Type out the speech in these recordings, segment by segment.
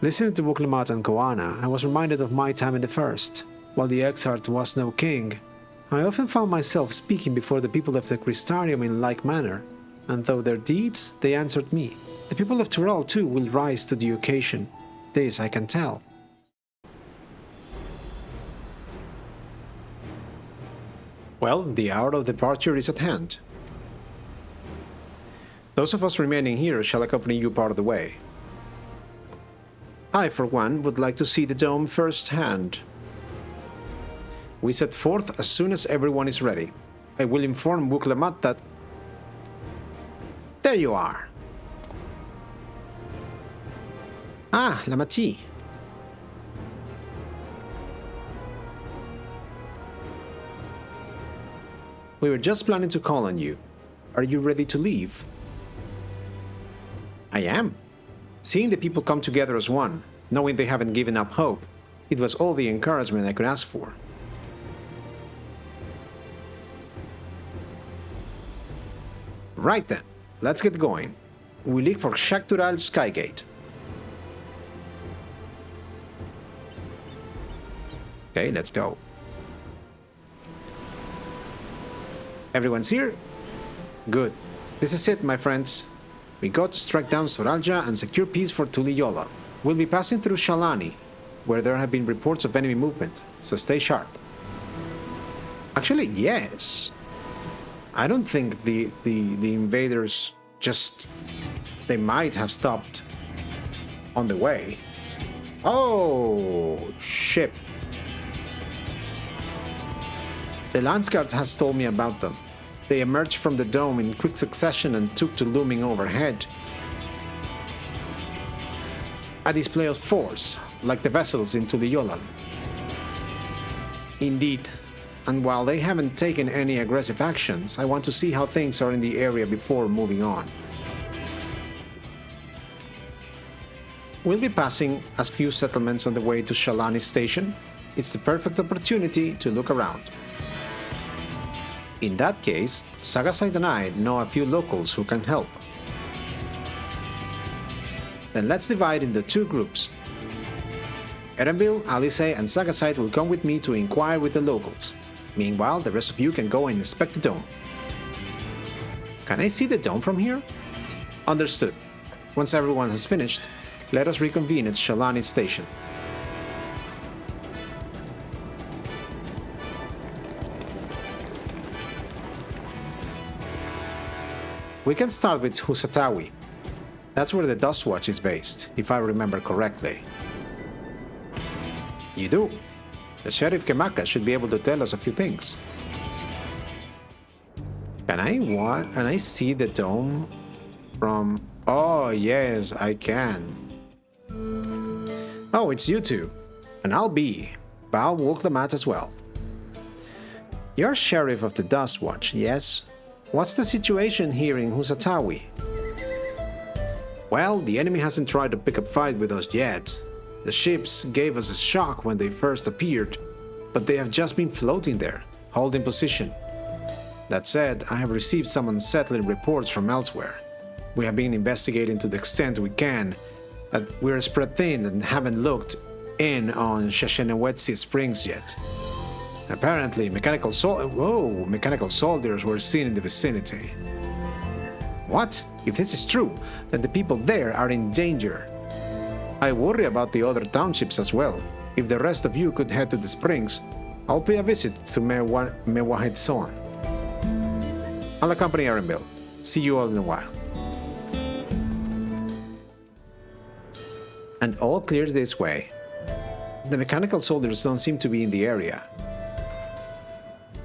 Listening to Wuklamat and Koana, I was reminded of my time in the First. While the XIV was no king, I often found myself speaking before the people of the Crystarium in like manner, and though their deeds, they answered me. The people of Zoraal too will rise to the occasion. This I can tell. Well, the hour of departure is at hand. Those of us remaining here shall accompany you part of the way. I, for one, would like to see the dome firsthand. We set forth as soon as everyone is ready. I will inform Wuklamat that... There you are! Ah, Lamati. We were just planning to call on you. Are you ready to leave? I am. Seeing the people come together as one, knowing they haven't given up hope, it was all the encouragement I could ask for. Right then, let's get going. We leave for Shaktural Skygate. Okay, let's go. Everyone's here? Good. This is it, my friends. We got to strike down Zoraal Ja and secure peace for Tuliyollal. We'll be passing through Shaaloani, where there have been reports of enemy movement, so stay sharp. Actually, yes. I don't think the invaders just... They might have stopped on the way. Oh, ship. The Lance Guard has told me about them. They emerged from the dome in quick succession and took to looming overhead. A display of force, like the vessels in Tuliyollal. Indeed, and while they haven't taken any aggressive actions, I want to see how things are in the area before moving on. We'll be passing as few settlements on the way to Shaaloani station. It's the perfect opportunity to look around. In that case, Sagasite and I know a few locals who can help. Then let's divide into two groups. Erenville, Alice, and Sagasite will come with me to inquire with the locals. Meanwhile, the rest of you can go and inspect the dome. Can I see the dome from here? Understood. Once everyone has finished, let us reconvene at Shaaloani station. We can start with Husatawi. That's where the Dust Watch is based, if I remember correctly. You do. The Sheriff Kemaka should be able to tell us a few things. Can I see the dome from... Oh, yes, I can. Oh, it's you two. And I'll be. Bao Wuklamat as well. You're Sheriff of the Dust Watch, yes? What's the situation here in Husatawi? Well, the enemy hasn't tried to pick a fight with us yet. The ships gave us a shock when they first appeared, but they have just been floating there, holding position. That said, I have received some unsettling reports from elsewhere. We have been investigating to the extent we can, but we're spread thin and haven't looked in on Shashenewetsi Springs yet. Apparently, mechanical soldiers were seen in the vicinity. What? If this is true, then the people there are in danger. I worry about the other townships as well. If the rest of you could head to the springs, I'll pay a visit to Mewahid Son. I'll accompany Erenville. See you all in a while. And all clear this way. The mechanical soldiers don't seem to be in the area.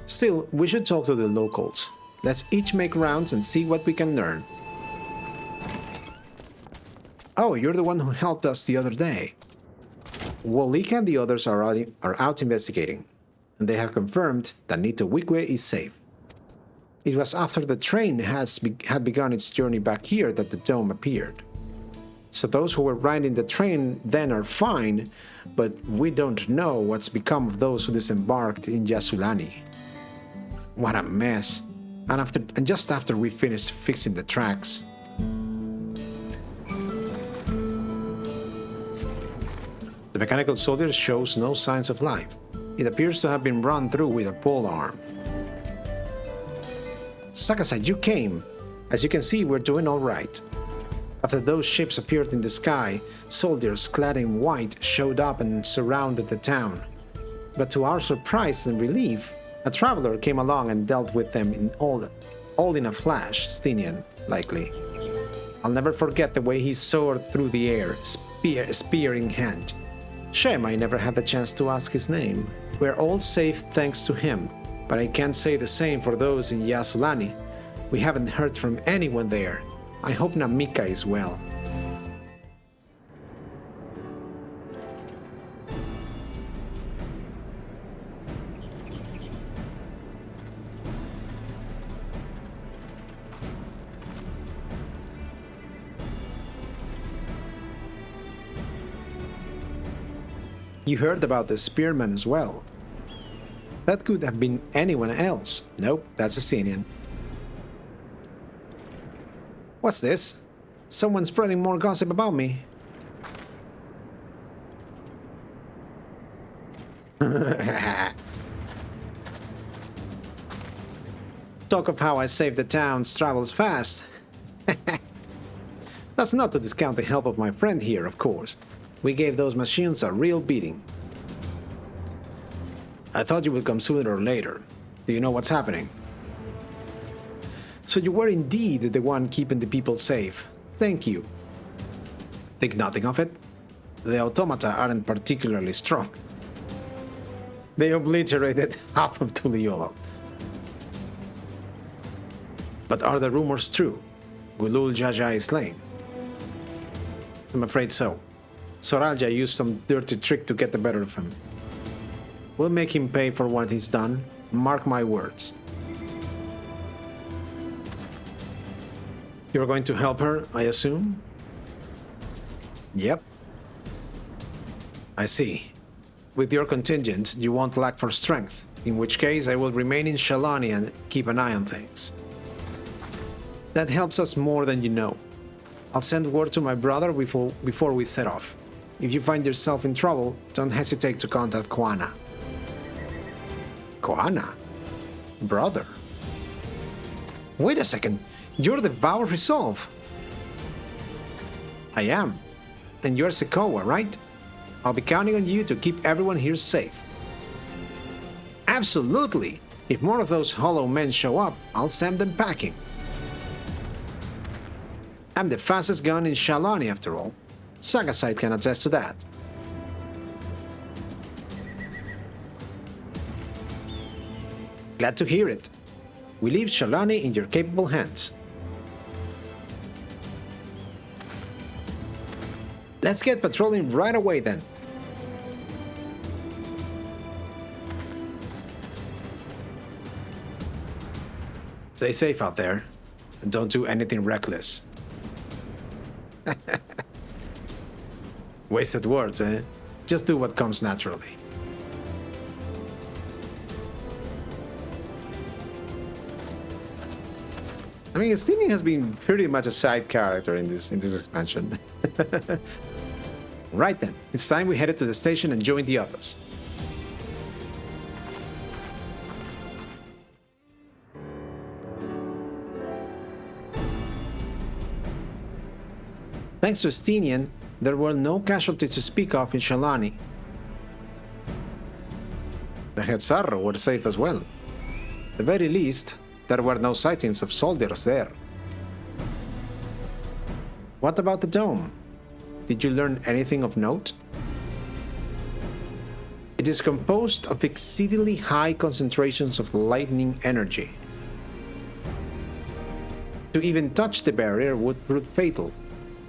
Still, we should talk to the locals. Let's each make rounds and see what we can learn. Oh, you're the one who helped us the other day. Wolika and the others are out investigating, and they have confirmed that Nito Wigwe is safe. It was after the train had begun its journey back here that the dome appeared. So those who were riding the train then are fine, but we don't know what's become of those who disembarked in Yasulani. What a mess. And just after we finished fixing the tracks. mechanical soldier shows no signs of life. It appears to have been run through with a pole arm. Sakasai, you came. As you can see, we're doing all right. After those ships appeared in the sky, soldiers clad in white showed up and surrounded the town. But to our surprise and relief, a traveler came along and dealt with them all in a flash, Sphene, likely. I'll never forget the way he soared through the air, spear in hand. Shame I never had the chance to ask his name. We're all safe thanks to him, but I can't say the same for those in Shaaloani. We haven't heard from anyone there. I hope Namikka is well. You heard about the spearman as well. That could have been anyone else. Nope, that's a Sphene. What's this? Someone spreading more gossip about me. Talk of how I saved the towns travels fast. That's not to discount the help of my friend here, of course. We gave those machines a real beating. I thought you would come sooner or later. Do you know what's happening? So you were indeed the one keeping the people safe. Thank you. Think nothing of it. The automata aren't particularly strong. They obliterated half of Tuliolo. But are the rumors true? Zoraal Ja is slain? I'm afraid so. Zoraal Ja used some dirty trick to get the better of him. We'll make him pay for what he's done. Mark my words. You're going to help her, I assume? Yep. I see. With your contingent, you won't lack for strength, in which case I will remain in Shaaloani and keep an eye on things. That helps us more than you know. I'll send word to my brother before we set off. If you find yourself in trouble, don't hesitate to contact Koana. Koana? Brother? Wait a second. You're the Vow of Resolve. I am. And you're Sekoa, right? I'll be counting on you to keep everyone here safe. Absolutely. If more of those hollow men show up, I'll send them packing. I'm the fastest gun in Shaaloani after all. Sakasai can attest to that. Glad to hear it. We leave Shaaloani in your capable hands. Let's get patrolling right away then. Stay safe out there, and don't do anything reckless. Wasted words, eh? Just do what comes naturally. I mean, Sphene has been pretty much a side character in this expansion. Right then, it's time we headed to the station and joined the others. Thanks to Sphene, there were no casualties to speak of in Shaaloani. The Hetzarro were safe as well. At the very least, there were no sightings of soldiers there. What about the dome? Did you learn anything of note? It is composed of exceedingly high concentrations of lightning energy. To even touch the barrier would prove fatal.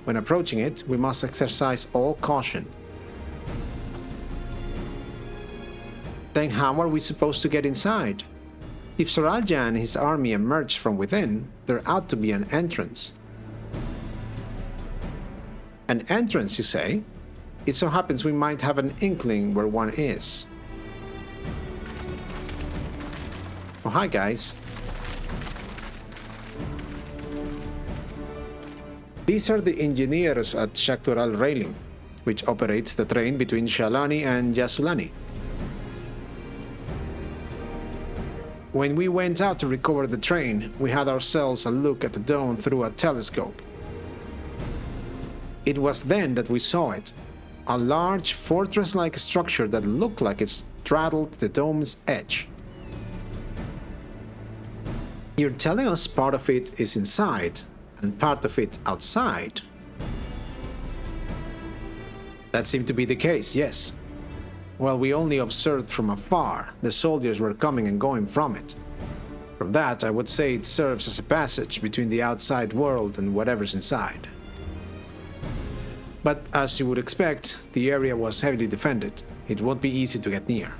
When approaching it, we must exercise all caution. Then how are we supposed to get inside? If Zoraal Ja and his army emerge from within, there ought to be an entrance. An entrance, you say? It so happens we might have an inkling where one is. Oh, hi guys. These are the engineers at Shaktural Railing. which operates the train between Shaaloani and Shaaloani. When we went out to recover the train, we had ourselves a look at the dome through a telescope. It was then that we saw it, a large fortress-like structure that looked like it straddled the dome's edge. You're telling us part of it is inside and part of it outside? That seemed to be the case, yes. Well, we only observed from afar. The soldiers were coming and going from it. From that, I would say it serves as a passage between the outside world and whatever's inside. But as you would expect, the area was heavily defended. It won't be easy to get near.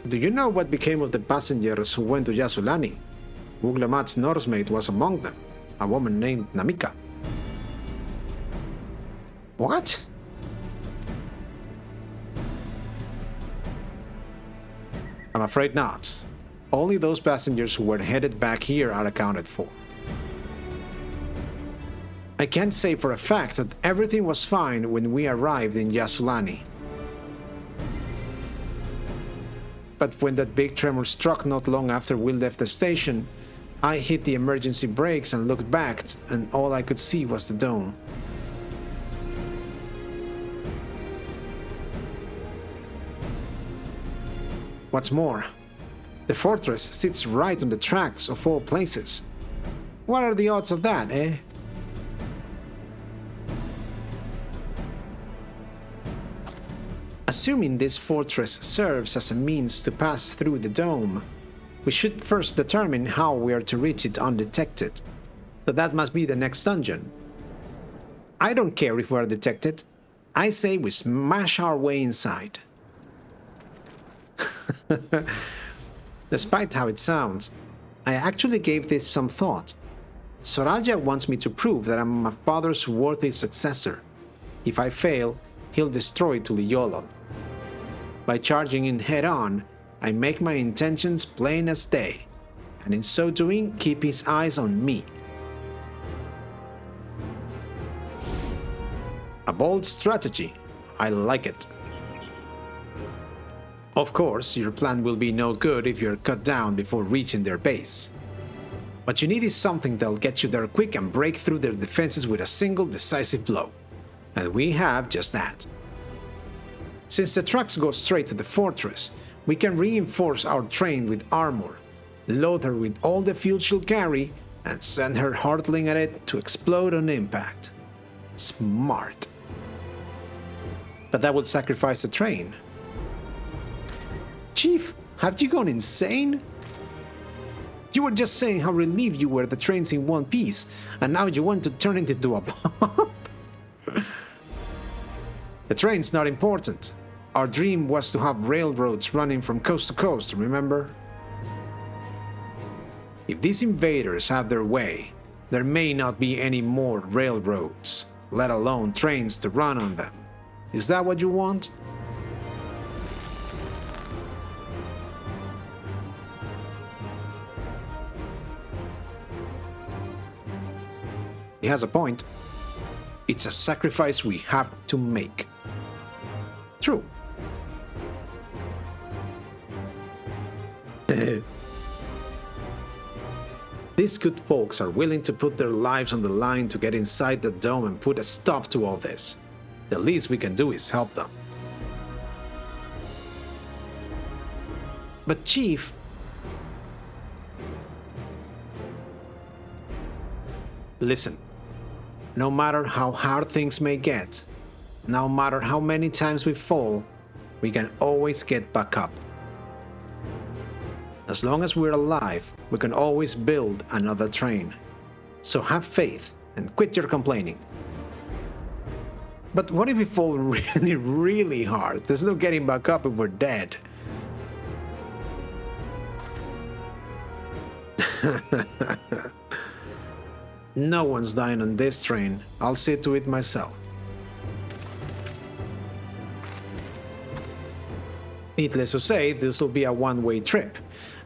Do you know what became of the passengers who went to Shaaloani? Wuglamat's nursemaid was among them, a woman named Namikka. What? I'm afraid not. Only those passengers who were headed back here are accounted for. I can't say for a fact that everything was fine when we arrived in Shaaloani. But when that big tremor struck not long after we left the station, I hit the emergency brakes and looked back, and all I could see was the dome. What's more, the fortress sits right on the tracks of all places. What are the odds of that, eh? Assuming this fortress serves as a means to pass through the dome, we should first determine how we are to reach it undetected. So that must be the next dungeon. I don't care if we are detected. I say we smash our way inside. Despite how it sounds, I actually gave this some thought. Zoraal Ja wants me to prove that I'm my father's worthy successor. If I fail, he'll destroy Tuliyollal. By charging in head-on, I make my intentions plain as day, and in so doing, keep his eyes on me. A bold strategy. I like it. Of course, your plan will be no good if you're cut down before reaching their base. What you need is something that'll get you there quick and break through their defenses with a single decisive blow. And we have just that. Since the tracks go straight to the fortress, we can reinforce our train with armor, load her with all the fuel she'll carry, and send her hurtling at it to explode on impact. Smart. But that would sacrifice the train. Chief, have you gone insane? You were just saying how relieved you were the train's in one piece, and now you want to turn it into a bomb? The train's not important. Our dream was to have railroads running from coast to coast, remember? If these invaders have their way, there may not be any more railroads, let alone trains to run on them. Is that what you want? He has a point. It's a sacrifice we have to make. True. These good folks are willing to put their lives on the line to get inside the dome and put a stop to all this. The least we can do is help them. But Chief... Listen. No matter how hard things may get, no matter how many times we fall, we can always get back up. As long as we're alive, we can always build another train. So have faith and quit your complaining. But what if we fall really, really hard? There's no getting back up if we're dead. No one's dying on this train. I'll see to it myself. Needless to say, this will be a one-way trip,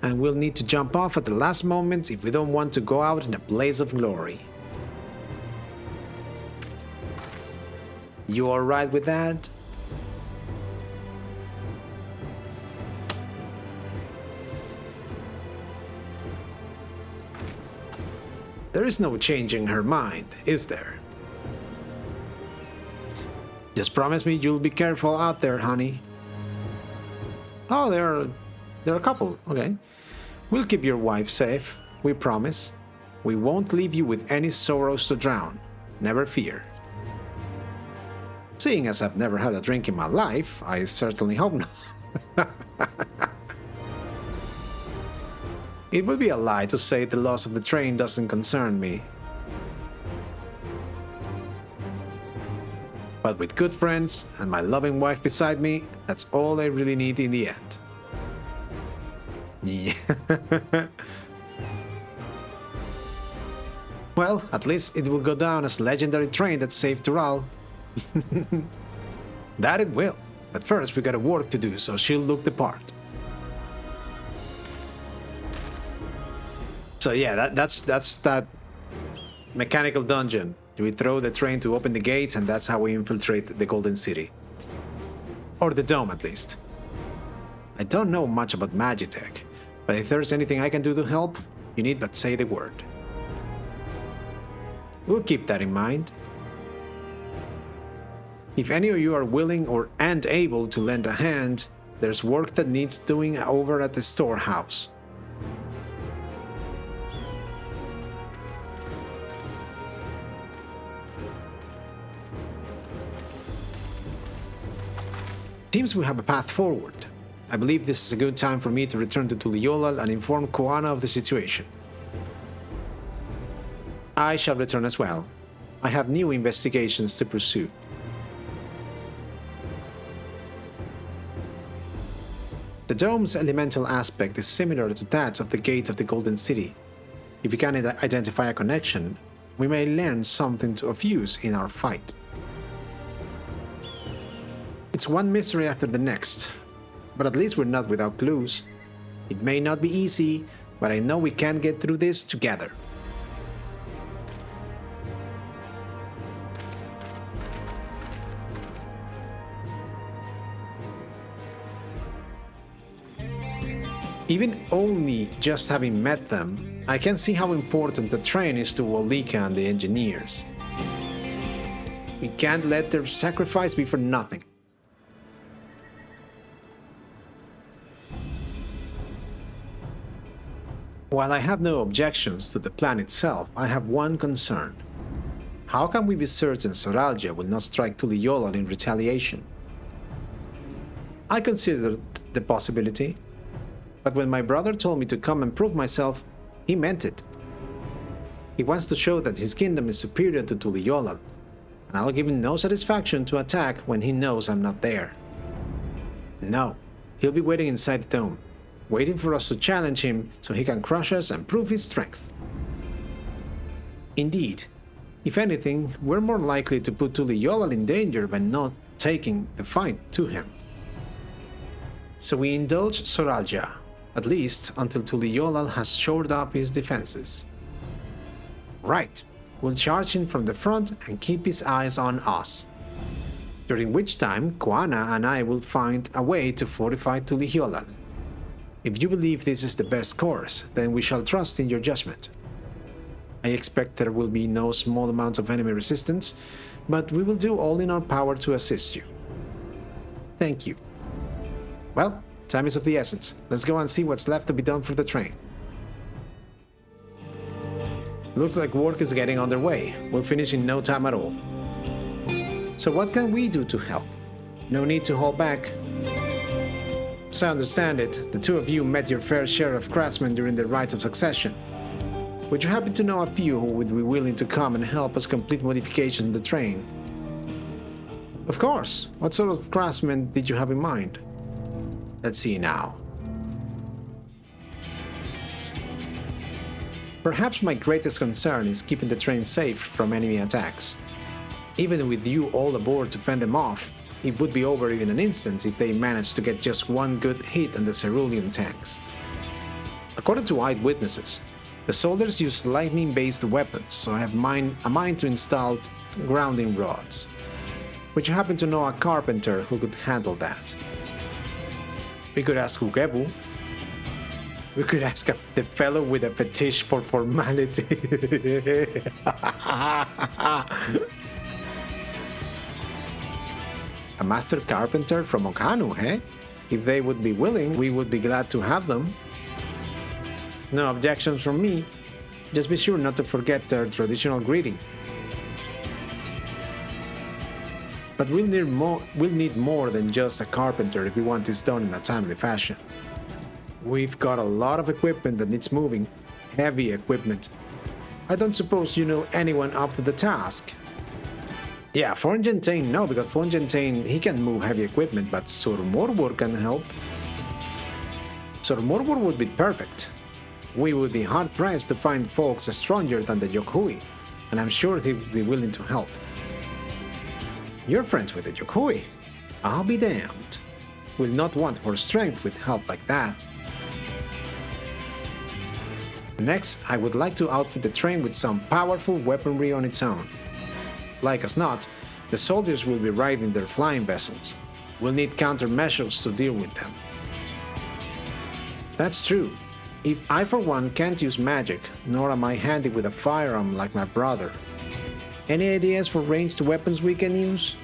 and we'll need to jump off at the last moment if we don't want to go out in a blaze of glory. You alright with that? There is no changing her mind, is there? Just promise me you'll be careful out there, honey. Oh, there are a couple. Okay. We'll keep your wife safe. We promise. We won't leave you with any sorrows to drown. Never fear. Seeing as I've never had a drink in my life, I certainly hope not. It would be a lie to say the loss of the train doesn't concern me. But with good friends and my loving wife beside me, that's all I really need in the end. Yeah. Well, at least it will go down as legendary train that saved Zoraal. That it will. But first we got work to do, so she'll look the part. So yeah, that's that mechanical dungeon. We throw the train to open the gates, and that's how we infiltrate the Golden City. Or the dome, at least. I don't know much about Magitech, but if there's anything I can do to help, you need but say the word. We'll keep that in mind. If any of you are willing and able to lend a hand, there's work that needs doing over at the storehouse. Seems we have a path forward. I believe this is a good time for me to return to Tuliyollal and inform Koana of the situation. I shall return as well. I have new investigations to pursue. The dome's elemental aspect is similar to that of the gate of the Golden City. If we can identify a connection, we may learn something of use in our fight. It's one mystery after the next, but at least we're not without clues. It may not be easy, but I know we can get through this together. Even only just having met them, I can see how important the train is to Walika and the engineers. We can't let their sacrifice be for nothing. While I have no objections to the plan itself, I have one concern. How can we be certain Zoraal Ja will not strike Tuliyollal in retaliation? I considered the possibility, but when my brother told me to come and prove myself, he meant it. He wants to show that his kingdom is superior to Tuliyollal, and I'll give him no satisfaction to attack when he knows I'm not there. No, he'll be waiting inside the dome, waiting for us to challenge him so he can crush us and prove his strength. Indeed, if anything, we're more likely to put Tuliyollal in danger by not taking the fight to him. So we indulge Zoraal Ja, at least until Tuliyollal has shored up his defenses. Right, we'll charge him from the front and keep his eyes on us. During which time, Koana and I will find a way to fortify Tuliyollal. If you believe this is the best course, then we shall trust in your judgment. I expect there will be no small amount of enemy resistance, but we will do all in our power to assist you. Thank you. Well, time is of the essence. Let's go and see what's left to be done for the train. Looks like work is getting underway. We'll finish in no time at all. So what can we do to help? No need to hold back. As I understand it, the two of you met your fair share of craftsmen during the rites of succession. Would you happen to know a few who would be willing to come and help us complete modifications in the train? Of course. What sort of craftsmen did you have in mind? Let's see now. Perhaps my greatest concern is keeping the train safe from enemy attacks. Even with you all aboard to fend them off, it would be over in an instant if they managed to get just one good hit on the cerulean tanks. According to eyewitnesses, the soldiers use lightning-based weapons, so I have a mind to install grounding rods. Would you happen to know a carpenter who could handle that? We could ask Ugebu. We could ask the fellow with a fetish for formality. A master carpenter from Okanu, eh? If they would be willing, we would be glad to have them. No objections from me. Just be sure not to forget their traditional greeting. But we'll need more than just a carpenter if we want this done in a timely fashion. We've got a lot of equipment that needs moving. Heavy equipment. I don't suppose you know anyone up to the task. Yeah, Fonjentane, no, because Fonjentane, he can move heavy equipment, but Surmurmur can help. Surmurmur would be perfect. We would be hard-pressed to find folks stronger than the Yokhui, and I'm sure he'd be willing to help. You're friends with the Yokhui? I'll be damned. We'll not want her strength with help like that. Next, I would like to outfit the train with some powerful weaponry on its own. Like as not, the soldiers will be riding their flying vessels. We'll need countermeasures to deal with them. That's true. If I for one can't use magic, nor am I handy with a firearm like my brother. Any ideas for ranged weapons we can use?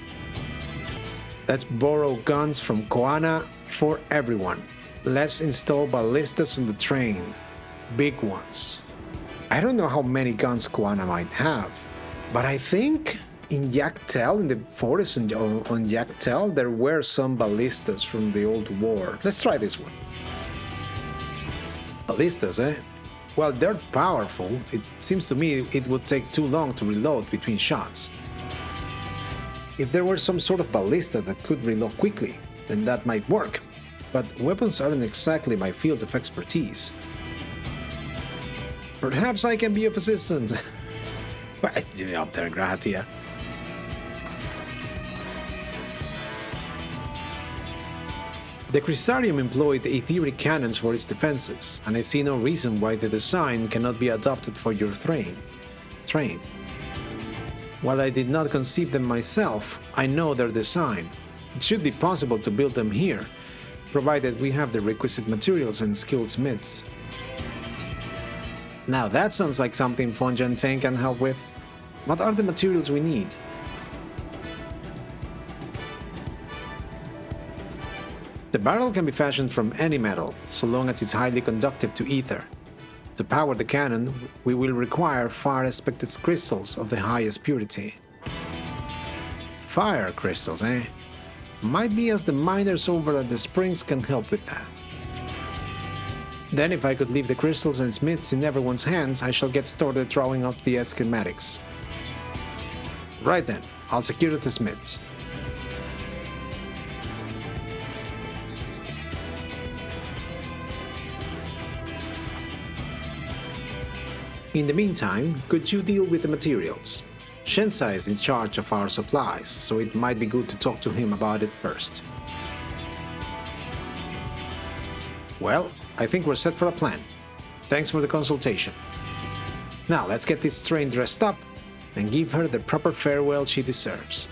Let's borrow guns from Koana for everyone. Let's install ballistas on the train. Big ones. I don't know how many guns Koana might have, but I think in Yaktel, in the forest on Yaktel, there were some ballistas from the old war. Let's try this one. Ballistas, eh? Well, they're powerful. It seems to me it would take too long to reload between shots. If there were some sort of ballista that could reload quickly, then that might work. But weapons aren't exactly my field of expertise. Perhaps I can be of assistance. Right, you up there, Gratia. The Crystarium employed etheric cannons for its defenses, and I see no reason why the design cannot be adopted for your train. While I did not conceive them myself, I know their design. It should be possible to build them here, provided we have the requisite materials and skilled smiths. Now that sounds like something Fonjentane can help with. What are the materials we need? The barrel can be fashioned from any metal, so long as it's highly conductive to ether. To power the cannon, we will require fire-aspected crystals of the highest purity. Fire crystals, eh? Might be as the miners over at the springs can help with that. Then if I could leave the crystals and smiths in everyone's hands, I shall get started drawing up the schematics. Right then, I'll secure the smiths. In the meantime, could you deal with the materials? Shensa is in charge of our supplies, so it might be good to talk to him about it first. Well, I think we're set for a plan. Thanks for the consultation. Now let's get this train dressed up and give her the proper farewell she deserves.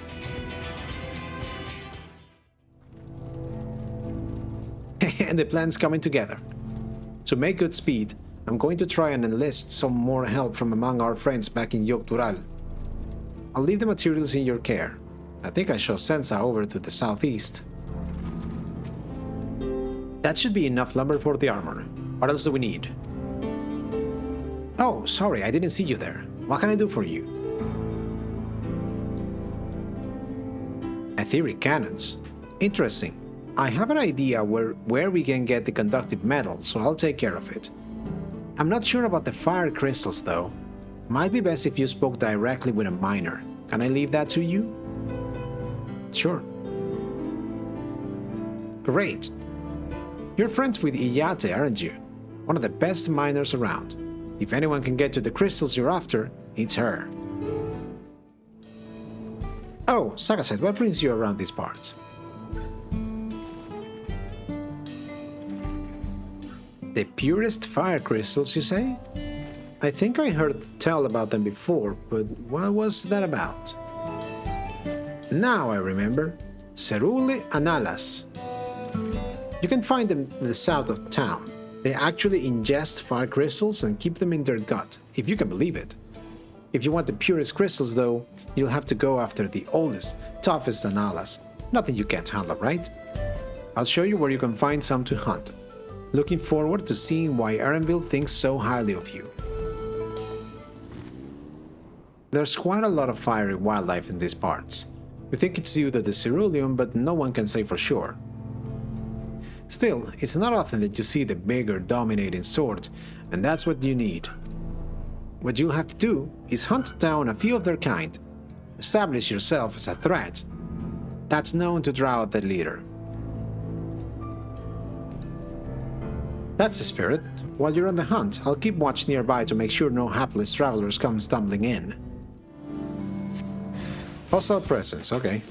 And the plan's coming together. To make good speed, I'm going to try and enlist some more help from among our friends back in Yogg-Dural. I'll leave the materials in your care. I think I shall Sensa over to the southeast. That should be enough lumber for the armor. What else do we need? Oh, sorry, I didn't see you there. What can I do for you? Etheric cannons. Interesting. I have an idea where we can get the conductive metal, so I'll take care of it. I'm not sure about the fire crystals though. Might be best if you spoke directly with a miner. Can I leave that to you? Sure. Great. You're friends with Iyate, aren't you? One of the best miners around. If anyone can get to the crystals you're after, it's her. Oh, Sagaset, what brings you around these parts? The purest fire crystals, you say? I think I heard tell about them before, but what was that about? Now I remember. Cerule analas. You can find them in the south of town. They actually ingest fire crystals and keep them in their gut, if you can believe it. If you want the purest crystals though, you'll have to go after the oldest, toughest analas. Nothing you can't handle, right? I'll show you where you can find some to hunt. Looking forward to seeing why Erenville thinks so highly of you. There's quite a lot of fiery wildlife in these parts. We think it's due to the ceruleum, but no one can say for sure. Still, it's not often that you see the bigger dominating sort, and that's what you need. What you'll have to do is hunt down a few of their kind. Establish yourself as a threat. That's known to draw out the leader. That's the spirit. While you're on the hunt, I'll keep watch nearby to make sure no hapless travelers come stumbling in. Hostile presence, okay.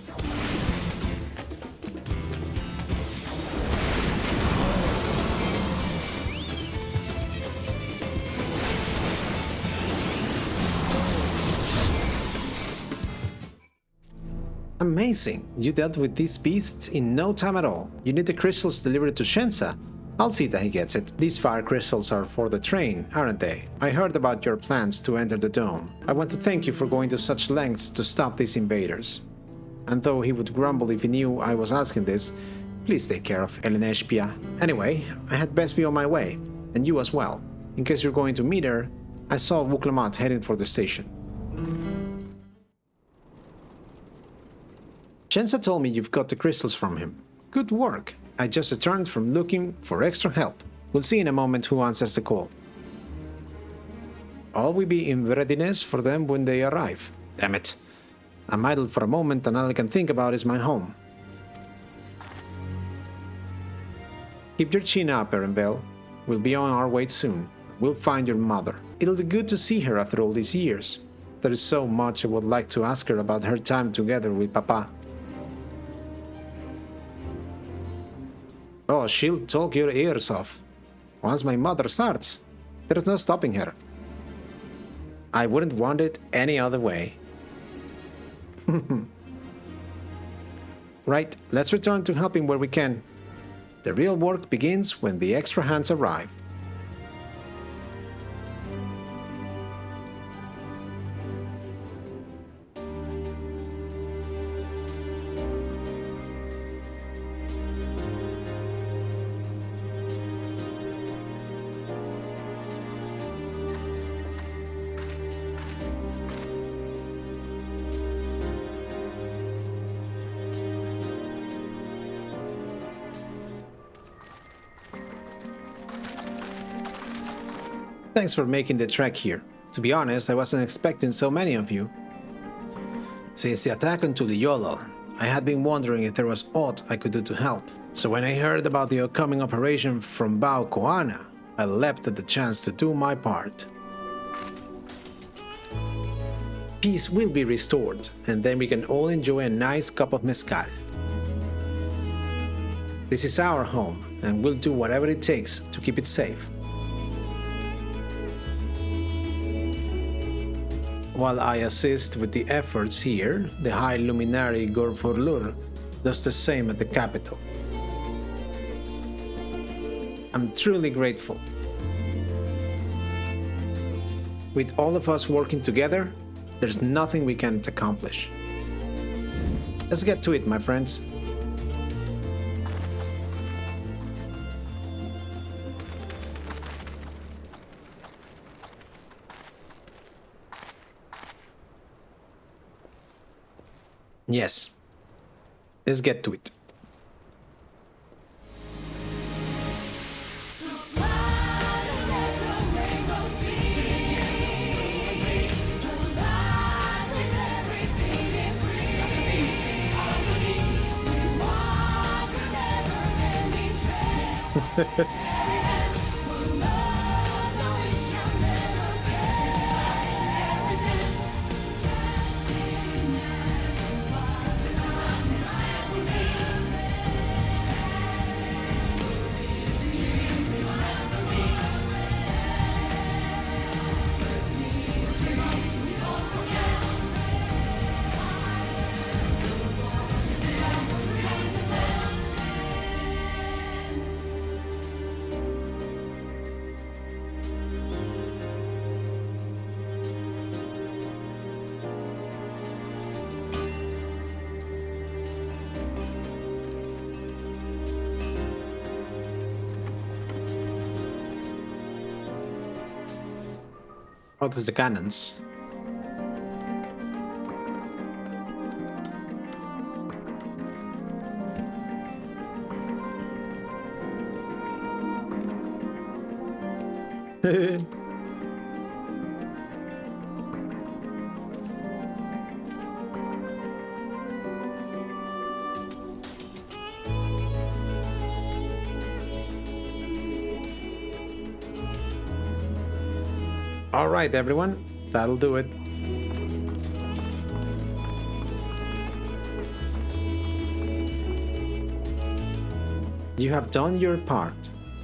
Amazing! You dealt with these beasts in no time at all. You need the crystals delivered to Shensa. I'll see that he gets it. These fire crystals are for the train, aren't they? I heard about your plans to enter the dome. I want to thank you for going to such lengths to stop these invaders. And though he would grumble if he knew I was asking this, please take care of Eleneshpia. Anyway, I had best be on my way, and you as well. In case you're going to meet her, I saw Wuklamat heading for the station. Shensa told me you've got the crystals from him. Good work. I just returned from looking for extra help. We'll see in a moment who answers the call. All will be in readiness for them when they arrive. Damn it. I'm idle for a moment and all I can think about is my home. Keep your chin up, Erenville. We'll be on our way soon. We'll find your mother. It'll be good to see her after all these years. There is so much I would like to ask her about her time together with Papa. Oh, she'll talk your ears off. Once my mother starts, there's no stopping her. I wouldn't want it any other way. Right, let's return to helping where we can. The real work begins when the extra hands arrive. Thanks for making the trek here. To be honest, I wasn't expecting so many of you. Since the attack on Tuliolo, I had been wondering if there was aught I could do to help. So when I heard about the upcoming operation from Bao Koana, I leapt at the chance to do my part. Peace will be restored, and then we can all enjoy a nice cup of mezcal. This is our home, and we'll do whatever it takes to keep it safe. While I assist with the efforts here, the High Luminary Gorforlur does the same at the capital. I'm truly grateful. With all of us working together, there's nothing we can't accomplish. Let's get to it, my friends. Yes, let's get to it. Oh, there's the cannons. All right, everyone, that'll do it. You have done your part.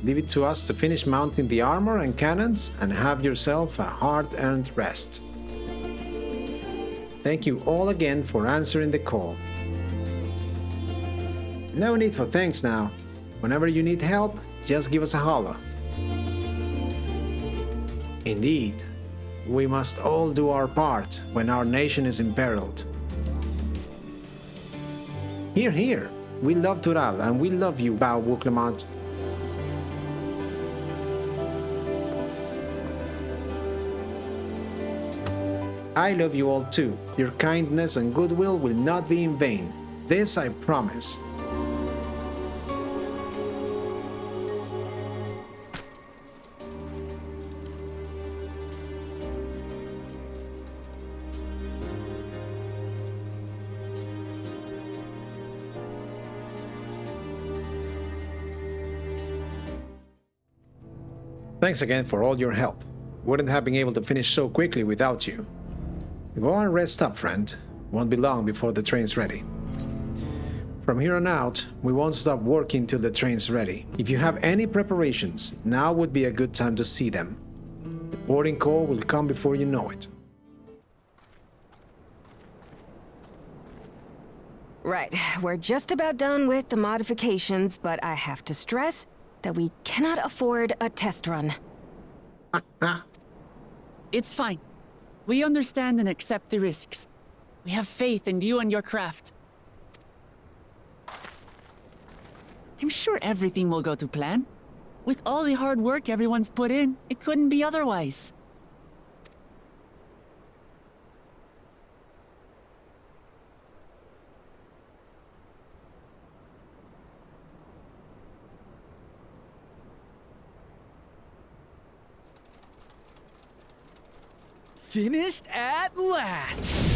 Leave it to us to finish mounting the armor and cannons and have yourself a hard-earned rest. Thank you all again for answering the call. No need for thanks now. Whenever you need help, just give us a holler. Indeed, we must all do our part when our nation is imperiled. Hear, hear. We love Zoraal and we love you, Bao Wuklemont. I love you all too. Your kindness and goodwill will not be in vain. This I promise. Thanks again for all your help. Wouldn't have been able to finish so quickly without you. Go and rest up, friend. Won't be long before the train's ready. From here on out, we won't stop working till the train's ready. If you have any preparations, now would be a good time to see them. The boarding call will come before you know it. Right, we're just about done with the modifications, but I have to stress that we cannot afford a test run. It's fine. We understand and accept the risks. We have faith in you and your craft. I'm sure everything will go to plan. With all the hard work everyone's put in, it couldn't be otherwise. Finished at last!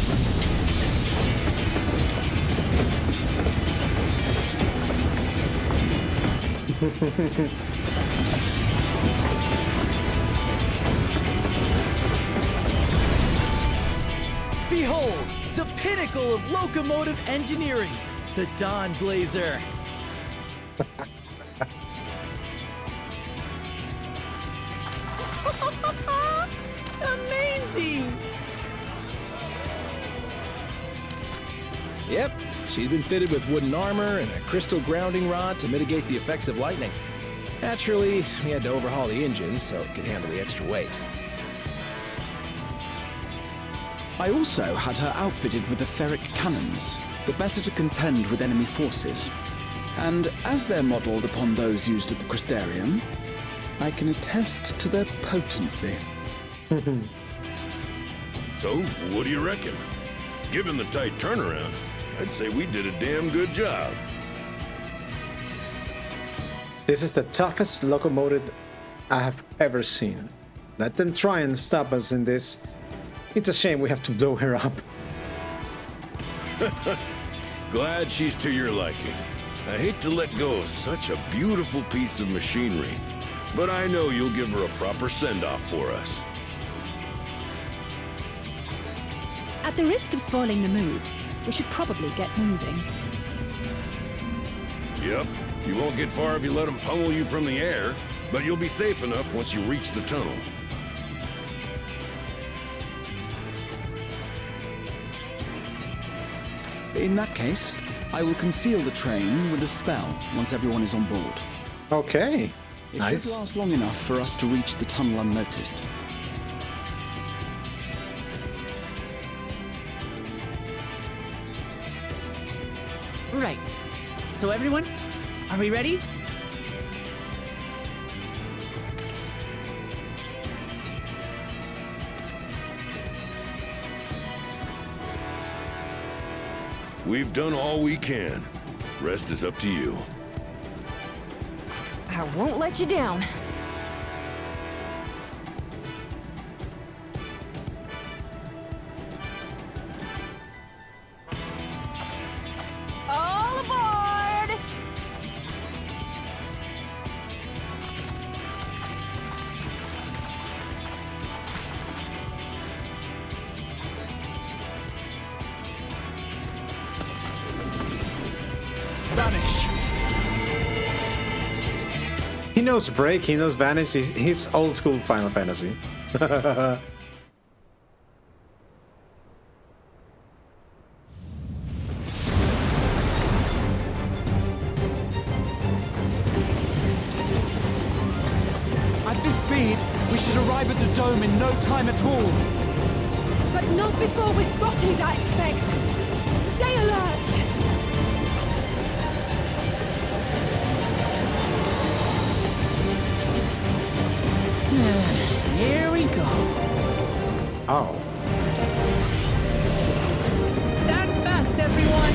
Behold, the pinnacle of locomotive engineering, the Dawn Blazer. Amazing! Yep, she's been fitted with wooden armor and a crystal grounding rod to mitigate the effects of lightning. Naturally, we had to overhaul the engine so it could handle the extra weight. I also had her outfitted with the ferric cannons, the better to contend with enemy forces. And as they're modelled upon those used at the Crystarium, I can attest to their potency. So, what do you reckon? Given the tight turnaround, I'd say we did a damn good job. This is the toughest locomotive I have ever seen. Let them try and stop us in this. It's a shame we have to blow her up. Glad she's to your liking. I hate to let go of such a beautiful piece of machinery, but I know you'll give her a proper send-off for us. At the risk of spoiling the mood, we should probably get moving. Yep, you won't get far if you let them pummel you from the air, but you'll be safe enough once you reach the tunnel. In that case, I will conceal the train with a spell once everyone is on board. Okay, It nice. should last long enough for us to reach the tunnel unnoticed. Right. So everyone, are we ready? We've done all we can. Rest is up to you. I won't let you down. All aboard! Vanish! He knows break, he knows vanish, he's old school Final Fantasy. At this speed, we should arrive at the dome in no time at all. But not before we're spotted, I expect. Stay alert! Here we go. Oh. Stand fast, everyone.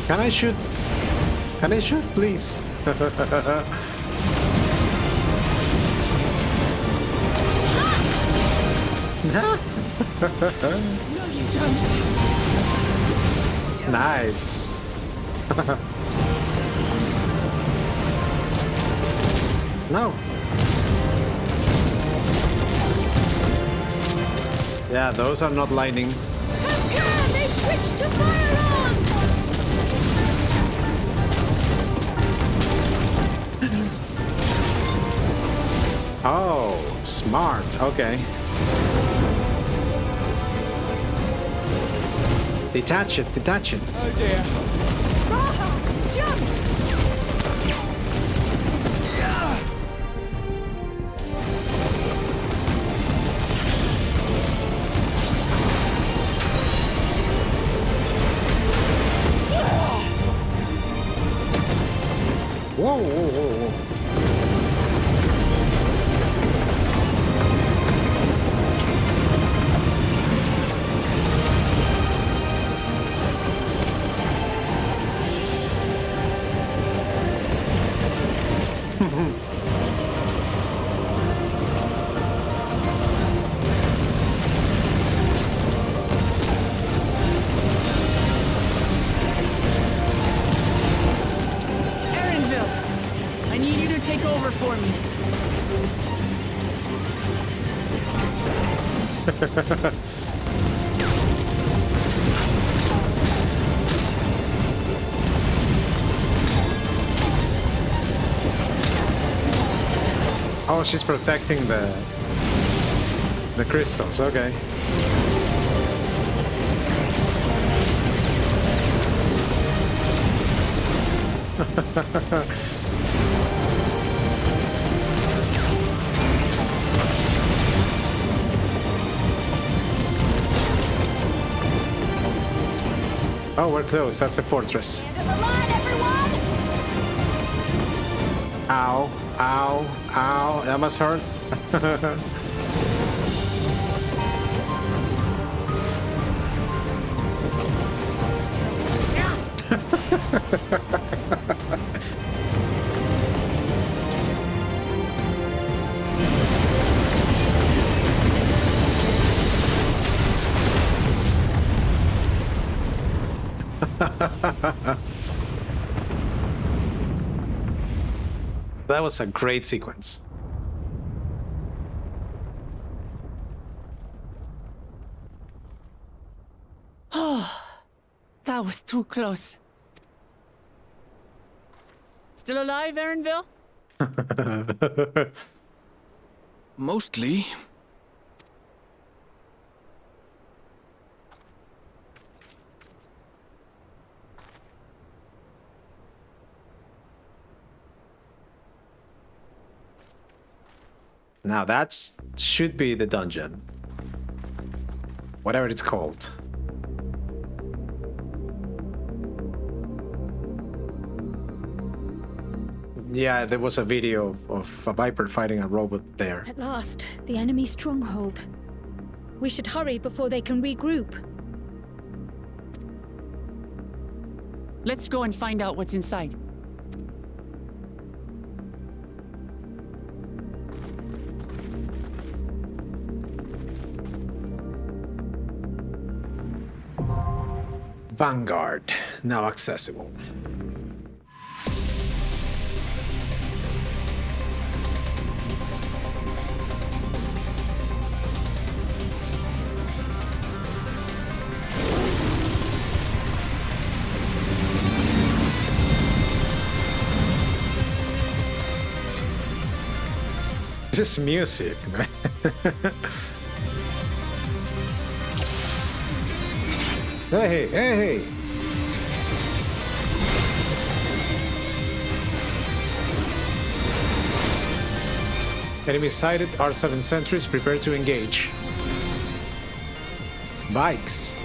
Can I shoot? Can I shoot, please? No, you don't. Nice. No. Yeah, those are not lightning. How can they switch to firearms? Oh, smart. Okay. Detach it, detach it. Oh dear. Raha, jump! Whoa, whoa, whoa, whoa. Erenville, I need you to take over for me. Oh, she's protecting the crystals. Okay. Oh, we're close. That's the fortress. End of the line, everyone! Ow, ow, ow. That must hurt. That was a great sequence. That was too close. Still alive, Erenville? Mostly. Now that's should be the dungeon. Whatever it's called. Yeah, there was a video of a Viper fighting a robot there. At last, the enemy stronghold. We should hurry before they can regroup. Let's go and find out what's inside. Vanguard, now accessible. Just music, man. Hey. Enemy sighted, R7 sentries, prepare to engage. Bikes.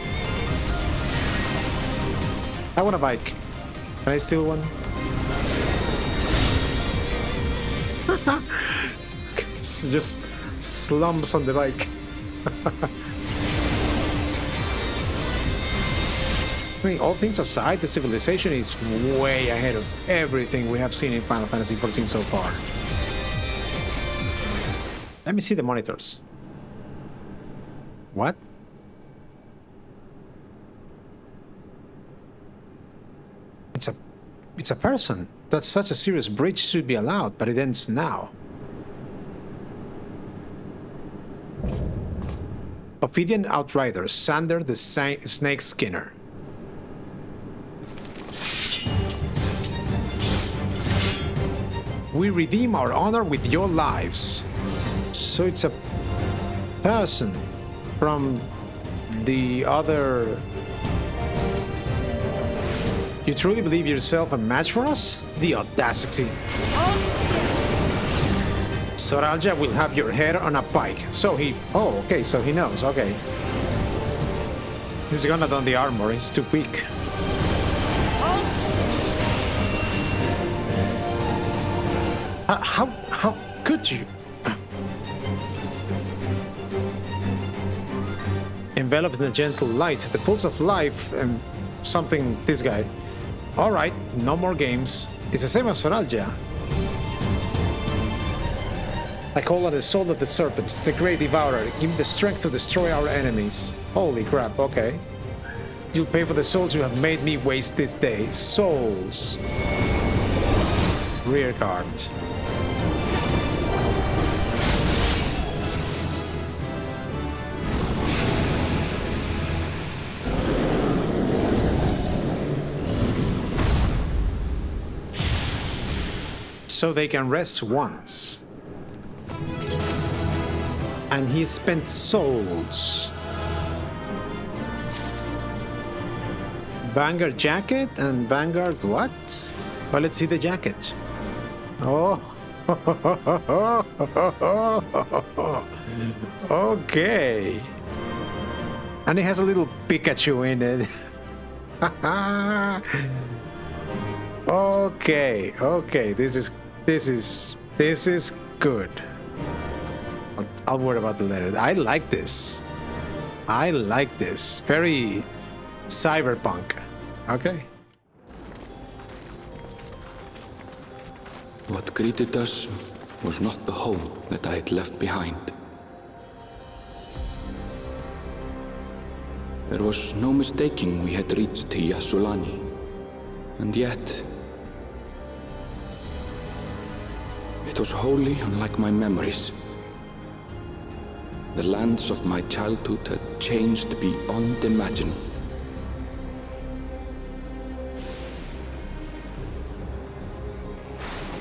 I want a bike. Can I steal one? Just slumps on the bike. I mean, all things aside, the civilization is way ahead of everything we have seen in Final Fantasy XIV so far. Let me see the monitors. What? It's a person. That's such a serious breach should be allowed, but it ends now. Ophidian Outrider, Sander the Snake Skinner. We redeem our honor with your lives. So it's a person from the other... You truly believe yourself a match for us? The audacity. Zoraal Ja will have your head on a pike. So he... Oh, okay, so he knows, okay. He's gonna don the armor, he's too weak. How could you? Enveloped in a gentle light, the pulse of life and something, this guy. Alright, no more games. It's the same as Zoraal Ja. I call on the soul of the serpent, the great devourer. Give me the strength to destroy our enemies. Holy crap, okay. You'll pay for the souls you have made me waste this day. Souls. Rear guard. So they can rest once. And he spent souls. Vanguard jacket and Vanguard what? Well, let's see the jacket. Oh. Okay. And it has a little Pikachu in it. Okay. This is good. I'll worry about the letter. I like this. Very cyberpunk. Okay. What greeted us was not the home that I had left behind. There was no mistaking we had reached Shaaloani, and yet it was wholly unlike my memories. The lands of my childhood had changed beyond imagining.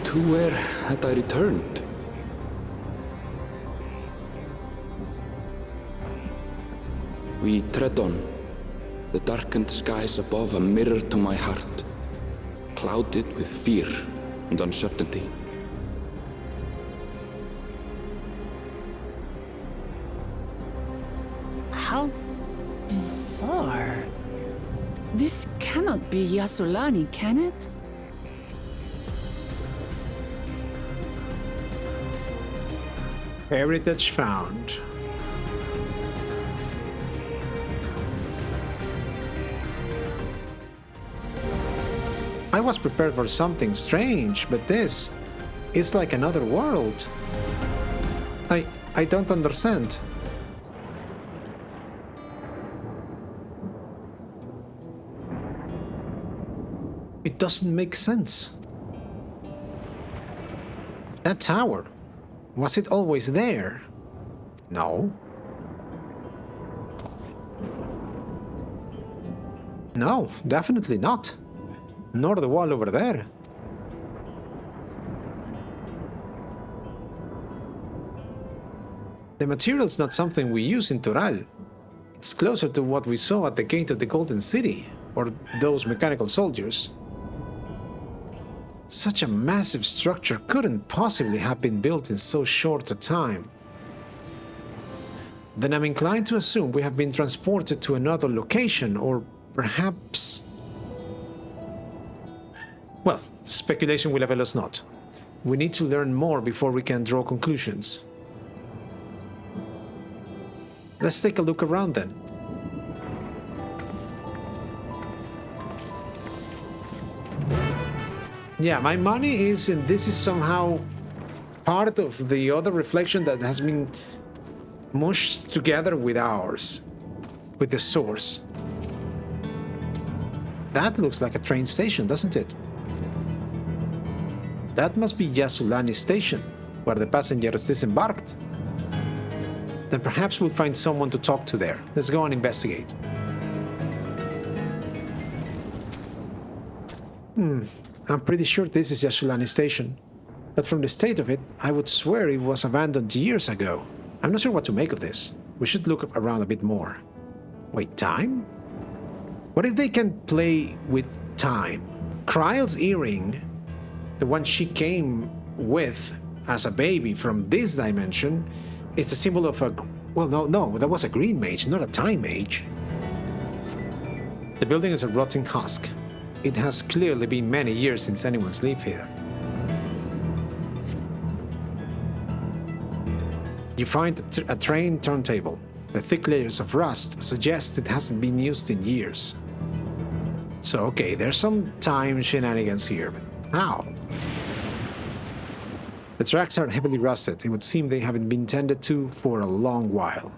To where had I returned? We tread on, the darkened skies above a mirror to my heart, clouded with fear and uncertainty. How bizarre. This cannot be Shaaloani, can it? Heritage found. I was prepared for something strange, but this is like another world. I don't understand. It doesn't make sense. That tower, was it always there? No. No, definitely not. Nor the wall over there. The material's not something we use in Toral. It's closer to what we saw at the gate of the Golden City, or those mechanical soldiers. Such a massive structure couldn't possibly have been built in so short a time. Then I'm inclined to assume we have been transported to another location, or perhaps... Well, speculation will avail us not. We need to learn more before we can draw conclusions. Let's take a look around then. Yeah, my money is, and this is somehow part of the other reflection that has been mushed together with ours, with the source. That looks like a train station, doesn't it? That must be Shaaloani station, where the passengers disembarked. Then perhaps we'll find someone to talk to there. Let's go and investigate. I'm pretty sure this is Shaaloani station. But from the state of it, I would swear it was abandoned years ago. I'm not sure what to make of this. We should look around a bit more. Wait, time? What if they can play with time? Kryle's earring, the one she came with as a baby from this dimension, is the symbol of a... Well, no, that was a green mage, not a time mage. The building is a rotting husk. It has clearly been many years since anyone's lived here. You find a train turntable. The thick layers of rust suggest it hasn't been used in years. So, okay, there's some time shenanigans here, but how? The tracks are heavily rusted. It would seem they haven't been tended to for a long while.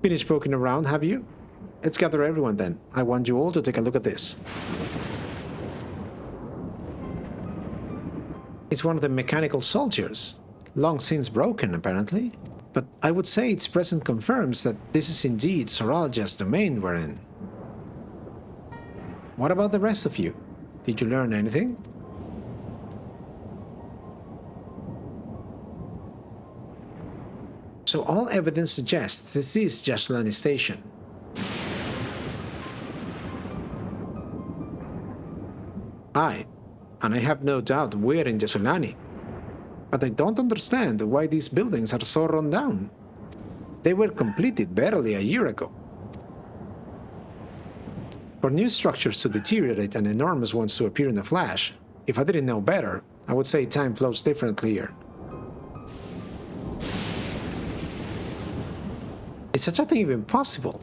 Finished poking around, have you? Let's gather everyone then. I want you all to take a look at this. It's one of the mechanical soldiers. Long since broken, apparently. But I would say its presence confirms that this is indeed Zoraal Ja's domain we're in. What about the rest of you? Did you learn anything? So all evidence suggests this is Shaaloani station. Aye, and I have no doubt we're in Shaaloani. But I don't understand why these buildings are so run down. They were completed barely a year ago. For new structures to deteriorate and enormous ones to appear in a flash, if I didn't know better, I would say time flows differently here. Is such a thing even possible?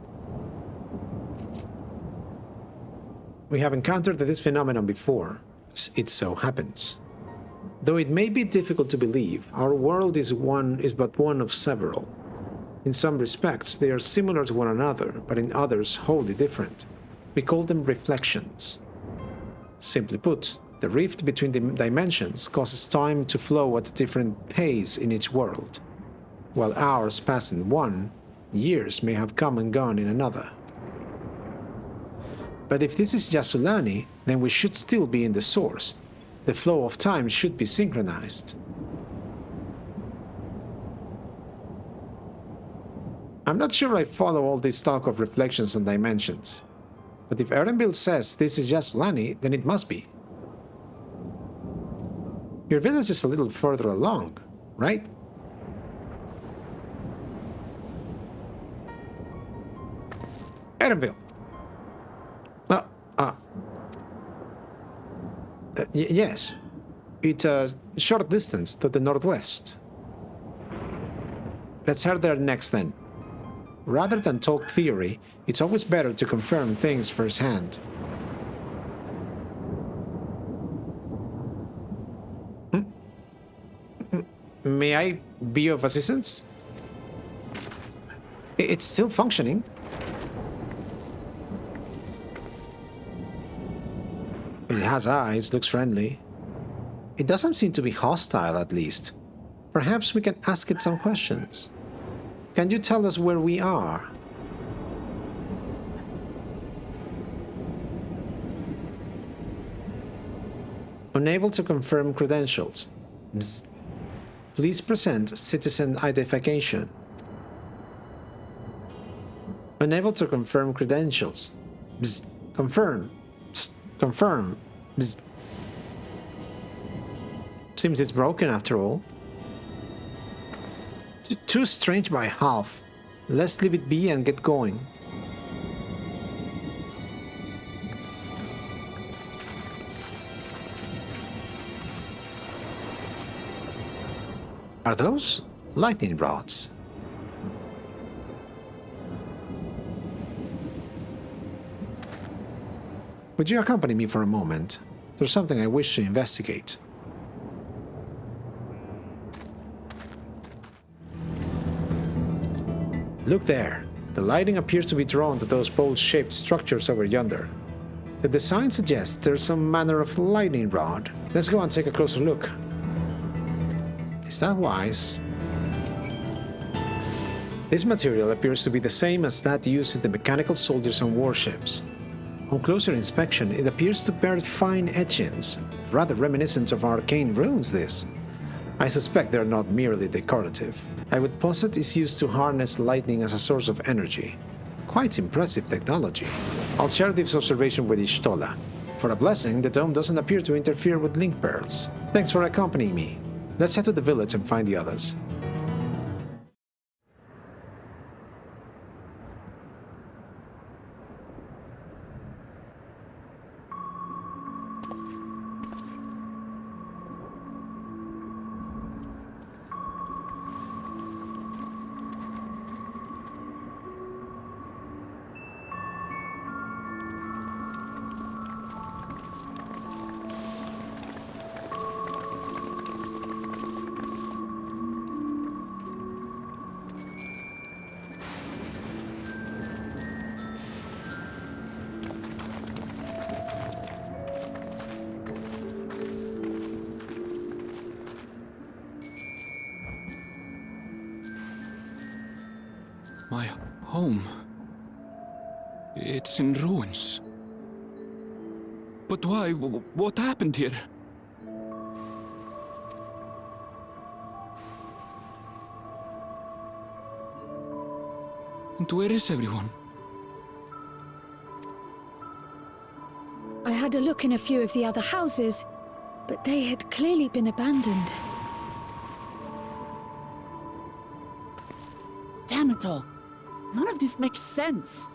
We have encountered this phenomenon before, as it so happens. Though it may be difficult to believe, our world is but one of several. In some respects, they are similar to one another, but in others, wholly different. We call them reflections. Simply put, the rift between the dimensions causes time to flow at a different pace in each world. While hours pass in one, years may have come and gone in another. But if this is Shaaloani, then we should still be in the source. The flow of time should be synchronized. I'm not sure I follow all this talk of reflections and dimensions. But if Erenbil says this is Shaaloani, then it must be. Your village is a little further along, right? Erenbil. Yes. It's a short distance to the northwest. Let's head there next then. Rather than talk theory, it's always better to confirm things firsthand. May I be of assistance? It's still functioning. It has eyes, looks friendly. It doesn't seem to be hostile, at least. Perhaps we can ask it some questions. Can you tell us where we are? Unable to confirm credentials. Bzz. Please present citizen identification. Unable to confirm credentials. Bzz. Confirm. Bzz. Confirm. Bzz. Seems it's broken after all. Too strange by half. Let's leave it be and get going. Are those lightning rods? Would you accompany me for a moment? There's something I wish to investigate. Look there. The lighting appears to be drawn to those bowl-shaped structures over yonder. The design suggests there's some manner of lightning rod. Let's go and take a closer look. Is that wise? This material appears to be the same as that used in the mechanical soldiers on warships. On closer inspection, it appears to bear fine etchings, rather reminiscent of arcane runes this. I suspect they're not merely decorative. I would posit it's used to harness lightning as a source of energy. Quite impressive technology. I'll share this observation with Y'shtola. For a blessing, the dome doesn't appear to interfere with link pearls. Thanks for accompanying me. Let's head to the village and find the others. My home. It's in ruins. But why? What happened here? And where is everyone? I had a look in a few of the other houses, but they had clearly been abandoned. Damn it all. None of this makes sense.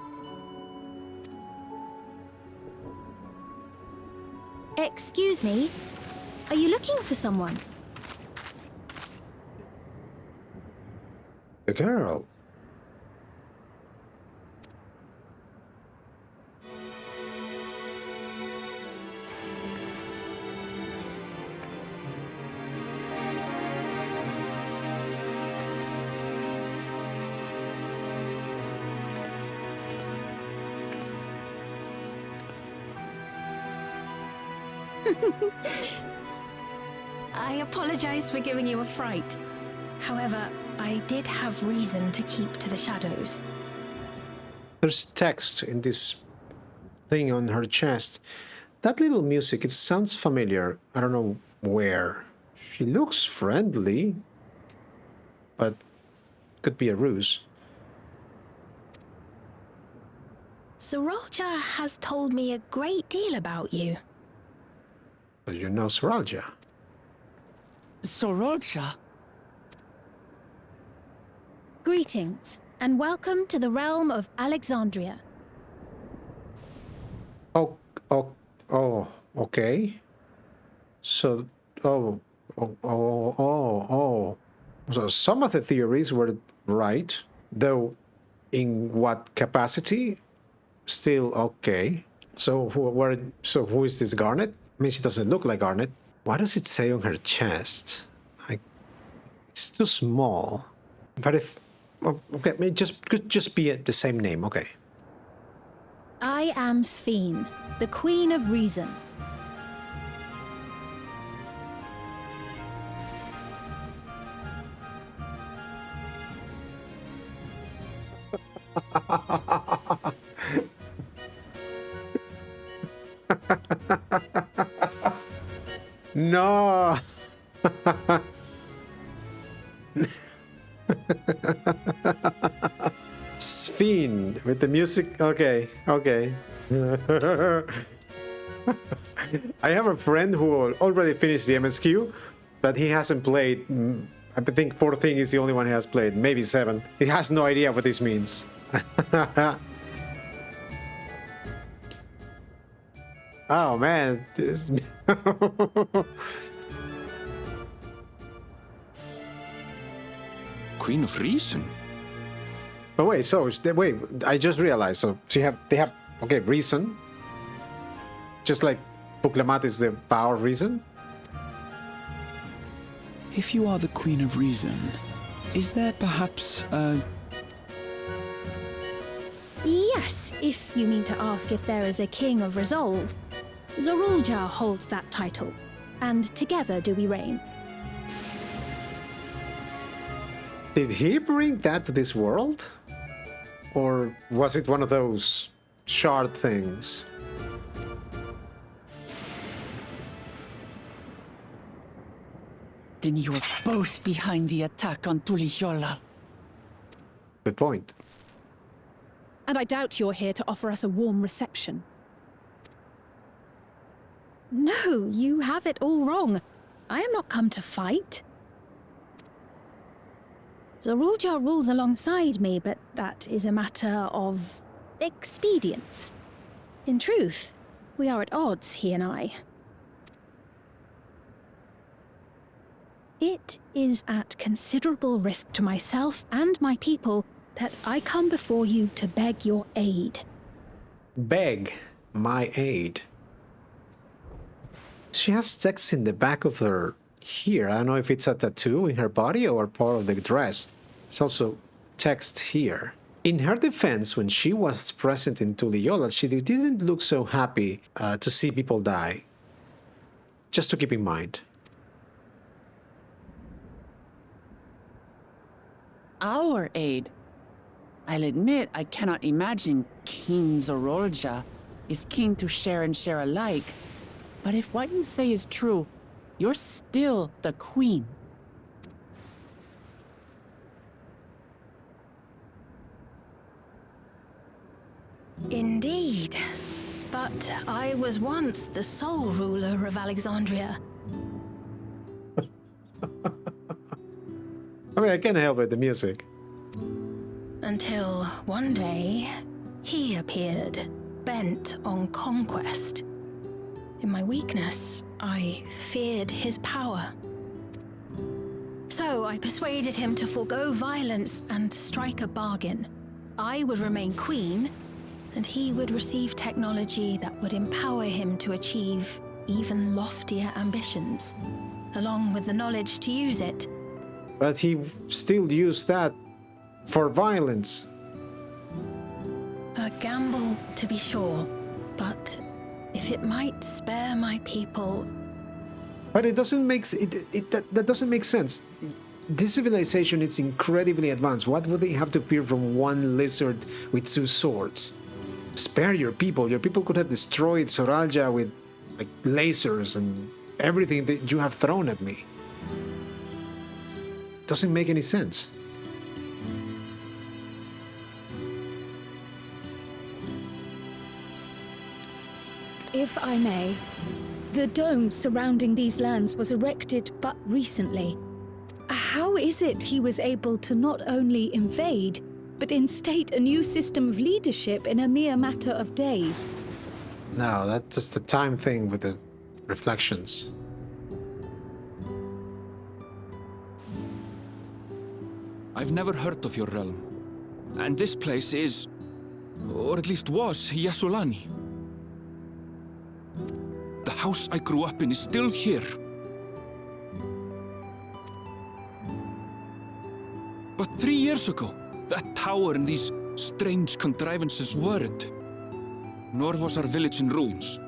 Excuse me? Are you looking for someone? The girl. I apologize for giving you a fright. However, I did have reason to keep to the shadows. There's text in this thing on her chest. That little music, it sounds familiar. I don't know where. She looks friendly, but could be a ruse. Zoraal Ja has told me a great deal about you. But you know Zoraal Ja. Zoraal Ja? Greetings, and welcome to the realm of Alexandria. Oh, okay. So, oh. So some of the theories were right, though in what capacity, still okay. So who is this Garnet? I mean, she doesn't look like Garnet. What does it say on her chest? It's too small. But if... Okay, I mean, could just be the same name, okay. I am Sphene, the Queen of Reason. No! Sphene with the music. Okay, okay. I have a friend who already finished the MSQ, but he hasn't played. I think 14 is the only one he has played, maybe 7. He has no idea what this means. Oh man. Queen of Reason? But wait, so wait, I just realized. So they have okay, reason. Just like Puklamat is the power of reason. If you are the Queen of Reason, is there perhaps a... Yes, if you mean to ask if there is a King of Resolve. Zoraal Ja holds that title, and together do we reign. Did he bring that to this world? Or was it one of those shard things? Then you're both behind the attack on Tuliyola. Good point. And I doubt you're here to offer us a warm reception. No, you have it all wrong. I am not come to fight. Zoraal Ja rules alongside me, but that is a matter of expedience. In truth, we are at odds, he and I. It is at considerable risk to myself and my people that I come before you to beg your aid. Beg my aid. She has text in the back of her here. I don't know if it's a tattoo in her body or part of the dress. It's also text here. In her defense, when she was present in Tuliyola, she didn't look so happy to see people die. Just to keep in mind. Our aid? I'll admit I cannot imagine King Zoraal Ja is keen to share and share alike. But if what you say is true, you're still the queen. Indeed. But I was once the sole ruler of Alexandria. I mean, I can't help it, the music. Until one day, he appeared, bent on conquest. In my weakness, I feared his power. So I persuaded him to forego violence and strike a bargain. I would remain queen, and he would receive technology that would empower him to achieve even loftier ambitions, along with the knowledge to use it. But he still used that for violence. A gamble, to be sure, but if it might spare my people... But it doesn't make that doesn't make sense. This civilization is incredibly advanced. What would they have to fear from one lizard with 2 swords? Spare your people. Your people could have destroyed Zoraal Ja with like lasers and everything that you have thrown at me. Doesn't make any sense. If I may, the dome surrounding these lands was erected but recently. How is it he was able to not only invade, but instate a new system of leadership in a mere matter of days? No, that's just the time thing with the reflections. I've never heard of your realm. And this place is, or at least was, Shaaloani. The house I grew up in is still here. But 3 years ago, that tower and these strange contrivances weren't. Nor was our village in ruins.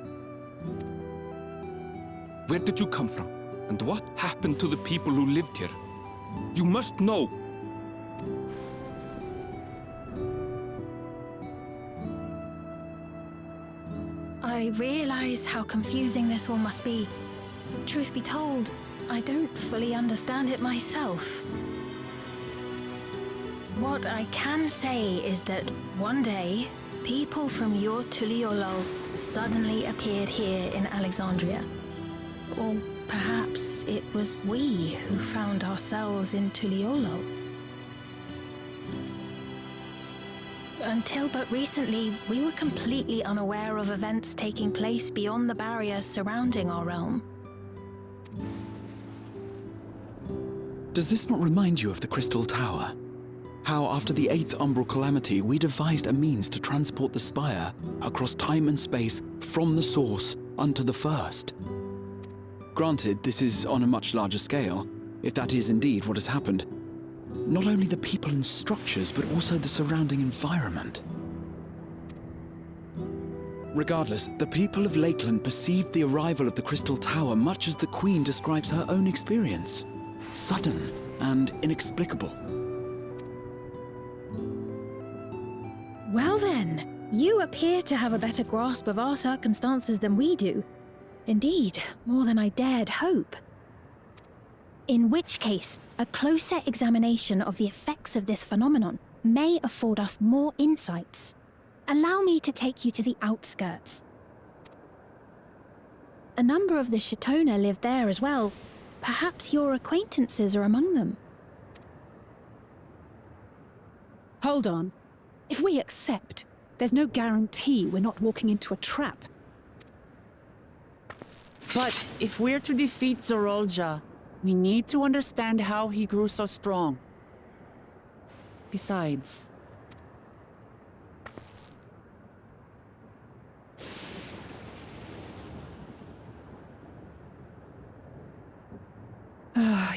Where did you come from? And what happened to the people who lived here? You must know! I realize how confusing this all must be. Truth be told, I don't fully understand it myself. What I can say is that one day, people from your Tuliolol suddenly appeared here in Alexandria. Or perhaps it was we who found ourselves in Tuliolol. Until but recently, we were completely unaware of events taking place beyond the barrier surrounding our realm. Does this not remind you of the Crystal Tower? How after the 8th Umbral Calamity, we devised a means to transport the Spire across time and space from the source unto the First. Granted, this is on a much larger scale, if that is indeed what has happened. Not only the people and structures, but also the surrounding environment. Regardless, the people of Lakeland perceived the arrival of the Crystal Tower much as the Queen describes her own experience. Sudden and inexplicable. Well then, you appear to have a better grasp of our circumstances than we do. Indeed, more than I dared hope. In which case, a closer examination of the effects of this phenomenon may afford us more insights. Allow me to take you to the outskirts. A number of the Shatona live there as well. Perhaps your acquaintances are among them. Hold on. If we accept, there's no guarantee we're not walking into a trap. But if we're to defeat Zoraal Ja, we need to understand how he grew so strong. Besides...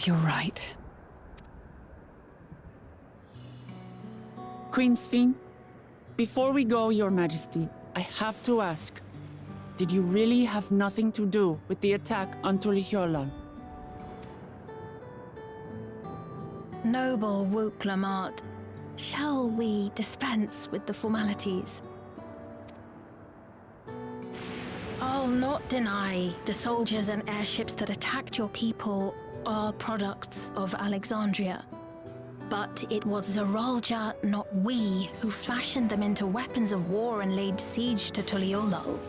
You're right. Queen Sphene, before we go, Your Majesty, I have to ask, did you really have nothing to do with the attack on Tuliolol? Noble Wook Lamart, shall we dispense with the formalities? I'll not deny the soldiers and airships that attacked your people are products of Alexandria. But it was Zoraal Ja, not we, who fashioned them into weapons of war and laid siege to Tuliolol.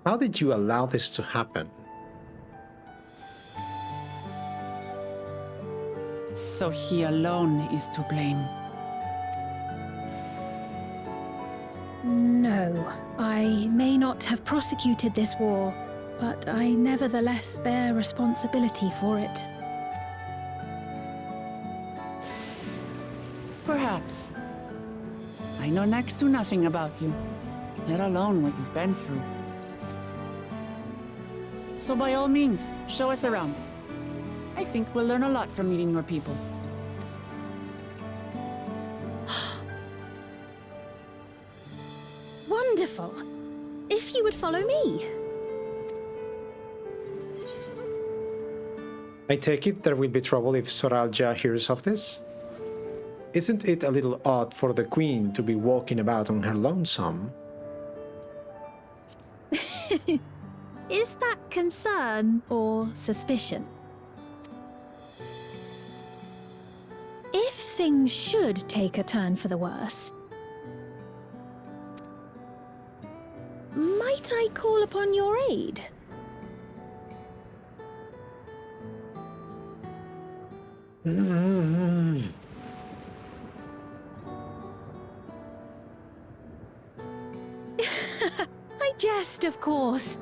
How did you allow this to happen? So he alone is to blame. No, I may not have prosecuted this war, but I nevertheless bear responsibility for it. Perhaps. I know next to nothing about you, let alone what you've been through. So by all means, show us around. I think we'll learn a lot from meeting your people. Wonderful! If you would follow me. I take it there will be trouble if Zoraal Ja hears of this? Isn't it a little odd for the Queen to be walking about on her lonesome? Is that concern or suspicion? If things should take a turn for the worse, might I call upon your aid? I jest, of course.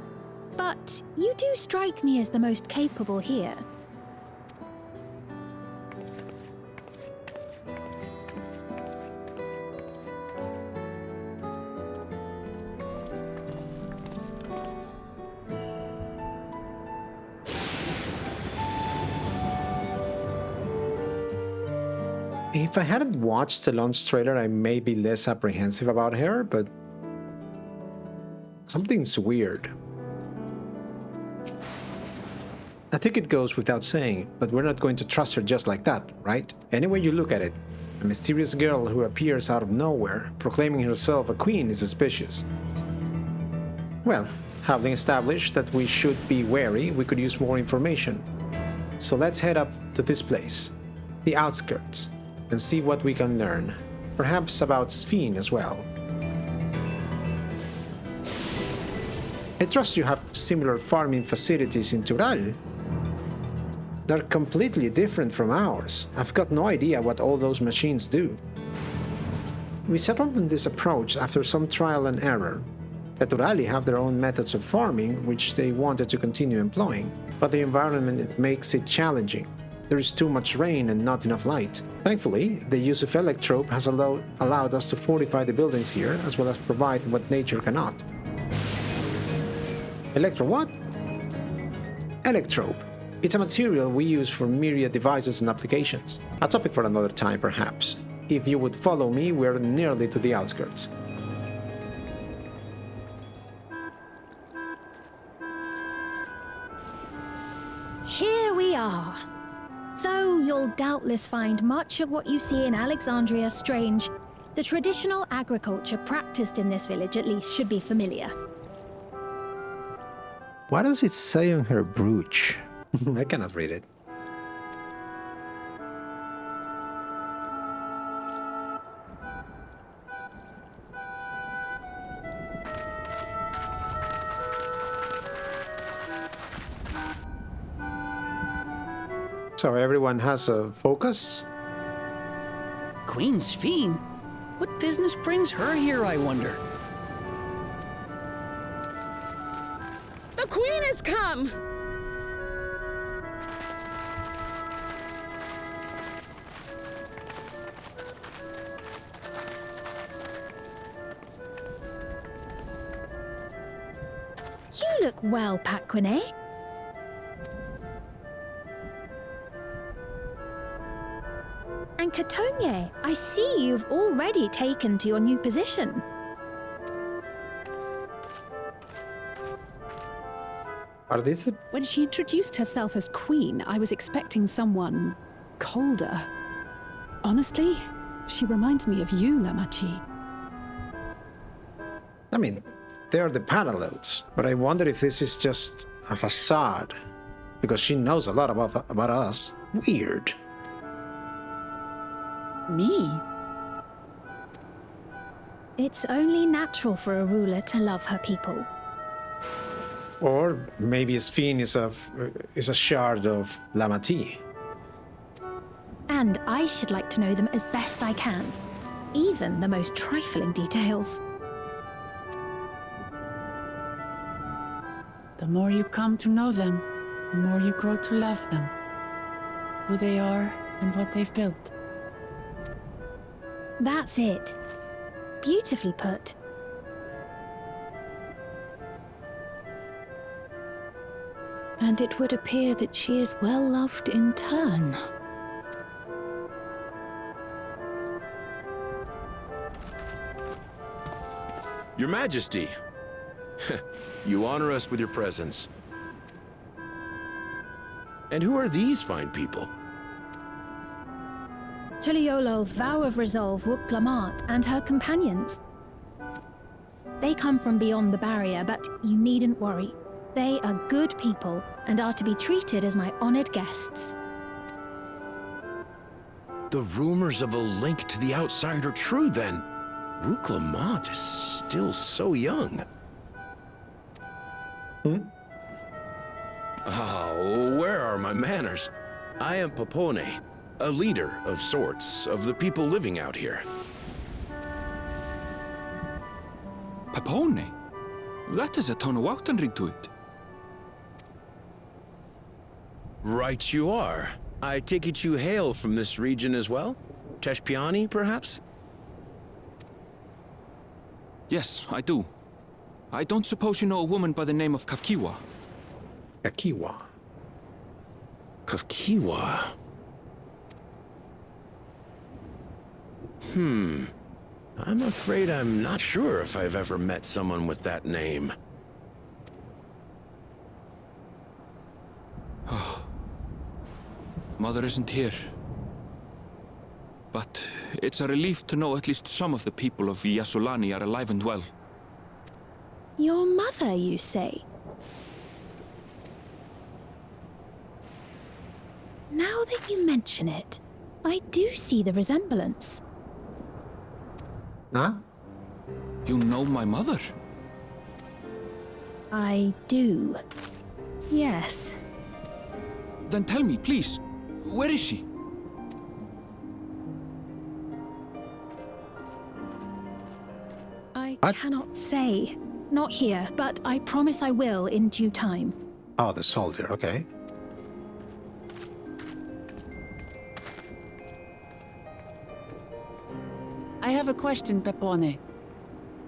But you do strike me as the most capable here. If I hadn't watched the launch trailer, I may be less apprehensive about her, but something's weird. I think it goes without saying, but we're not going to trust her just like that, right? Any way you look at it, a mysterious girl who appears out of nowhere, proclaiming herself a queen, is suspicious. Well, having established that we should be wary, we could use more information. So let's head up to this place, the outskirts, and see what we can learn. Perhaps about Sphene as well. I trust you have similar farming facilities in Zoraal. They're completely different from ours. I've got no idea what all those machines do. We settled on this approach after some trial and error. The Zoraali have their own methods of farming, which they wanted to continue employing, but the environment makes it challenging. There is too much rain and not enough light. Thankfully, the use of electrope has allowed us to fortify the buildings here, as well as provide what nature cannot. What? Electrope. It's a material we use for myriad devices and applications. A topic for another time, perhaps. If you would follow me, we're nearly to the outskirts. Here we are. Though you'll doubtless find much of what you see in Alexandria strange, the traditional agriculture practiced in this village at least should be familiar. What does it say on her brooch? I cannot read it. So everyone has a focus? Queen Sphene? What business brings her here, I wonder? The queen has come! You look well, Paquine. And Katonye, I see you've already taken to your new position. Are these When she introduced herself as queen, I was expecting someone colder. Honestly, she reminds me of you, Lamachi. I mean, they are the parallels, but I wonder if this is just a facade, because she knows a lot about us. Weird. Me? It's only natural for a ruler to love her people. Or maybe Sphene is a shard of Lamati. And I should like to know them as best I can, even the most trifling details. The more you come to know them, the more you grow to love them. Who they are and what they've built. That's it. Beautifully put. And it would appear that she is well loved in turn. Your Majesty, you honor us with your presence. And who are these fine people? Tuliolol's vow of resolve Wuklamat and her companions. They come from beyond the barrier, but you needn't worry. They are good people and are to be treated as my honored guests. The rumors of a link to the outside are true, then. Wuklamat is still so young. Oh, where are my manners? I am Popone, a leader of sorts of the people living out here. Papone? That has a ton of Outandring to it. Right you are. I take it you hail from this region as well? Teshpiani, perhaps? Yes, I do. I don't suppose you know a woman by the name of Cahciua. Cahciua. Cahciua. I'm afraid I'm not sure if I've ever met someone with that name. Mother isn't here. But it's a relief to know at least some of the people of Shaaloani are alive and well. Your mother, you say? Now that you mention it, I do see the resemblance. Huh? You know my mother? I do. Yes. Then tell me, please, where is she? I cannot say. Not here, but I promise I will in due time. Oh, the soldier, okay. I have a question, Pepone.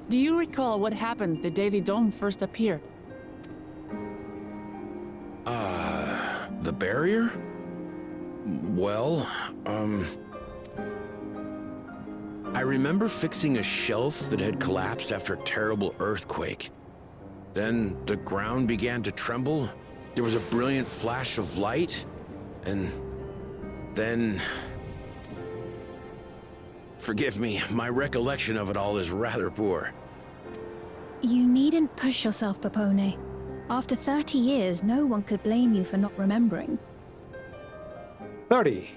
Do you recall what happened the day the dome first appeared? The barrier? Well, I remember fixing a shelf that had collapsed after a terrible earthquake. Then the ground began to tremble. There was a brilliant flash of light, and then... Forgive me, my recollection of it all is rather poor. You needn't push yourself, Pepone. After 30 years, no one could blame you for not remembering. 30.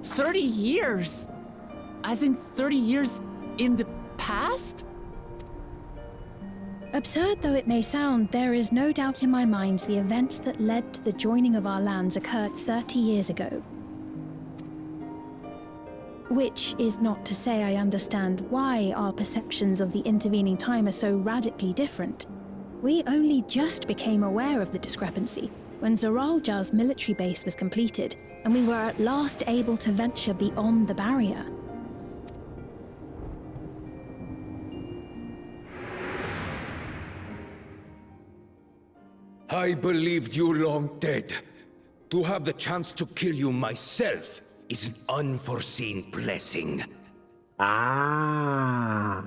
30 years? As in 30 years in the past? Absurd though it may sound, there is no doubt in my mind the events that led to the joining of our lands occurred 30 years ago. Which is not to say I understand why our perceptions of the intervening time are so radically different. We only just became aware of the discrepancy when Zoraal Ja's military base was completed, and we were at last able to venture beyond the barrier. I believed you long dead. To have the chance to kill you myself is an unforeseen blessing. Ah.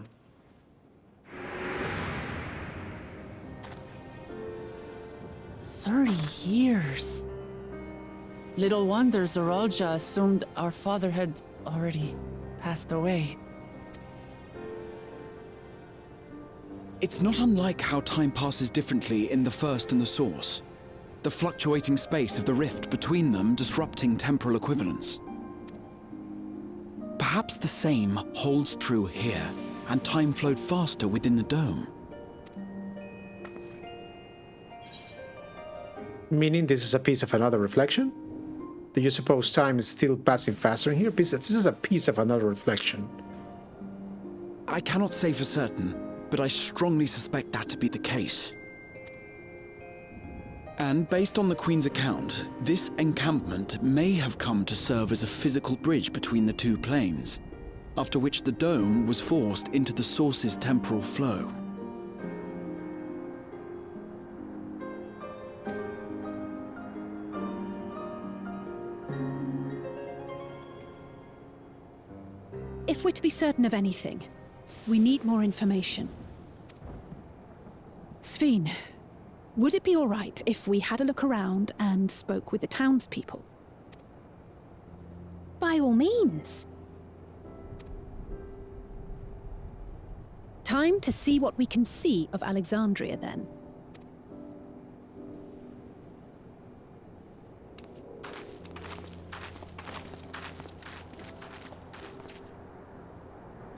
Years. Little wonder Zoraal Ja assumed our father had already passed away. It's not unlike how time passes differently in the First and the Source. The fluctuating space of the rift between them disrupting temporal equivalence. Perhaps the same holds true here, and time flowed faster within the dome. Meaning this is a piece of another reflection? Do you suppose time is still passing faster in here? This is a piece of another reflection. I cannot say for certain, but I strongly suspect that to be the case. And based on the Queen's account, this encampment may have come to serve as a physical bridge between the two planes, after which the dome was forced into the Source's temporal flow. If we're to be certain of anything, we need more information. Sphene, would it be all right if we had a look around and spoke with the townspeople? By all means. Time to see what we can see of Alexandria, then.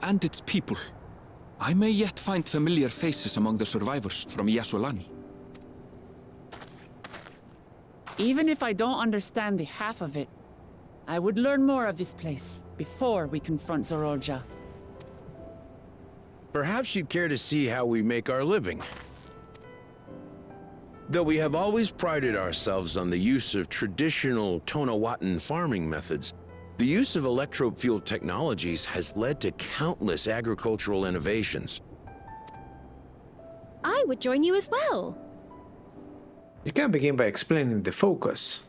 And its people. I may yet find familiar faces among the survivors from Shaaloani. Even if I don't understand the half of it, I would learn more of this place before we confront Zoraal Ja. Perhaps you'd care to see how we make our living. Though we have always prided ourselves on the use of traditional Tonawatan farming methods, the use of electro-fueled technologies has led to countless agricultural innovations. I would join you as well. You can begin by explaining the focus.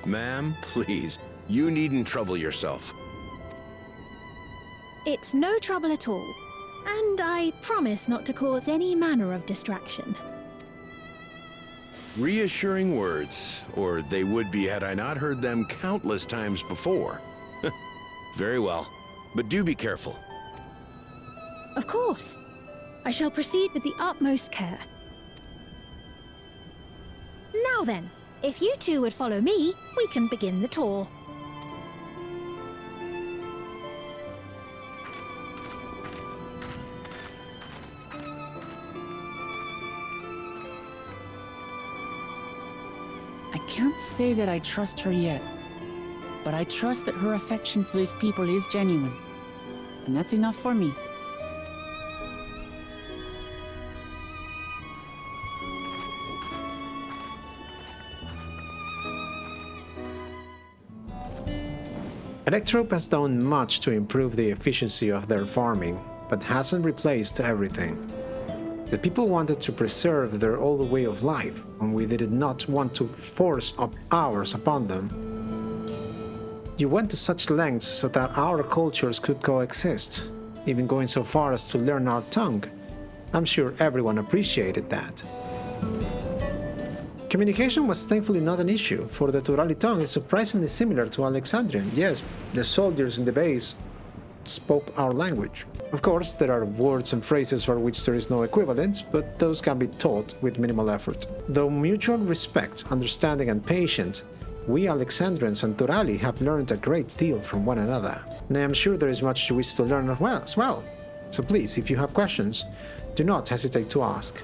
Ma'am, please. You needn't trouble yourself. It's no trouble at all. And I promise not to cause any manner of distraction. Reassuring words, or they would be had I not heard them countless times before. Very well, but do be careful. Of course. I shall proceed with the utmost care. Now then, if you two would follow me, we can begin the tour. I can't say that I trust her yet, but I trust that her affection for these people is genuine. And that's enough for me. Electrope has done much to improve the efficiency of their farming, but hasn't replaced everything. The people wanted to preserve their old way of life, and we did not want to force ours upon them. You went to such lengths so that our cultures could coexist, even going so far as to learn our tongue. I'm sure everyone appreciated that. Communication was thankfully not an issue, for the Turali tongue is surprisingly similar to Alexandrian. Yes, the soldiers in the base spoke our language. Of course, there are words and phrases for which there is no equivalent, but those can be taught with minimal effort. Though mutual respect, understanding and patience, we Alexandrians and Turali have learned a great deal from one another, and I am sure there is much you wish to learn as well. So please, if you have questions, do not hesitate to ask.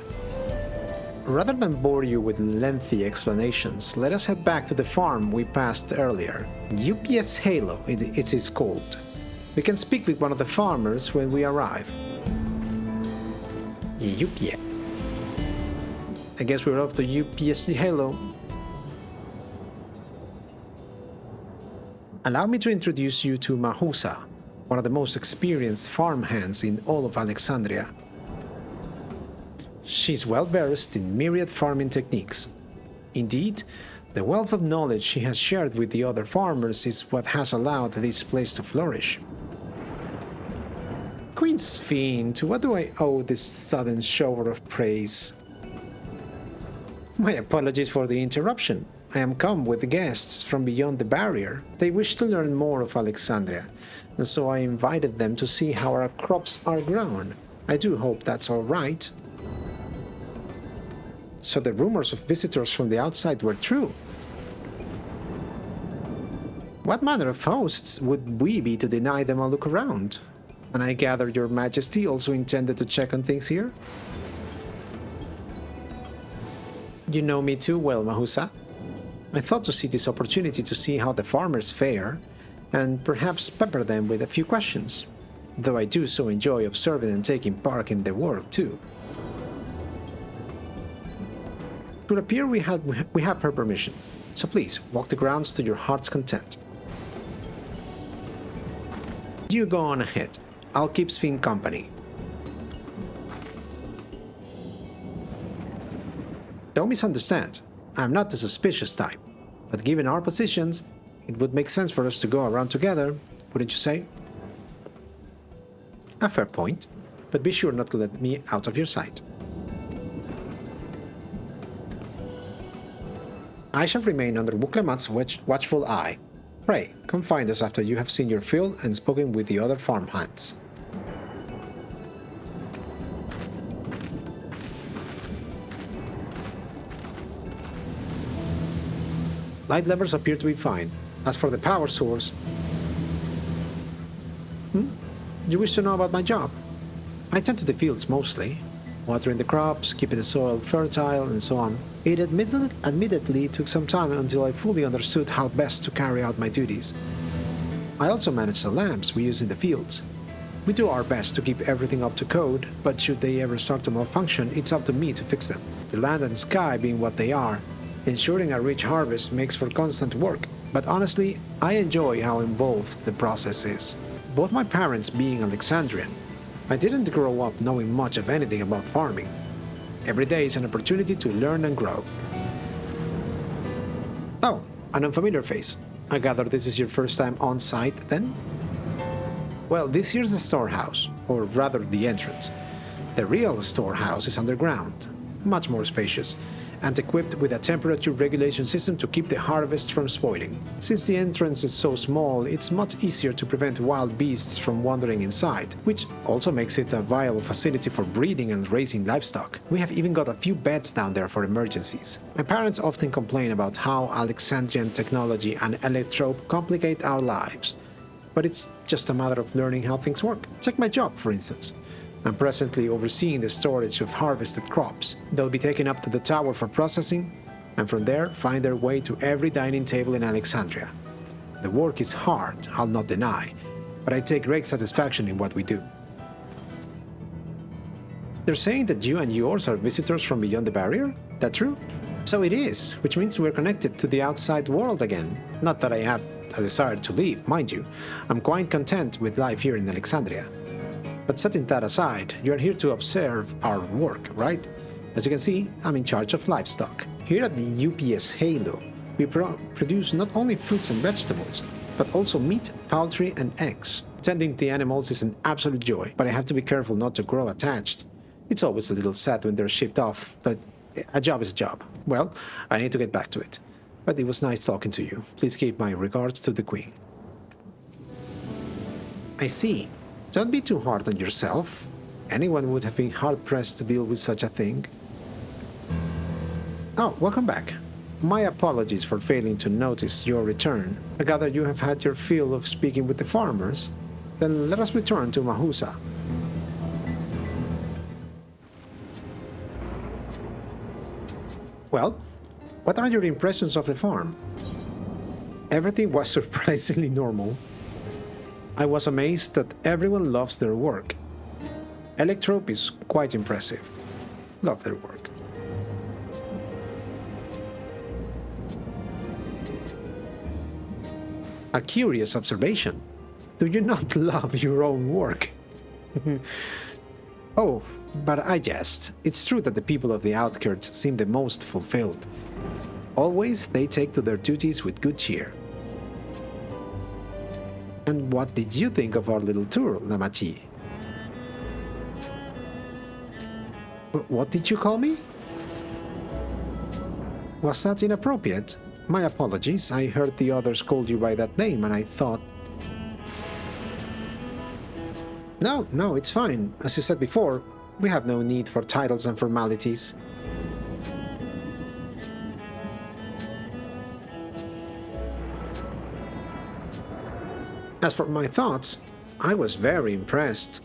Rather than bore you with lengthy explanations, let us head back to the farm we passed earlier. UPS Halo, it is called. We can speak with one of the farmers when we arrive. UPS. I guess we're off to UPS Halo. Allow me to introduce you to Mahusa, one of the most experienced farmhands in all of Alexandria. She's well versed in myriad farming techniques. Indeed, the wealth of knowledge she has shared with the other farmers is what has allowed this place to flourish. Queen Sphene, to what do I owe this sudden shower of praise? My apologies for the interruption. I am come with guests from beyond the barrier. They wish to learn more of Alexandria, and so I invited them to see how our crops are grown. I do hope that's all right. So the rumors of visitors from the outside were true. What manner of hosts would we be to deny them a look around? And I gather your majesty also intended to check on things here? You know me too well, Mahusa. I thought to see this opportunity to see how the farmers fare, and perhaps pepper them with a few questions, though I do so enjoy observing and taking part in the work too. It would appear we have her permission, so please walk the grounds to your heart's content. You go on ahead. I'll keep Sphene company. Don't misunderstand. I'm not the suspicious type, but given our positions, it would make sense for us to go around together, wouldn't you say? A fair point, but be sure not to let me out of your sight. I shall remain under Wuklemat's watchful eye. Pray, come find us after you have seen your fill and spoken with the other farmhands. Light levers appear to be fine. As for the power source... You wish to know about my job? I tend to the fields mostly. Watering the crops, keeping the soil fertile, and so on. It admittedly took some time until I fully understood how best to carry out my duties. I also manage the lamps we use in the fields. We do our best to keep everything up to code, but should they ever start to malfunction, it's up to me to fix them. The land and sky being what they are, ensuring a rich harvest makes for constant work, but honestly, I enjoy how involved the process is. Both my parents being Alexandrian, I didn't grow up knowing much of anything about farming. Every day is an opportunity to learn and grow. Oh, an unfamiliar face. I gather this is your first time on site, then? Well, this here's the storehouse, or rather the entrance. The real storehouse is underground, much more spacious, and equipped with a temperature regulation system to keep the harvest from spoiling. Since the entrance is so small, it's much easier to prevent wild beasts from wandering inside, which also makes it a viable facility for breeding and raising livestock. We have even got a few beds down there for emergencies. My parents often complain about how Alexandrian technology and electrope complicate our lives, but it's just a matter of learning how things work. Check my job, for instance. I'm presently overseeing the storage of harvested crops. They'll be taken up to the tower for processing, and from there find their way to every dining table in Alexandria. The work is hard, I'll not deny, but I take great satisfaction in what we do. They're saying that you and yours are visitors from beyond the barrier? That true? So it is, which means we're connected to the outside world again. Not that I have a desire to leave, mind you. I'm quite content with life here in Alexandria. But setting that aside, you're here to observe our work, right? As you can see, I'm in charge of livestock. Here at the UPS Halo, we produce not only fruits and vegetables, but also meat, poultry, and eggs. Tending the animals is an absolute joy, but I have to be careful not to grow attached. It's always a little sad when they're shipped off, but a job is a job. Well, I need to get back to it. But it was nice talking to you. Please keep my regards to the Queen. I see. Don't be too hard on yourself. Anyone would have been hard-pressed to deal with such a thing. Oh, welcome back. My apologies for failing to notice your return. I gather you have had your fill of speaking with the farmers. Then let us return to Mahusa. Well, what are your impressions of the farm? Everything was surprisingly normal. I was amazed that everyone loves their work. Electrope is quite impressive. Love their work. A curious observation. Do you not love your own work? Oh, but I jest. It's true that the people of the outskirts seem the most fulfilled. Always they take to their duties with good cheer. And what did you think of our little tour, Namachi? What did you call me? Was that inappropriate? My apologies. I heard the others called you by that name and I thought... No, it's fine. As you said before, we have no need for titles and formalities. As for my thoughts, I was very impressed.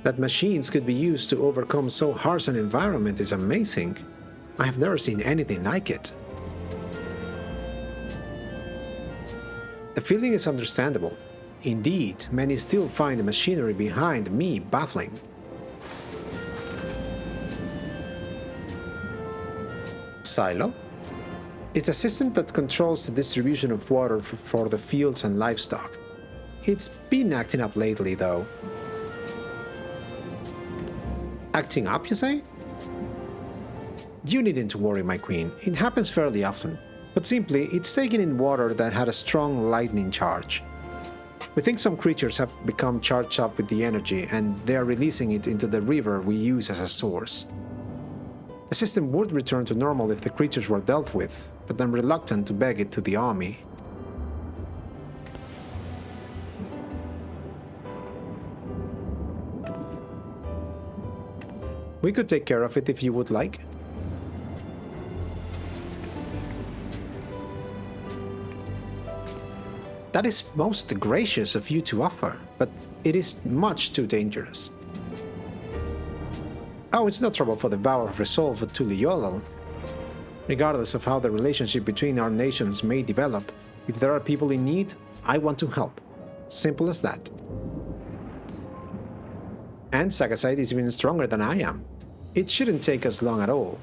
That machines could be used to overcome so harsh an environment is amazing. I have never seen anything like it. The feeling is understandable. Indeed, many still find the machinery behind me baffling. Silo? It's a system that controls the distribution of water for the fields and livestock. It's been acting up lately, though. Acting up, you say? You needn't worry, my queen. It happens fairly often. But simply, it's taken in water that had a strong lightning charge. We think some creatures have become charged up with the energy, and they are releasing it into the river we use as a source. The system would return to normal if the creatures were dealt with, but I'm reluctant to beg it to the army. We could take care of it if you would like. That is most gracious of you to offer, but it is much too dangerous. Oh, it's no trouble for the vow of resolve to Liolal. Regardless of how the relationship between our nations may develop, if there are people in need, I want to help. Simple as that. And Sagasite is even stronger than I am. It shouldn't take us long at all.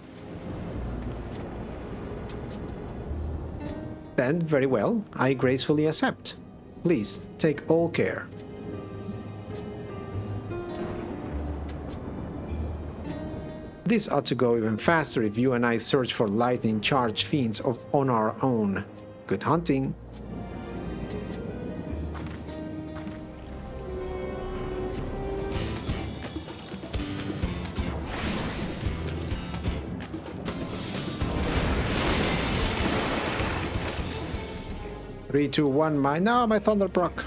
Then, very well, I gracefully accept. Please, take all care. This ought to go even faster if you and I search for lightning-charged fiends on our own. Good hunting. 3, 2, 1, my thunder proc.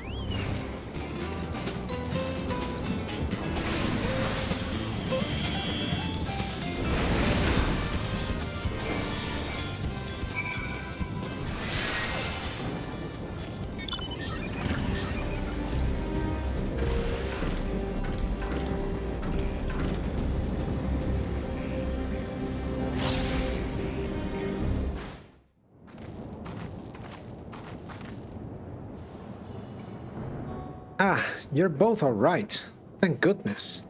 Ah, you're both alright. Thank goodness.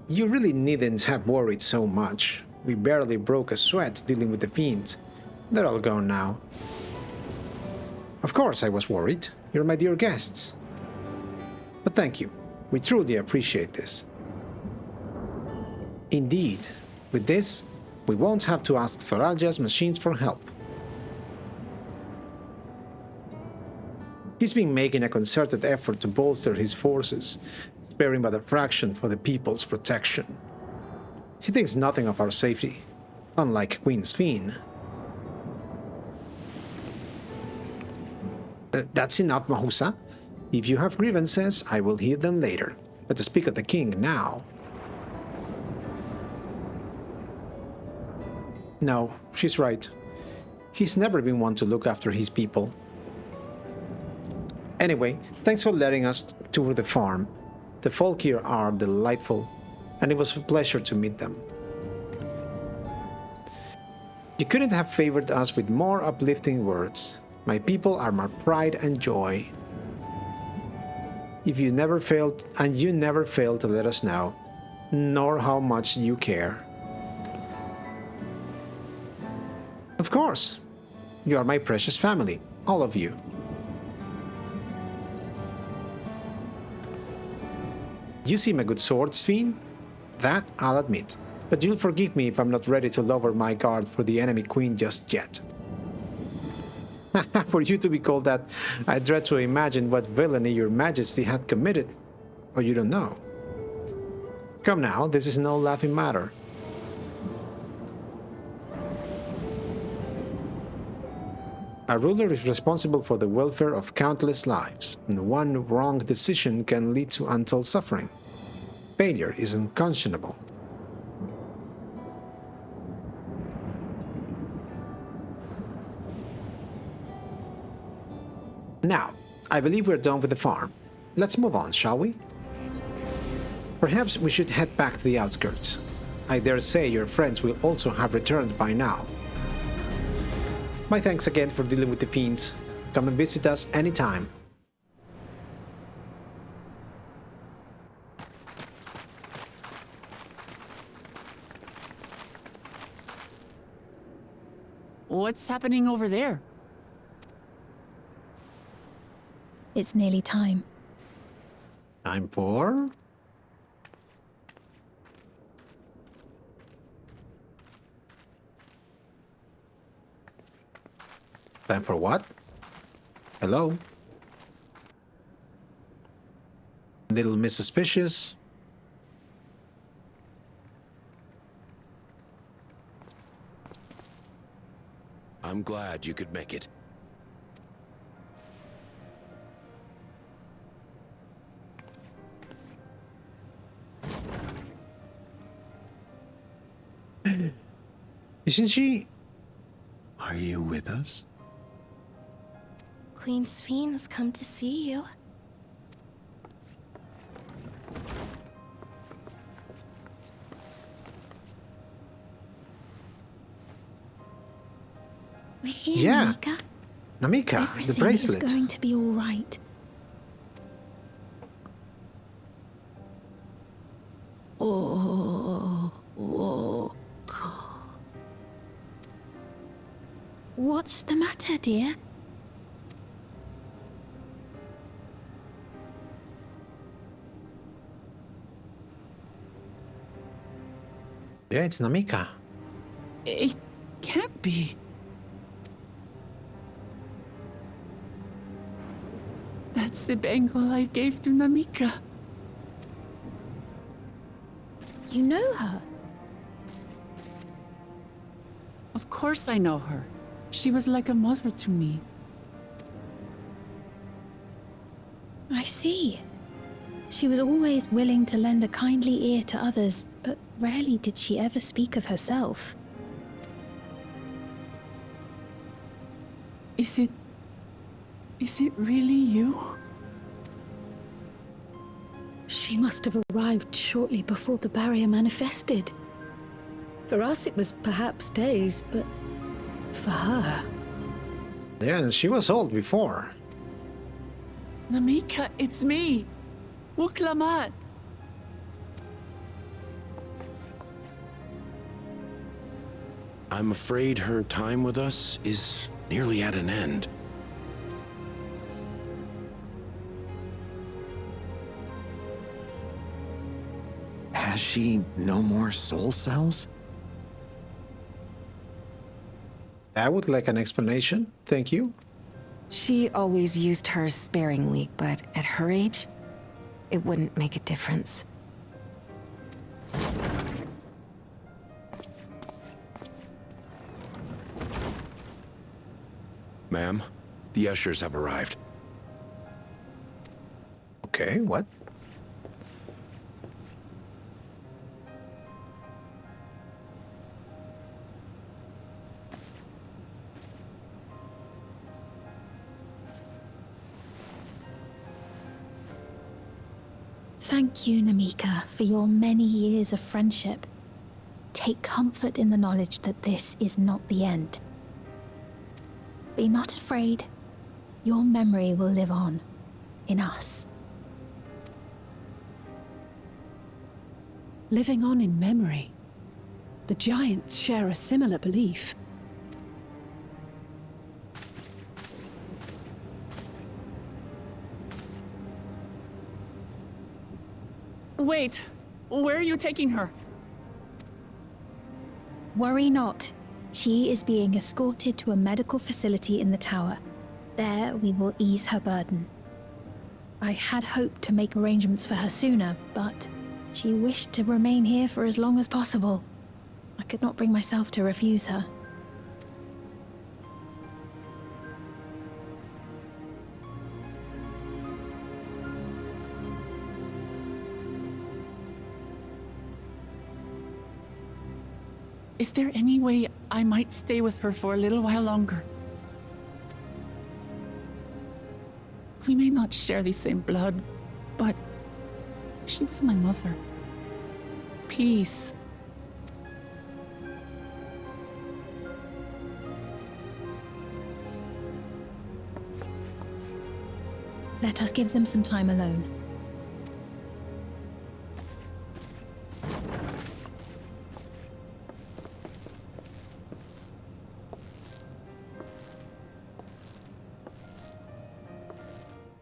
You really needn't have worried so much. We barely broke a sweat dealing with the fiends. They're all gone now. Of course I was worried. You're my dear guests. But thank you. We truly appreciate this. Indeed, with this, we won't have to ask Zoraal Ja's machines for help. He's been making a concerted effort to bolster his forces, sparing but a fraction for the people's protection. He thinks nothing of our safety, unlike Queen Sphene. That's enough, Mahusa. If you have grievances, I will hear them later. But to speak of the king now... No, she's right. He's never been one to look after his people. Anyway, thanks for letting us tour the farm. The folk here are delightful, and it was a pleasure to meet them. You couldn't have favored us with more uplifting words. My people are my pride and joy. You never failed to let us know, nor how much you care. Of course, you are my precious family, all of you. You seem a good sword, Sphene. That I'll admit. But you'll forgive me if I'm not ready to lower my guard for the enemy queen just yet. For you to be called that, I dread to imagine what villainy your majesty had committed. Or you don't know. Come now, this is no laughing matter. A ruler is responsible for the welfare of countless lives, and one wrong decision can lead to untold suffering. Failure is unconscionable. Now, I believe we're done with the farm. Let's move on, shall we? Perhaps we should head back to the outskirts. I dare say your friends will also have returned by now. My thanks again for dealing with the fiends. Come and visit us anytime. What's happening over there? It's nearly time. Time for... Time for what? Hello? Little Miss Suspicious? I'm glad you could make it. Isn't she? Are you with us? Queen Sphene has come to see you. We're here, Yeah. Namikka. Namikka, Everything the bracelet. is going to be all right. What's the matter, dear? Yeah, it's Namikka. It can't be. That's the bangle I gave to Namikka. You know her? Of course I know her. She was like a mother to me. I see. She was always willing to lend a kindly ear to others, but rarely did she ever speak of herself. Is it really you? She must have arrived shortly before the barrier manifested. For us, it was perhaps days, but for her... Yeah, and she was old before. Namikka, it's me! Wuklamat! I'm afraid her time with us is nearly at an end. Has she no more soul cells? I would like an explanation, thank you. She always used hers sparingly, but at her age, it wouldn't make a difference. Ma'am, the ushers have arrived. Okay, what? Thank you, Namikka, for your many years of friendship. Take comfort in the knowledge that this is not the end. Be not afraid. Your memory will live on, in us. Living on in memory. The Giants share a similar belief. Wait! Where are you taking her? Worry not. She is being escorted to a medical facility in the tower. There we will ease her burden. I had hoped to make arrangements for her sooner, but she wished to remain here for as long as possible. I could not bring myself to refuse her. Is there any way I might stay with her for a little while longer? We may not share the same blood, but she was my mother. Please. Let us give them some time alone.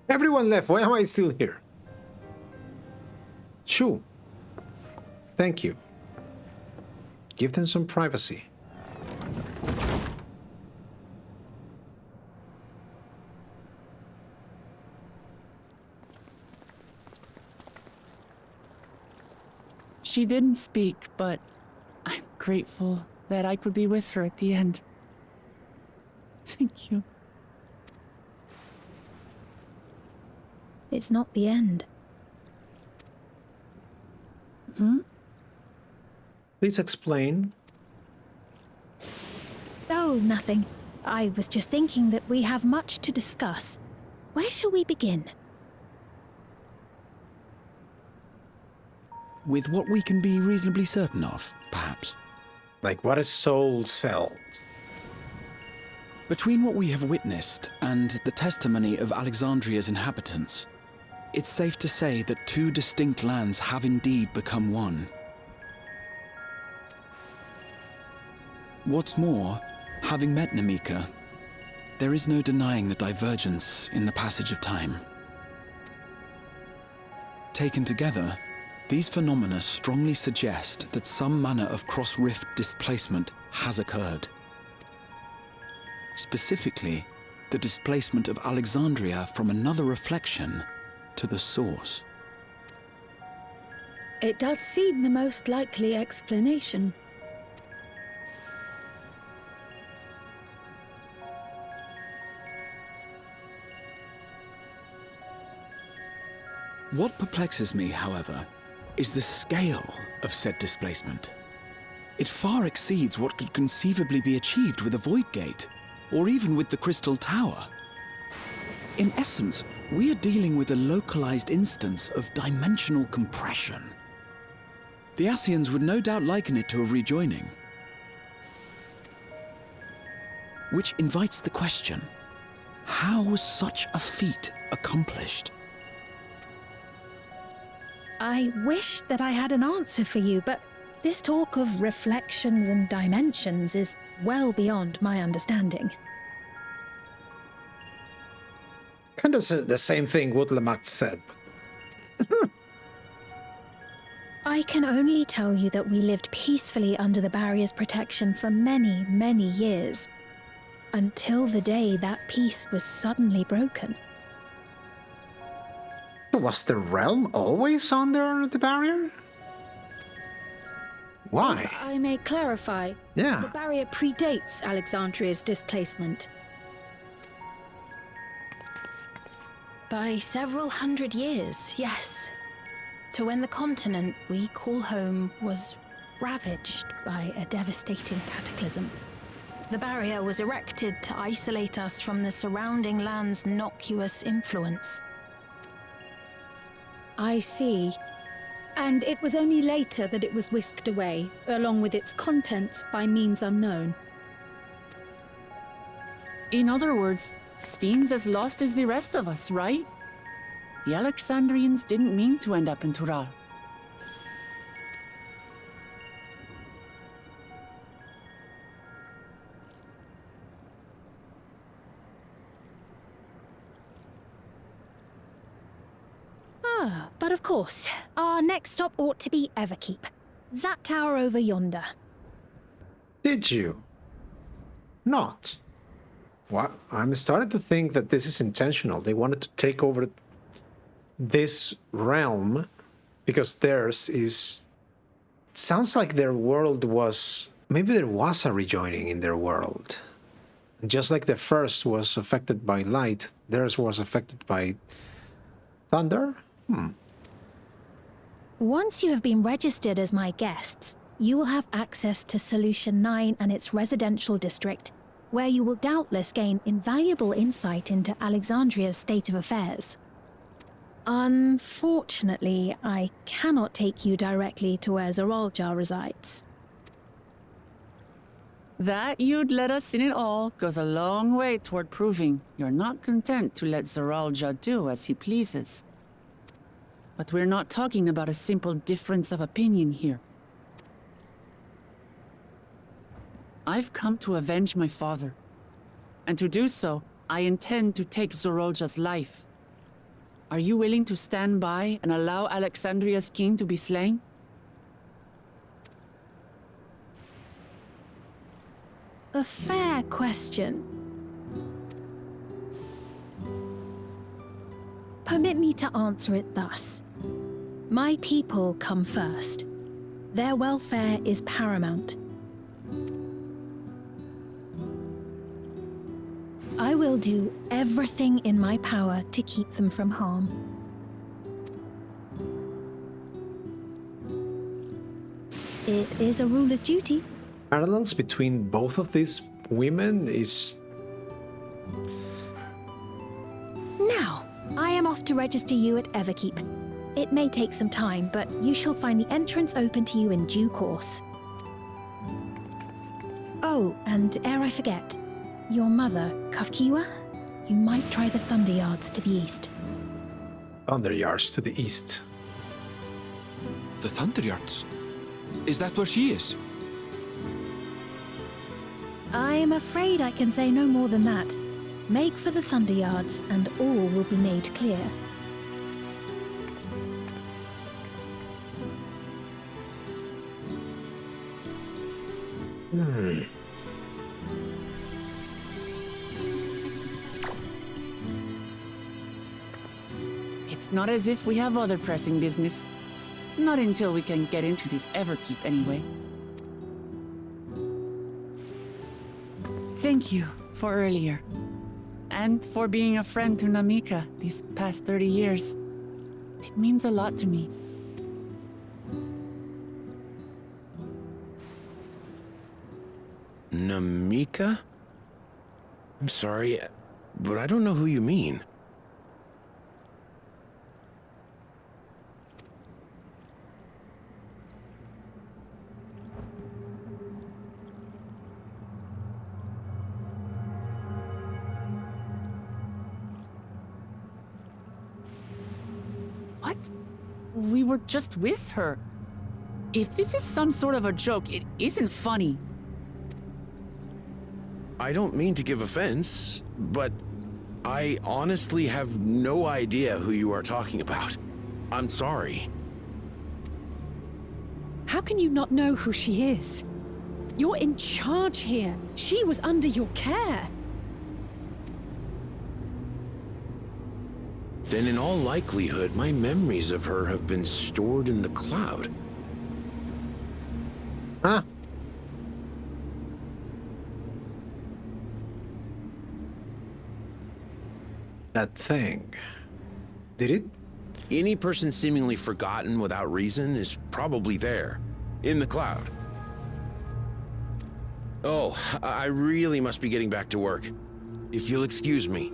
Everyone left, why am I still here? Shoo. Thank you. Give them some privacy. She didn't speak, but I'm grateful that I could be with her at the end. Thank you. It's not the end. Please explain. Oh, nothing. I was just thinking that we have much to discuss. Where shall we begin? With what we can be reasonably certain of, perhaps. Like, what is soul celled? Between what we have witnessed and the testimony of Alexandria's inhabitants, it's safe to say that two distinct lands have indeed become one. What's more, having met Namikka, there is no denying the divergence in the passage of time. Taken together, these phenomena strongly suggest that some manner of cross-rift displacement has occurred. Specifically, the displacement of Alexandria from another reflection to the source. It does seem the most likely explanation. What perplexes me, however, is the scale of said displacement. It far exceeds what could conceivably be achieved with a Void Gate, or even with the Crystal Tower. In essence, we are dealing with a localized instance of dimensional compression. The Ascians would no doubt liken it to a rejoining. Which invites the question, how was such a feat accomplished? I wish that I had an answer for you, but this talk of reflections and dimensions is well beyond my understanding. Kind of the same thing what Lamax said. I can only tell you that we lived peacefully under the barrier's protection for many, many years, until the day that peace was suddenly broken. Was the realm always under the barrier? Why? If I may clarify, Yeah. the barrier predates Alexandria's displacement. By several hundred years, yes. To when the continent we call home was ravaged by a devastating cataclysm. The barrier was erected to isolate us from the surrounding land's noxious influence. I see. And it was only later that it was whisked away, along with its contents, by means unknown. In other words, Sphene's as lost as the rest of us, right? The Alexandrians didn't mean to end up in Tural. But of course, our next stop ought to be Everkeep. That tower over yonder. Did you? Not. What? I'm starting to think that this is intentional. They wanted to take over this realm because theirs is... It sounds like their world was... Maybe there was a rejoining in their world. Just like the first was affected by light, theirs was affected by thunder? Once you have been registered as my guests, you will have access to Solution 9 and its residential district, where you will doubtless gain invaluable insight into Alexandria's state of affairs. Unfortunately, I cannot take you directly to where Zoraal Ja resides. That you'd let us in it all goes a long way toward proving you're not content to let Zoraal Ja do as he pleases. But we're not talking about a simple difference of opinion here. I've come to avenge my father. And to do so, I intend to take Zoraal Ja's life. Are you willing to stand by and allow Alexandria's king to be slain? A fair question. Permit me to answer it thus. My people come first. Their welfare is paramount. I will do everything in my power to keep them from harm. It is a ruler's duty. Parallels between both of these women is... Now, I am off to register you at Everkeep. It may take some time, but you shall find the entrance open to you in due course. Oh, and ere I forget, your mother, Cahciua, you might try the Thunder Yards to the east. Thunder Yards to the east. The Thunder Yards? Is that where she is? I am afraid I can say no more than that. Make for the Thunder Yards, and all will be made clear. It's not as if we have other pressing business. Not until we can get into this Everkeep, anyway. Thank you for earlier. And for being a friend to Namikka these past 30 years. It means a lot to me. Namikka? I'm sorry, but I don't know who you mean. What? We were just with her. If this is some sort of a joke, it isn't funny. I don't mean to give offense, but I honestly have no idea who you are talking about. I'm sorry. How can you not know who she is? You're in charge here. She was under your care. Then in all likelihood, my memories of her have been stored in the cloud. Huh? That thing. Did it? Any person seemingly forgotten without reason is probably there, in the cloud. Oh, I really must be getting back to work. If you'll excuse me.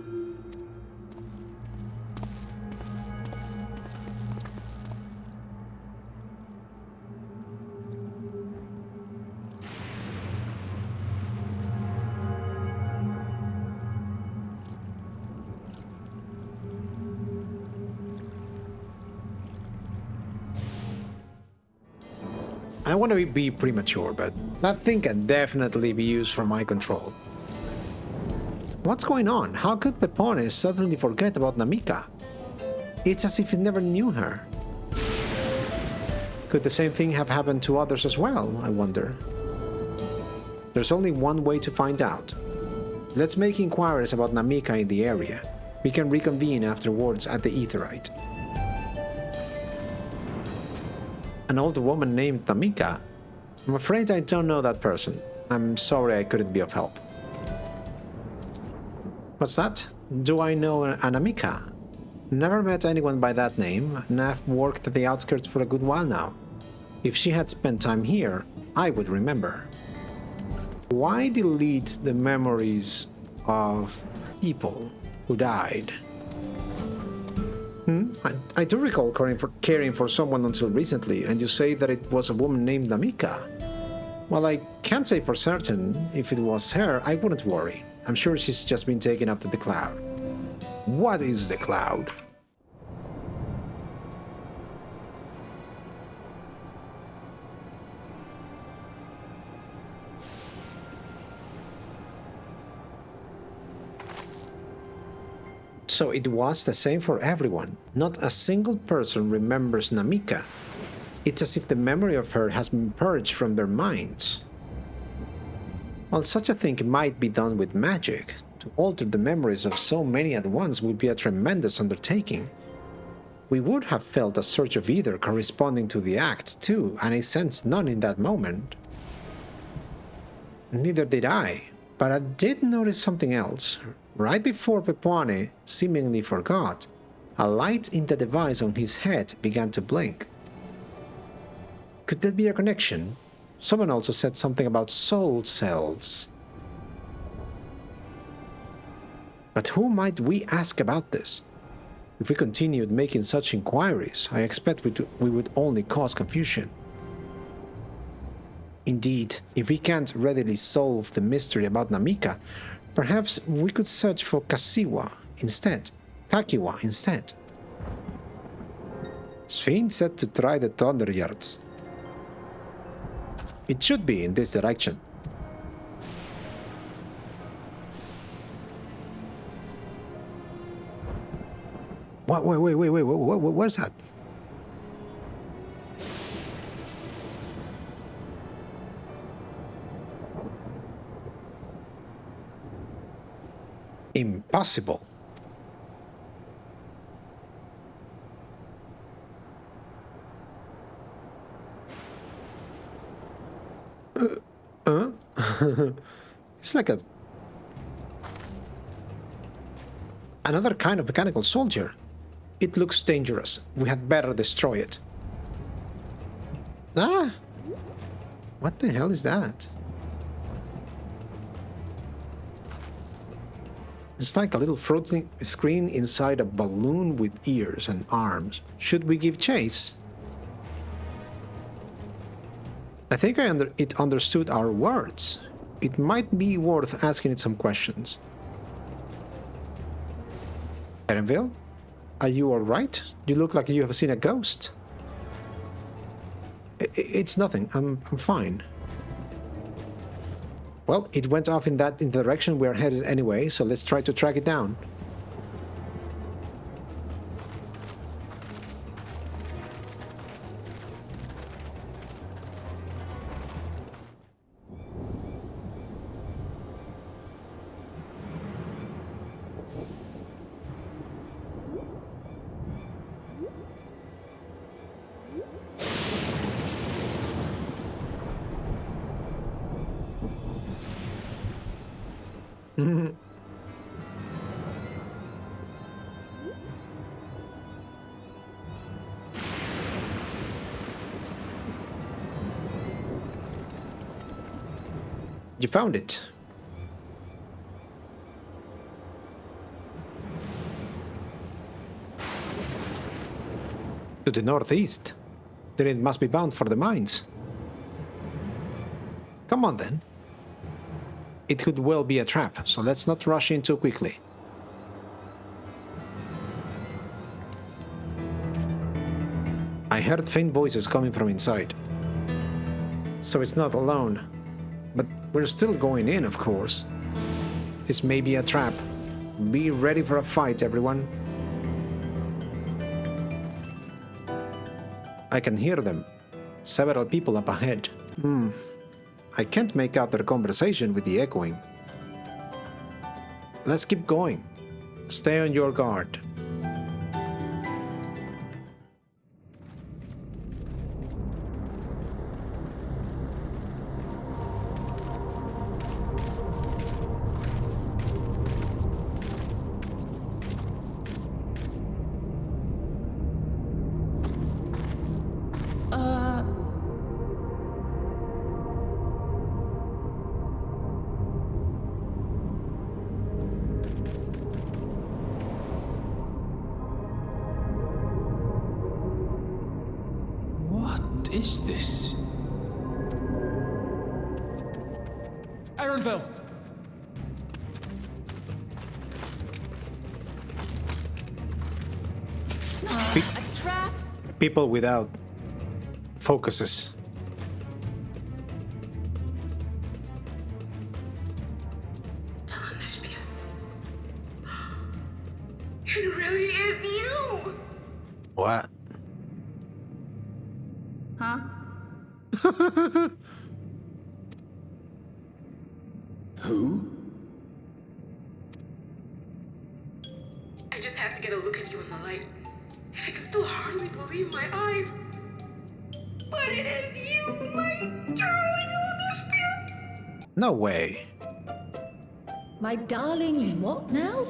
I want to be premature, but that thing can definitely be used for my control. What's going on? How could Pepone suddenly forget about Namikka? It's as if he never knew her. Could the same thing have happened to others as well, I wonder? There's only one way to find out. Let's make inquiries about Namikka in the area. We can reconvene afterwards at the Aetheryte. An old woman named Namikka? I'm afraid I don't know that person. I'm sorry I couldn't be of help. What's that? Do I know a Namikka? Never met anyone by that name, and I've worked at the outskirts for a good while now. If she had spent time here, I would remember. Why delete the memories of people who died? I do recall caring for someone until recently, and you say that it was a woman named Namikka. Well, I can't say for certain. If it was her, I wouldn't worry. I'm sure she's just been taken up to the cloud. What is the cloud? So it was the same for everyone. Not a single person remembers Namikka. It's as if the memory of her has been purged from their minds. While such a thing might be done with magic, to alter the memories of so many at once would be a tremendous undertaking. We would have felt a surge of either corresponding to the act, too, and I sensed none in that moment. Neither did I, but I did notice something else. Right before Pepone seemingly forgot, a light in the device on his head began to blink. Could that be a connection? Someone also said something about soul cells. But who might we ask about this? If we continued making such inquiries, I expect we would only cause confusion. Indeed, if we can't readily solve the mystery about Namikka, perhaps we could search for Cahciua instead. Cahciua instead. Sphene said to try the Thunder Yards. It should be in this direction. Wait, where's that? Impossible. It's like another kind of mechanical soldier. It looks dangerous. We had better destroy it. Ah! What the hell is that? It's like a little floating screen inside a balloon with ears and arms. Should we give chase? I think it understood our words. It might be worth asking it some questions. Erenville? Are you alright? You look like you have seen a ghost. It's nothing. I'm fine. Well, it went off in the direction we're headed anyway, so let's try to track it down. You found it. To the northeast. Then it must be bound for the mines. Come on then. It could well be a trap, so let's not rush in too quickly. I heard faint voices coming from inside. So it's not alone. But we're still going in, of course. This may be a trap. Be ready for a fight, everyone. I can hear them. Several people up ahead. I can't make out their conversation with the echoing. Let's keep going. Stay on your guard. What is this? Erenville! A trap? People without focuses. It really is you! What? Huh? Who? I just had to get a look at you in the light. I can still hardly believe my eyes. But it is you, my darling Oblivion! No way. My darling, what now?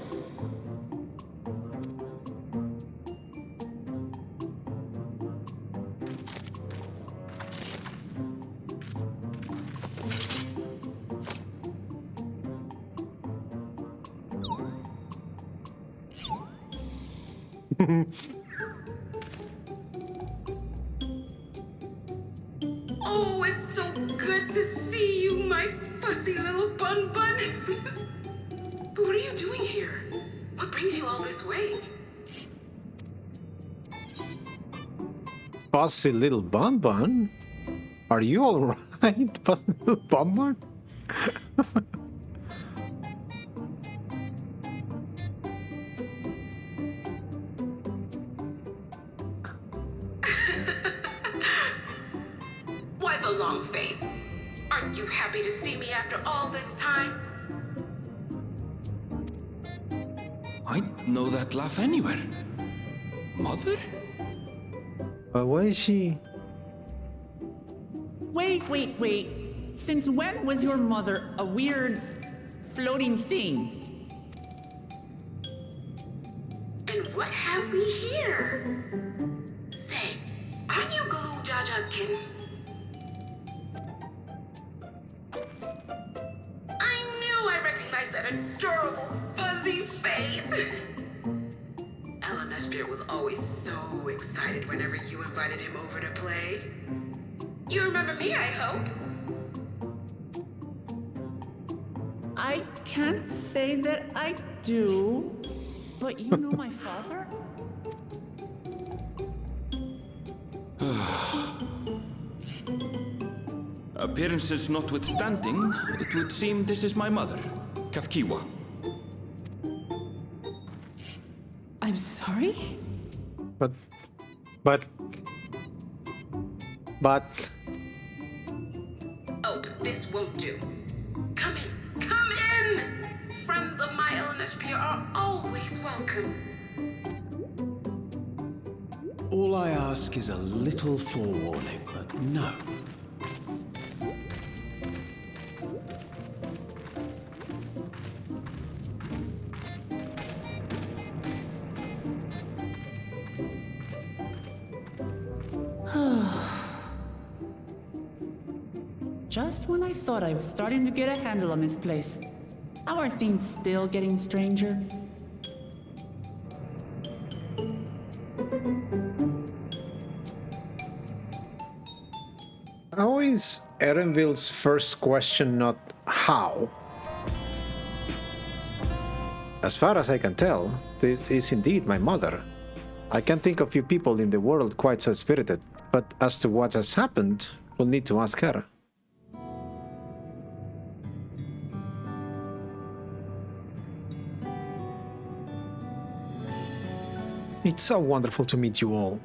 Oh, it's so good to see you, my fussy little bun bun. But what are you doing here? What brings you all this way? Fussy little bun bun? Are you alright, fussy little bun bun? Why the long face? Aren't you happy to see me after all this time? I'd know that laugh anywhere. Mother? Why is she? Wait. Since when was your mother a weird floating thing? And what have we here? Say, aren't you Zoraal Ja's kitten? I knew I recognized that adorable, fuzzy face. Elanasphere was always so excited whenever you invited him over to play. You remember me, I hope? I can't say that I do, but you know my father? Appearances notwithstanding, it would seem this is my mother, Cahciua. I'm sorry? But... Oh, but this won't do. Come in, come in! Friends of my Elanasphere are always welcome. All I ask is a little forewarning, but no. Just when I thought I was starting to get a handle on this place, how are things still getting stranger? How is Erenville's first question not how? As far as I can tell, this is indeed my mother. I can't think of few people in the world quite so spirited, but as to what has happened, we'll need to ask her. It's so wonderful to meet you all.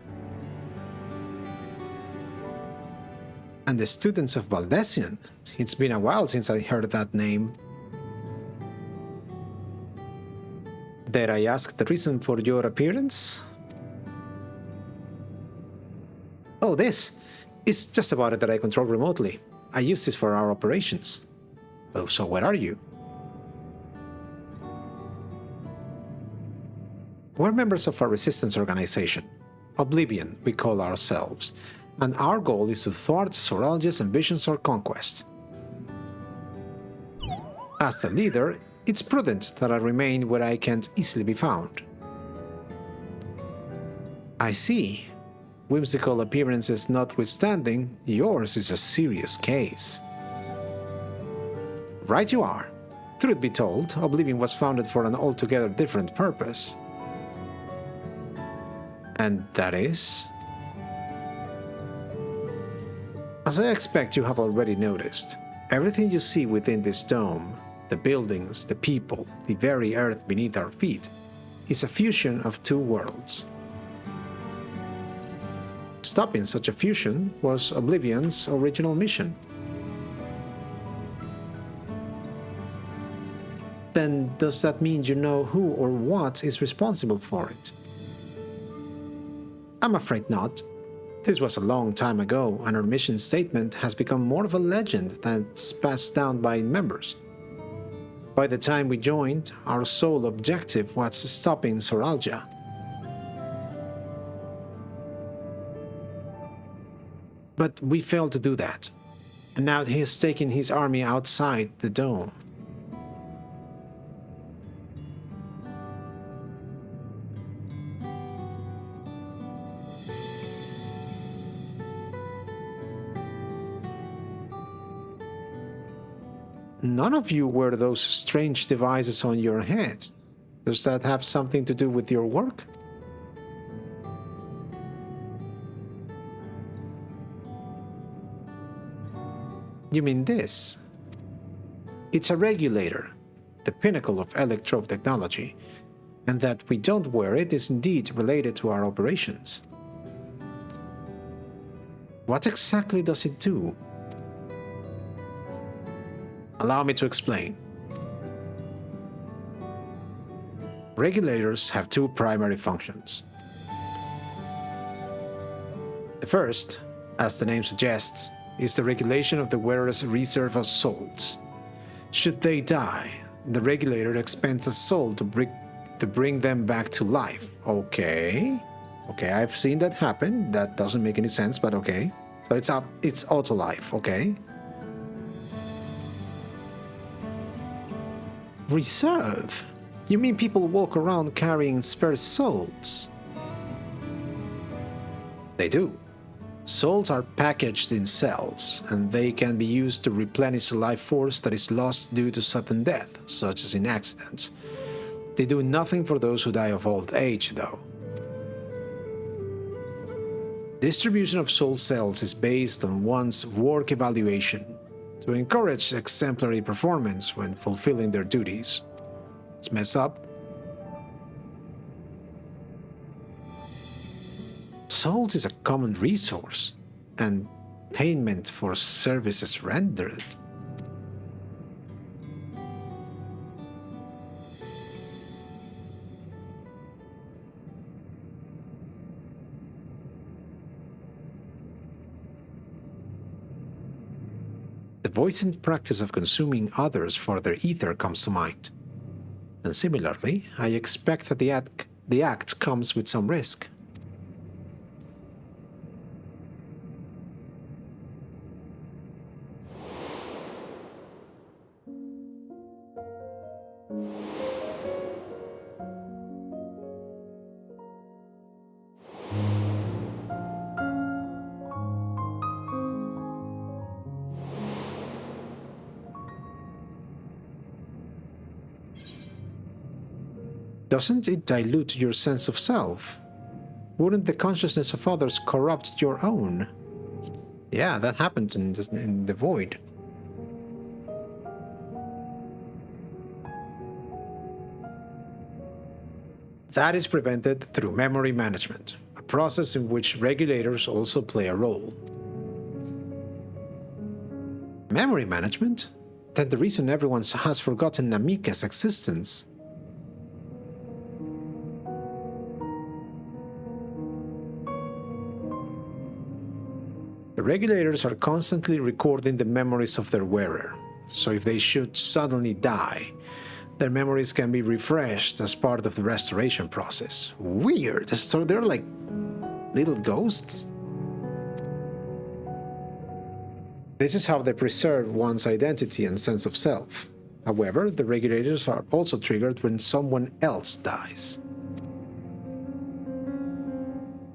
And the students of Valdesian. It's been a while since I heard that name. Dare I ask the reason for your appearance? Oh, this. It's just about it that I control remotely. I use this for our operations. Oh, so where are you? We're members of a resistance organization. Oblivion, we call ourselves. And our goal is to thwart Zoraal Ja's ambitions for conquest. As the leader, it's prudent that I remain where I can't easily be found. I see. Whimsical appearances notwithstanding, yours is a serious case. Right you are. Truth be told, Oblivion was founded for an altogether different purpose. And that is? As I expect you have already noticed, everything you see within this dome, the buildings, the people, the very earth beneath our feet, is a fusion of two worlds. Stopping such a fusion was Oblivion's original mission. Then does that mean you know who or what is responsible for it? I'm afraid not. This was a long time ago, and our mission statement has become more of a legend that's passed down by members. By the time we joined, our sole objective was stopping Zoraal Ja. But we failed to do that, and now he has taken his army outside the dome. None of you wear those strange devices on your head. Does that have something to do with your work? You mean this? It's a regulator, the pinnacle of electrode technology, and that we don't wear it is indeed related to our operations. What exactly does it do? Allow me to explain. Regulators have two primary functions. The first, as the name suggests, is the regulation of the wearer's reserve of souls. Should they die, the regulator expends a soul to to bring them back to life. Okay. Okay, I've seen that happen. That doesn't make any sense, but okay. So it's auto life, okay. Reserve? You mean people walk around carrying spare souls? They do. Souls are packaged in cells, and they can be used to replenish a life force that is lost due to sudden death, such as in accidents. They do nothing for those who die of old age, though. Distribution of soul cells is based on one's work evaluation to encourage exemplary performance when fulfilling their duties. Let's mess up. Souls is a common resource and payment for services rendered. The voiced practice of consuming others for their ether comes to mind. And similarly, I expect that the act comes with some risk. Doesn't it dilute your sense of self? Wouldn't the consciousness of others corrupt your own? Yeah, that happened in the Void. That is prevented through memory management, a process in which regulators also play a role. Memory management? Then the reason everyone has forgotten Namikka's existence. The regulators are constantly recording the memories of their wearer, so if they should suddenly die, their memories can be refreshed as part of the restoration process. Weird, so they're like little ghosts? This is how they preserve one's identity and sense of self. However, the regulators are also triggered when someone else dies.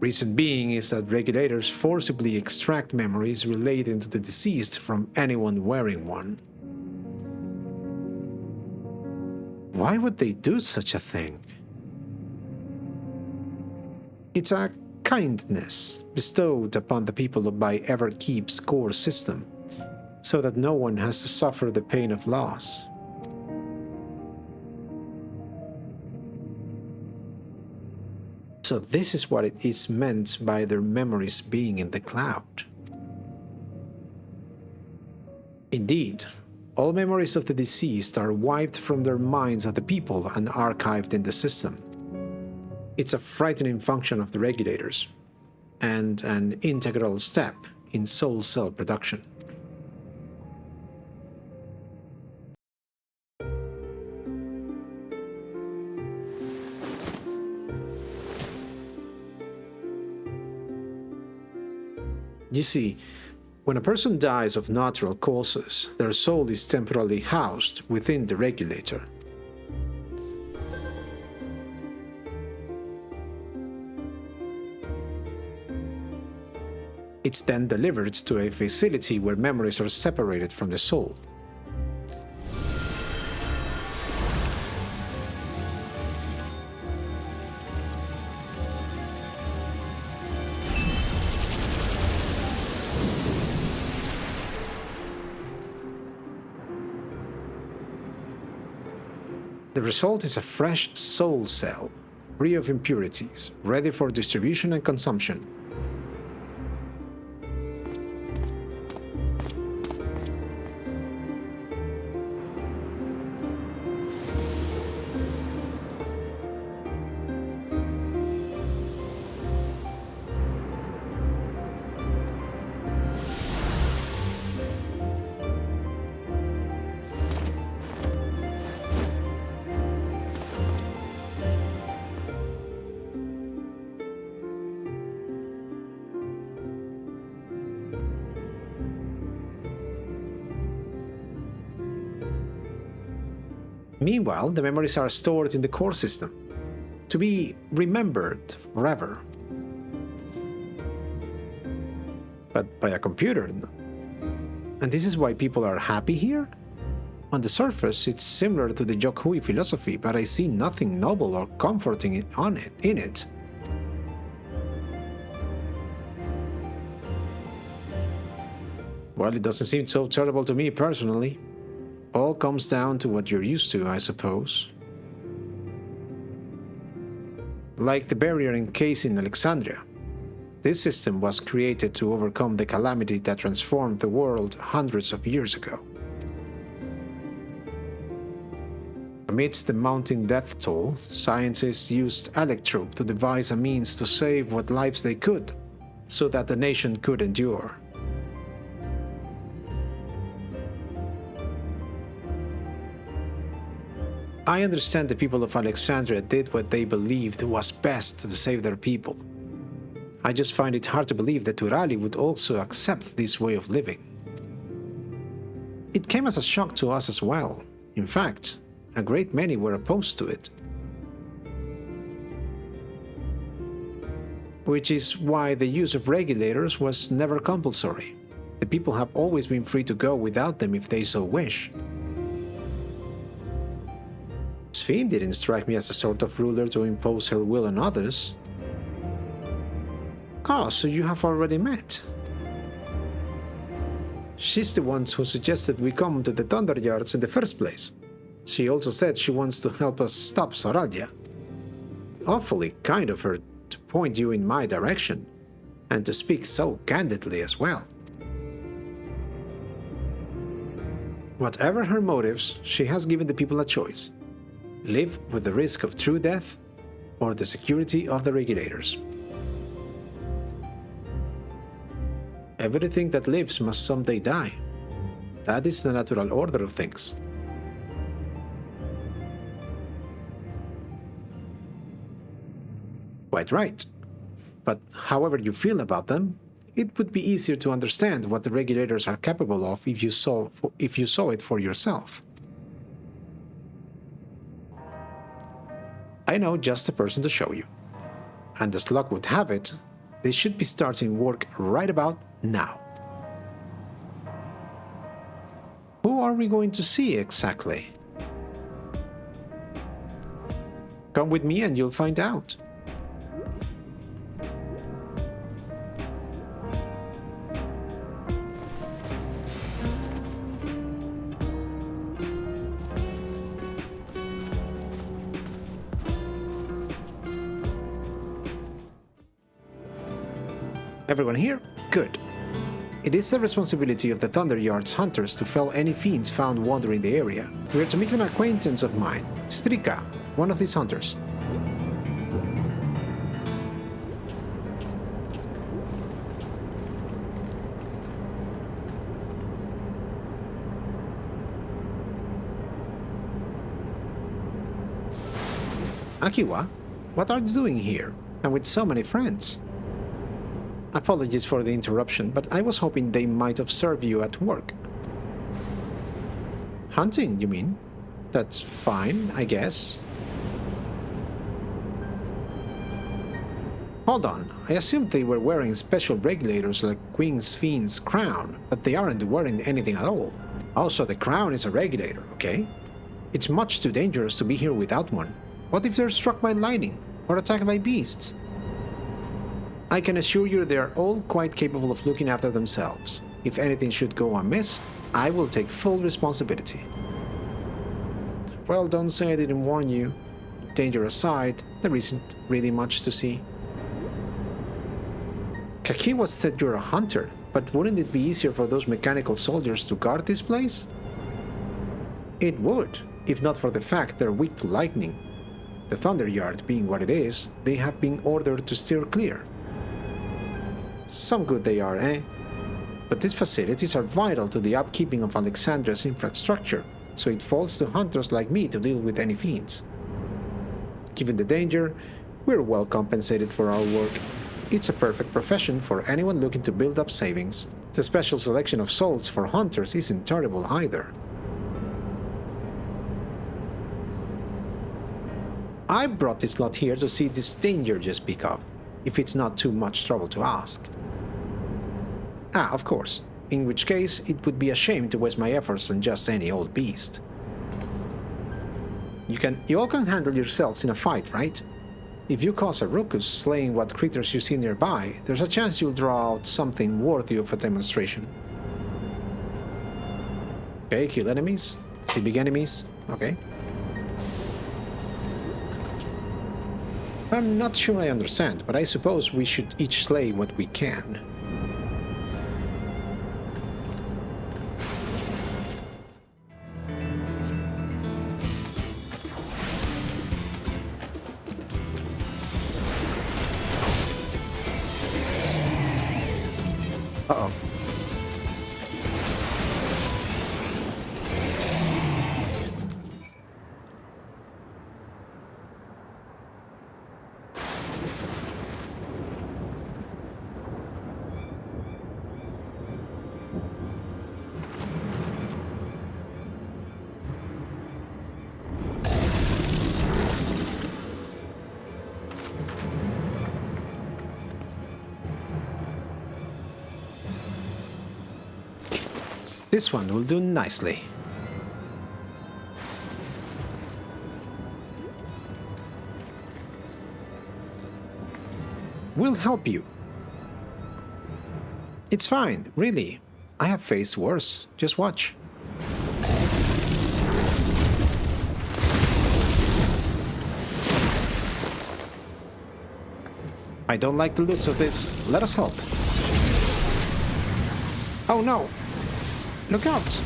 Reason being is that regulators forcibly extract memories relating to the deceased from anyone wearing one. Why would they do such a thing? It's a kindness bestowed upon the people by Everkeep's core system, so that no one has to suffer the pain of loss. So this is what it is meant by their memories being in the cloud. Indeed, all memories of the deceased are wiped from their minds of the people and archived in the system. It's a frightening function of the regulators, and an integral step in soul cell production. You see, when a person dies of natural causes, their soul is temporarily housed within the regulator. It's then delivered to a facility where memories are separated from the soul. The result is a fresh soul cell, free of impurities, ready for distribution and consumption. Meanwhile, the memories are stored in the core system, to be remembered forever. But by a computer. And this is why people are happy here? On the surface, it's similar to the Yokhui philosophy, but I see nothing noble or comforting in it. Well, it doesn't seem so terrible to me personally. All comes down to what you're used to, I suppose. Like the barrier encased in Alexandria. This system was created to overcome the calamity that transformed the world hundreds of years ago. Amidst the mounting death toll, scientists used Electrope to devise a means to save what lives they could, so that the nation could endure. I understand the people of Alexandria did what they believed was best to save their people. I just find it hard to believe that Urali would also accept this way of living. It came as a shock to us as well. In fact, a great many were opposed to it. Which is why the use of regulators was never compulsory. The people have always been free to go without them if they so wish. Sphene didn't strike me as the sort of ruler to impose her will on others. Oh, so you have already met. She's the one who suggested we come to the Thunderyards in the first place. She also said she wants to help us stop Zoraal Ja. Awfully kind of her to point you in my direction, and to speak so candidly as well. Whatever her motives, she has given the people a choice. Live with the risk of true death, or the security of the regulators. Everything that lives must someday die. That is the natural order of things. Quite right. But however you feel about them, it would be easier to understand what the regulators are capable of if you saw it for yourself. I know just the person to show you. And as luck would have it, they should be starting work right about now. Who are we going to see exactly? Come with me and you'll find out. Everyone here? Good. It is the responsibility of the Thunderyards hunters to fell any fiends found wandering the area. We are to meet an acquaintance of mine, Strika, one of these hunters. Cahciua, what are you doing here, and with so many friends? Apologies for the interruption, but I was hoping they might observe you at work. Hunting, you mean? That's fine, I guess. Hold on, I assumed they were wearing special regulators like Queen Sphene's crown, but they aren't wearing anything at all. Also, the crown is a regulator, okay? It's much too dangerous to be here without one. What if they're struck by lightning, or attacked by beasts? I can assure you they are all quite capable of looking after themselves. If anything should go amiss, I will take full responsibility. Well, don't say I didn't warn you. Danger aside, there isn't really much to see. Cahciua said you're a hunter, but wouldn't it be easier for those mechanical soldiers to guard this place? It would, if not for the fact they're weak to lightning. The Thunderyard being what it is, they have been ordered to steer clear. Some good they are, eh? But these facilities are vital to the upkeeping of Alexandria's infrastructure, so it falls to hunters like me to deal with any fiends. Given the danger, we're well compensated for our work. It's a perfect profession for anyone looking to build up savings. The special selection of souls for hunters isn't terrible either. I brought this lot here to see this danger you speak of, if it's not too much trouble to ask. Ah, of course. In which case, it would be a shame to waste my efforts on just any old beast. You all can handle yourselves in a fight, right? If you cause a ruckus slaying what critters you see nearby, there's a chance you'll draw out something worthy of a demonstration. Okay, kill enemies. See big enemies. Okay. I'm not sure I understand, but I suppose we should each slay what we can. Uh-oh. This one will do nicely. We'll help you. It's fine, really. I have faced worse. Just watch. I don't like the looks of this. Let us help. Oh no! Look out!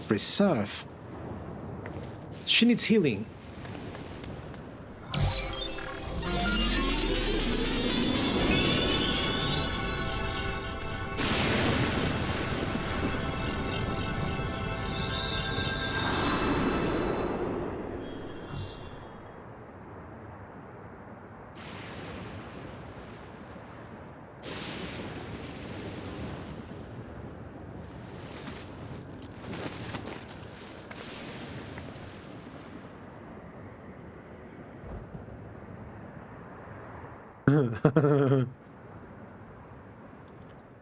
Preserve. She needs healing.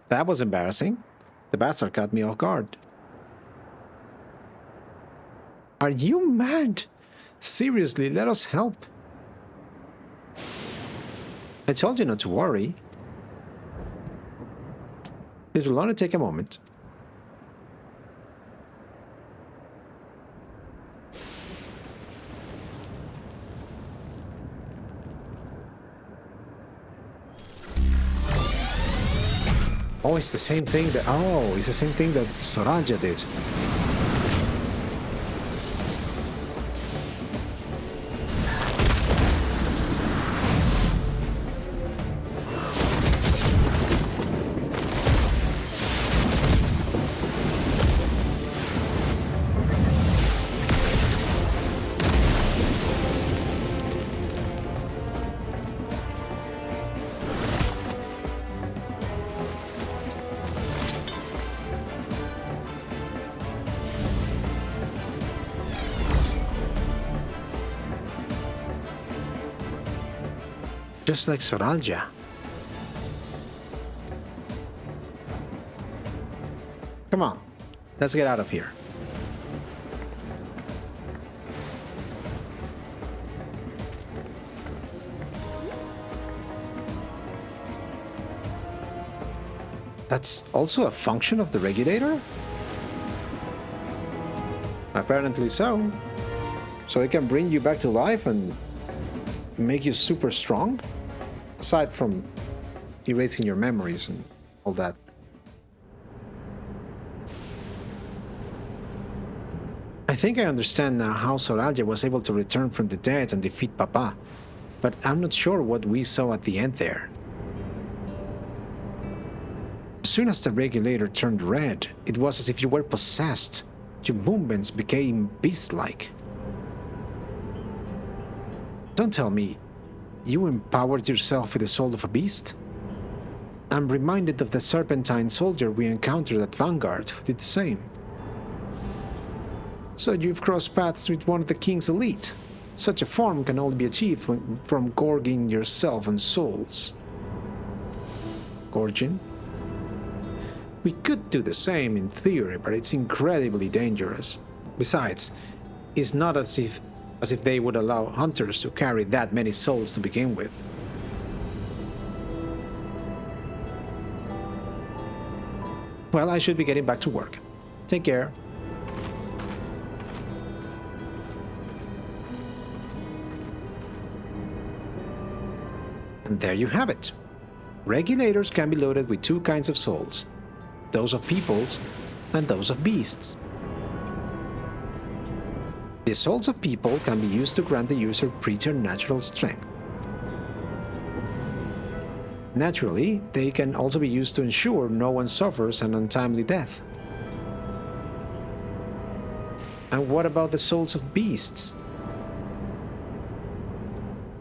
That was embarrassing. The bastard caught me off guard. Are you mad? Seriously, let us help. I told you not to worry. It will only take a moment. Oh, it's the same thing that... Oh, it's the same thing that Zoraal Ja did. Just like Zoraal Ja. Come on, let's get out of here. That's also a function of the Regulator? Apparently so. So it can bring you back to life and make you super strong? Aside from erasing your memories and all that. I think I understand now how Zoraal Ja was able to return from the dead and defeat Papa, but I'm not sure what we saw at the end there. As soon as the Regulator turned red, it was as if you were possessed. Your movements became beast-like. Don't tell me You empowered yourself with the soul of a beast? I'm reminded of the serpentine soldier we encountered at Vanguard, who did the same. So you've crossed paths with one of the king's elite. Such a form can only be achieved from gorging yourself on souls. Gorging? We could do the same in theory, but it's incredibly dangerous. Besides, it's not as if they would allow hunters to carry that many souls to begin with. Well, I should be getting back to work. Take care. And there you have it. Regulators can be loaded with two kinds of souls. Those of peoples and those of beasts. The souls of people can be used to grant the user preternatural strength. Naturally, they can also be used to ensure no one suffers an untimely death. And what about the souls of beasts?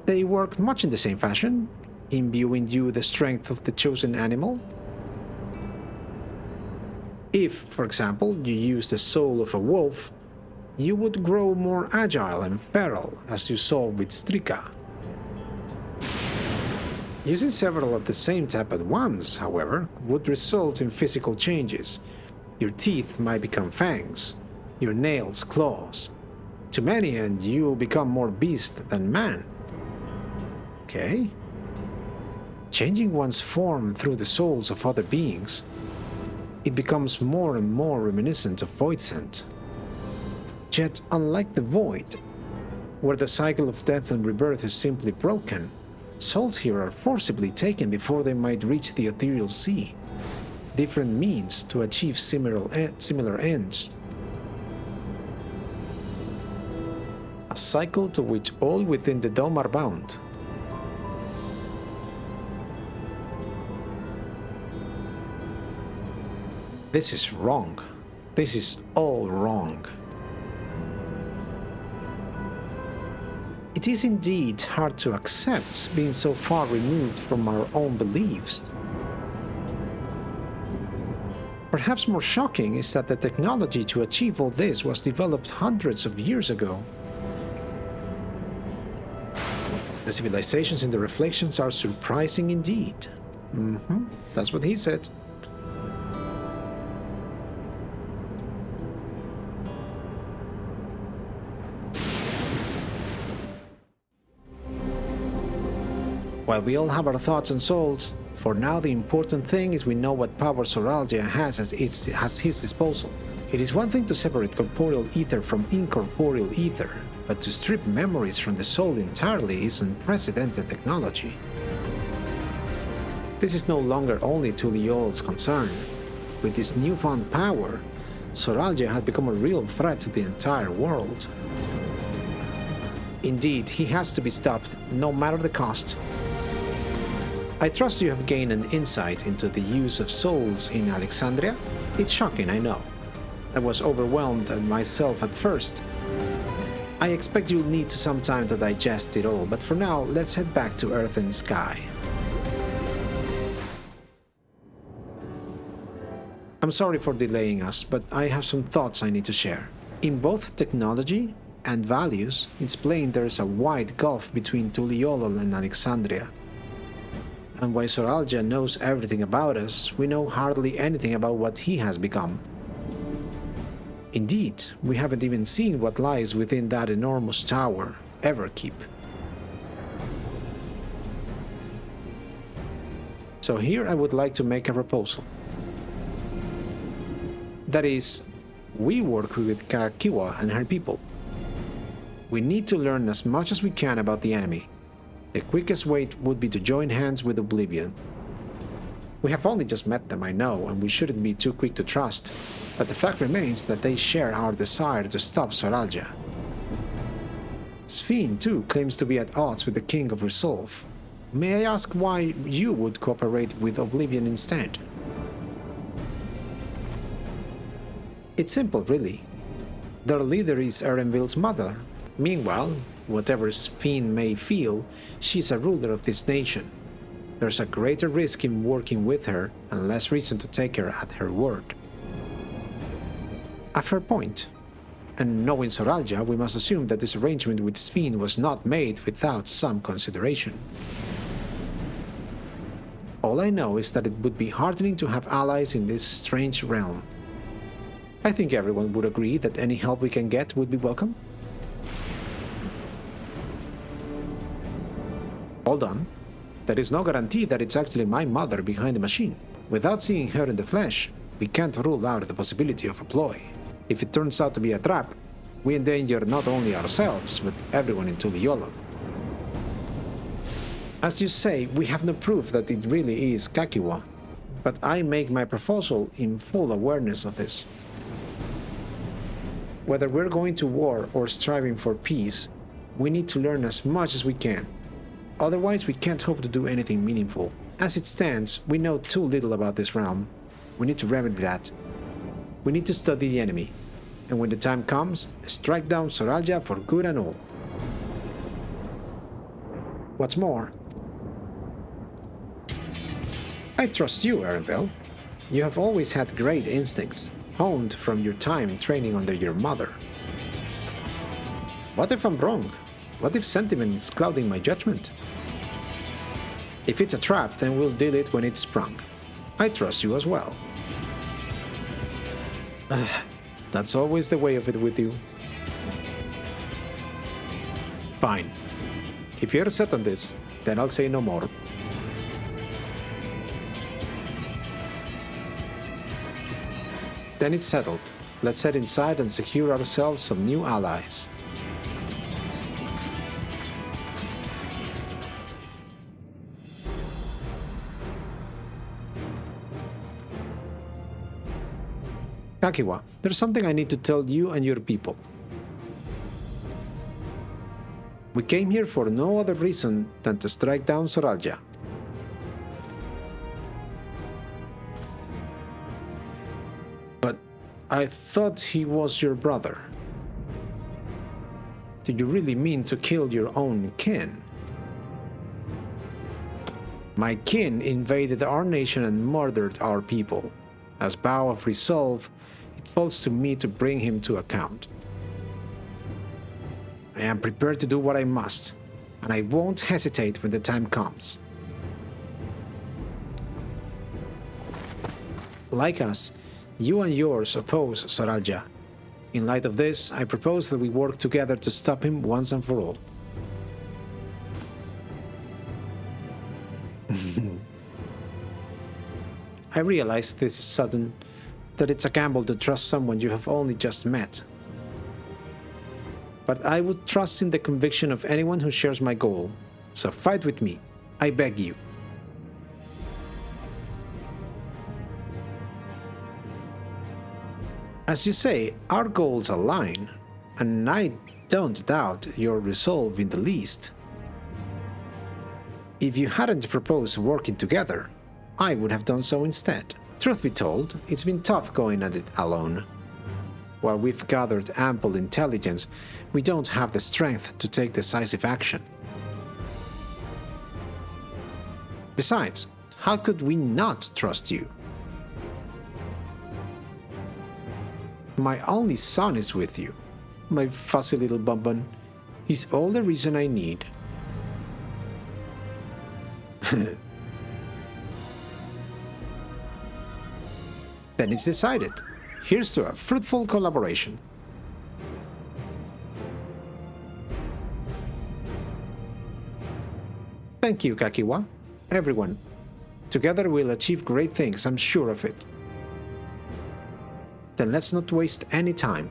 They work much in the same fashion, imbuing you with the strength of the chosen animal. If, for example, you use the soul of a wolf, you would grow more agile and feral, as you saw with Strika. Using several of the same type at once, however, would result in physical changes. Your teeth might become fangs, your nails claws. Too many and you'll become more beast than man. Okay? Changing one's form through the souls of other beings, it becomes more and more reminiscent of Voidsent. Yet, unlike the Void, where the cycle of death and rebirth is simply broken, souls here are forcibly taken before they might reach the ethereal sea. Different means to achieve similar ends. A cycle to which all within the dome are bound. This is wrong. This is all wrong. It is indeed hard to accept being so far removed from our own beliefs. Perhaps more shocking is that the technology to achieve all this was developed hundreds of years ago. The civilizations in the reflections are surprising indeed. That's what he said. While we all have our thoughts and souls, for now the important thing is we know what power Zoraal Ja has at his disposal. It is one thing to separate corporeal ether from incorporeal ether, but to strip memories from the soul entirely is unprecedented technology. This is no longer only Tuliol's concern. With this newfound power, Zoraal Ja had become a real threat to the entire world. Indeed, he has to be stopped, no matter the cost. I trust you have gained an insight into the use of souls in Alexandria. It's shocking, I know. I was overwhelmed myself at first. I expect you'll need some time to digest it all, but for now, let's head back to Earth and Sky. I'm sorry for delaying us, but I have some thoughts I need to share. In both technology and values, it's plain there's a wide gulf between Tuliolol and Alexandria. And while Zoraal Ja knows everything about us, we know hardly anything about what he has become. Indeed, we haven't even seen what lies within that enormous tower, Everkeep. So here I would like to make a proposal. That is, we work with Cahciua and her people. We need to learn as much as we can about the enemy. The quickest way would be to join hands with Oblivion. We have only just met them, I know, and we shouldn't be too quick to trust, but the fact remains that they share our desire to stop Zoraal Ja. Sphene, too, claims to be at odds with the King of Resolve. May I ask why you would cooperate with Oblivion instead? It's simple, really. Their leader is Erenvil's mother. Meanwhile, Whatever Sphene may feel, she's a ruler of this nation. There's a greater risk in working with her and less reason to take her at her word. A fair point. And knowing Zoraal Ja, we must assume that this arrangement with Sphene was not made without some consideration. All I know is that it would be heartening to have allies in this strange realm. I think everyone would agree that any help we can get would be welcome. Hold on. There is no guarantee that it's actually my mother behind the machine. Without seeing her in the flesh, we can't rule out the possibility of a ploy. If it turns out to be a trap, we endanger not only ourselves, but everyone in Tuliyollal. As you say, we have no proof that it really is Cahciua, but I make my proposal in full awareness of this. Whether we're going to war or striving for peace, we need to learn as much as we can. Otherwise, we can't hope to do anything meaningful. As it stands, we know too little about this realm. We need to remedy that. We need to study the enemy, and when the time comes, strike down Zoraal Ja for good and all. What's more, I trust you, Erenvel. You have always had great instincts, honed from your time training under your mother. What if I'm wrong? What if sentiment is clouding my judgment? If it's a trap, then we'll deal it when it's sprung. I trust you as well. That's always the way of it with you. Fine. If you're set on this, then I'll say no more. Then it's settled. Let's head inside and secure ourselves some new allies. Cahciua, there's something I need to tell you and your people. We came here for no other reason than to strike down Zoraal Ja. But I thought he was your brother. Do you really mean to kill your own kin? My kin invaded our nation and murdered our people. As vow of resolve, it falls to me to bring him to account. I am prepared to do what I must, and I won't hesitate when the time comes. Like us, you and yours oppose Zoraal Ja. In light of this, I propose that we work together to stop him once and for all. I realize this is sudden, that it's a gamble to trust someone you have only just met. But I would trust in the conviction of anyone who shares my goal, so fight with me, I beg you. As you say, our goals align, and I don't doubt your resolve in the least. If you hadn't proposed working together, I would have done so instead. Truth be told, it's been tough going at it alone. While we've gathered ample intelligence, we don't have the strength to take decisive action. Besides, how could we not trust you? My only son is with you, my fussy little bonbon. He's all the reason I need. Then it's decided. Here's to a fruitful collaboration. Thank you, Cahciua. Everyone. Together we'll achieve great things, I'm sure of it. Then let's not waste any time.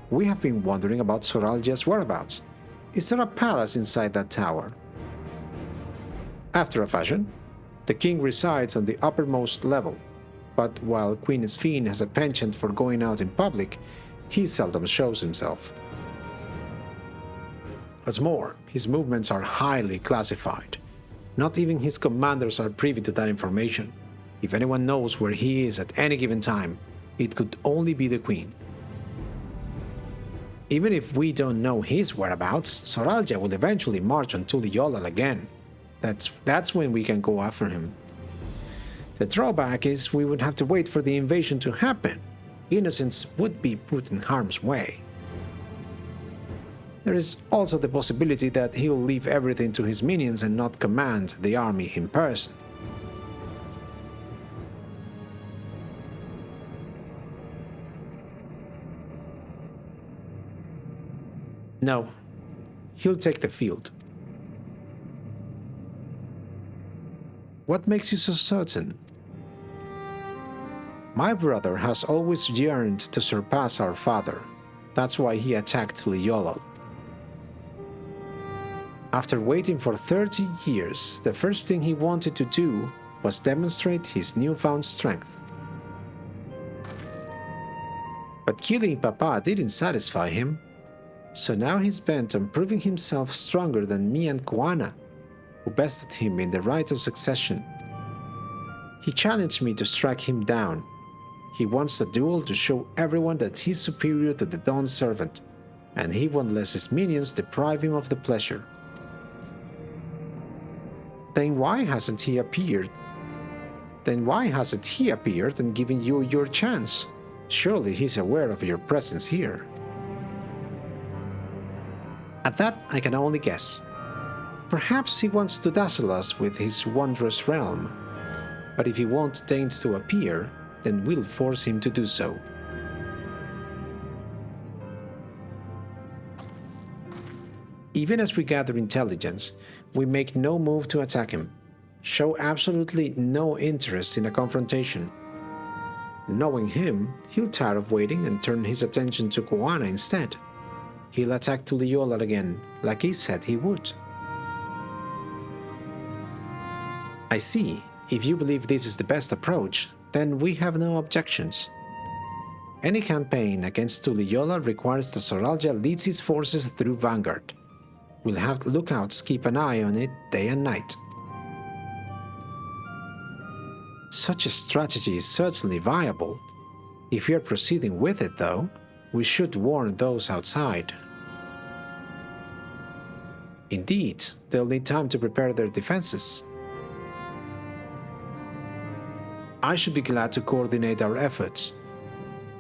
We have been wondering about Zoraal Ja's whereabouts. Is there a palace inside that tower? After a fashion, the king resides on the uppermost level. But while Queen Sphene has a penchant for going out in public, he seldom shows himself. What's more, his movements are highly classified. Not even his commanders are privy to that information. If anyone knows where he is at any given time, it could only be the Queen. Even if we don't know his whereabouts, Zoraal Ja will eventually march on Tuliyollal again. That's when we can go after him. The drawback is we would have to wait for the invasion to happen. Innocents would be put in harm's way. There is also the possibility that he'll leave everything to his minions and not command the army in person. No, he'll take the field. What makes you so certain? My brother has always yearned to surpass our father. That's why he attacked Tuliyollal. After waiting for 30 years, the first thing he wanted to do was demonstrate his newfound strength. But killing Papa didn't satisfy him, so now he's bent on proving himself stronger than me and Kuana, who bested him in the right of succession. He challenged me to strike him down. He wants a duel to show everyone that he's superior to the Dawn Servant, and he won't let his minions deprive him of the pleasure. Then why hasn't he appeared and given you your chance? Surely he's aware of your presence here. At that, I can only guess. Perhaps he wants to dazzle us with his wondrous realm. But if he won't deign to appear, then we'll force him to do so. Even as we gather intelligence, we make no move to attack him, show absolutely no interest in a confrontation. Knowing him, he'll tire of waiting and turn his attention to Kuana instead. He'll attack Tuliyollal again, like he said he would. I see. If you believe this is the best approach, then we have no objections. Any campaign against Tuliyollal requires that Zoraal Ja leads his forces through Vanguard. We'll have lookouts keep an eye on it day and night. Such a strategy is certainly viable. If we are proceeding with it, though, we should warn those outside. Indeed, they'll need time to prepare their defenses. I should be glad to coordinate our efforts.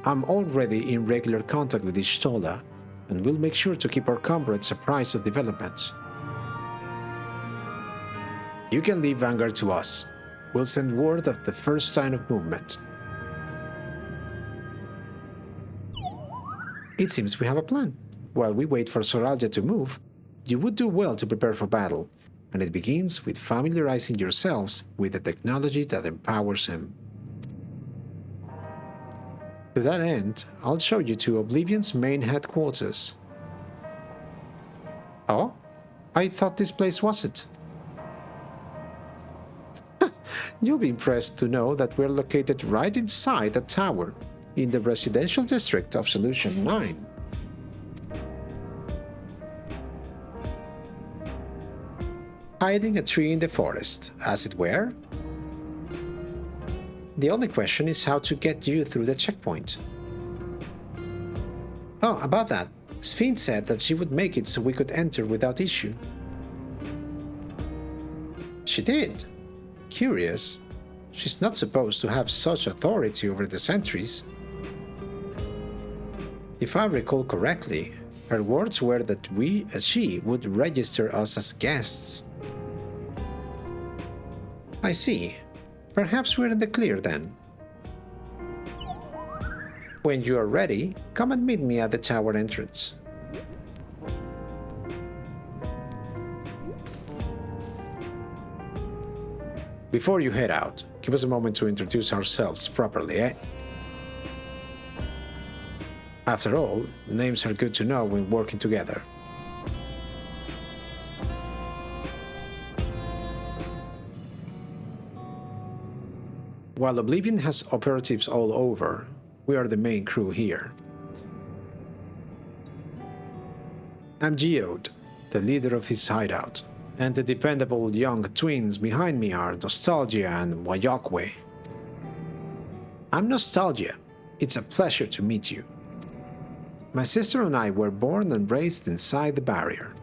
I'm already in regular contact with Y'shtola, and we'll make sure to keep our comrades apprised of developments. You can leave Vanguard to us. We'll send word of the first sign of movement. It seems we have a plan. While we wait for Zoraal Ja to move, you would do well to prepare for battle, and it begins with familiarizing yourselves with the technology that empowers him. To that end, I'll show you to Oblivion's main headquarters. Oh? I thought this place wasn't. You'll be impressed to know that we're located right inside the tower, in the residential district of Solution 9. Hiding a tree in the forest, as it were. The only question is how to get you through the checkpoint. Oh, about that, Sphene said that she would make it so we could enter without issue. She did. Curious. She's not supposed to have such authority over the sentries. If I recall correctly, her words were that she would register us as guests. I see. Perhaps we're in the clear then. When you are ready, come and meet me at the tower entrance. Before you head out, give us a moment to introduce ourselves properly, eh? After all, names are good to know when working together. While Oblivion has operatives all over, we are the main crew here. I'm Geode, the leader of his hideout, and the dependable young twins behind me are Nostalgia and Wayakwe. I'm Nostalgia. It's a pleasure to meet you. My sister and I were born and raised inside the barrier.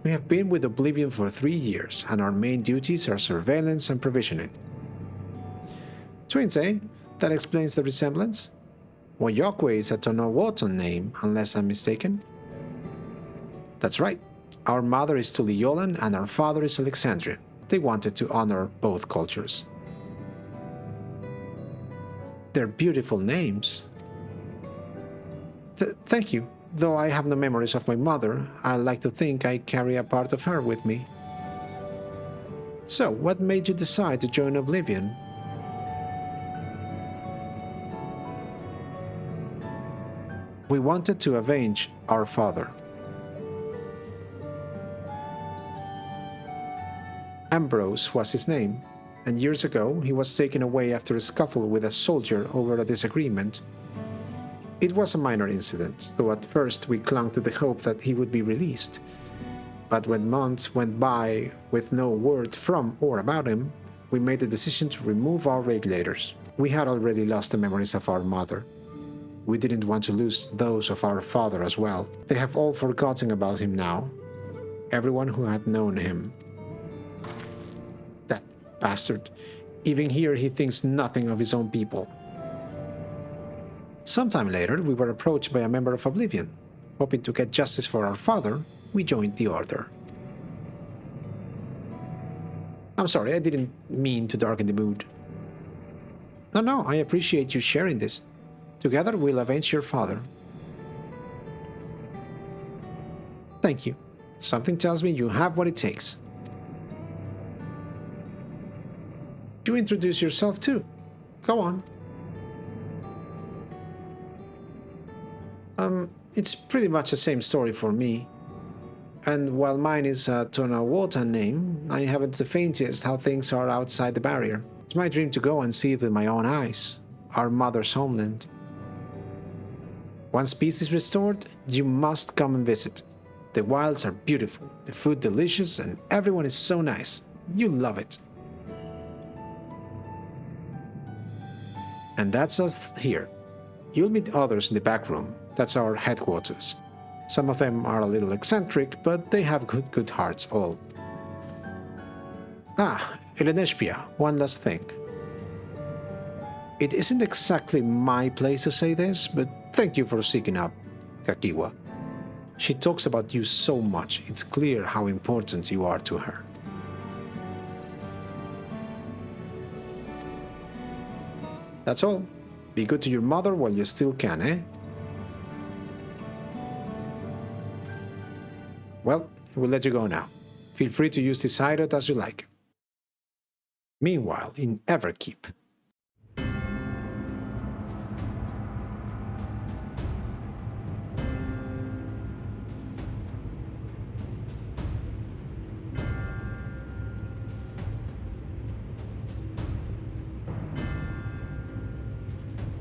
We have been with Oblivion for 3 years, and our main duties are surveillance and provisioning. Twins, eh? That explains the resemblance? Woyokwe is a Tonawotan name, unless I'm mistaken. That's right. Our mother is Tuliolan and our father is Alexandrian. They wanted to honor both cultures. They're beautiful names. Thank you. Though I have no memories of my mother, I like to think I carry a part of her with me. So, what made you decide to join Oblivion? We wanted to avenge our father. Ambrose was his name, and years ago he was taken away after a scuffle with a soldier over a disagreement. It was a minor incident, though at first we clung to the hope that he would be released. But when months went by with no word from or about him, we made the decision to remove our regulators. We had already lost the memories of our mother. We didn't want to lose those of our father as well. They have all forgotten about him now. Everyone who had known him. That bastard. Even here he thinks nothing of his own people. Sometime later, we were approached by a member of Oblivion. Hoping to get justice for our father, we joined the Order. I'm sorry, I didn't mean to darken the mood. No, I appreciate you sharing this. Together, we'll avenge your father. Thank you. Something tells me you have what it takes. You introduce yourself too. Go on. It's pretty much the same story for me. And while mine is a Tonawotan name, I haven't the faintest how things are outside the barrier. It's my dream to go and see it with my own eyes, our mother's homeland. Once peace is restored, you must come and visit. The wilds are beautiful, the food delicious, and everyone is so nice. You'll love it. And that's us here. You'll meet others in the back room. That's our headquarters. Some of them are a little eccentric, but they have good hearts all. Ilineshpia, one last thing. It isn't exactly my place to say this, but thank you for seeking up Cahciua. She talks about you so much, it's clear how important you are to her. That's all. Be good to your mother while you still can, eh? Well, we'll let you go now. Feel free to use this hideout as you like. Meanwhile, in Everkeep.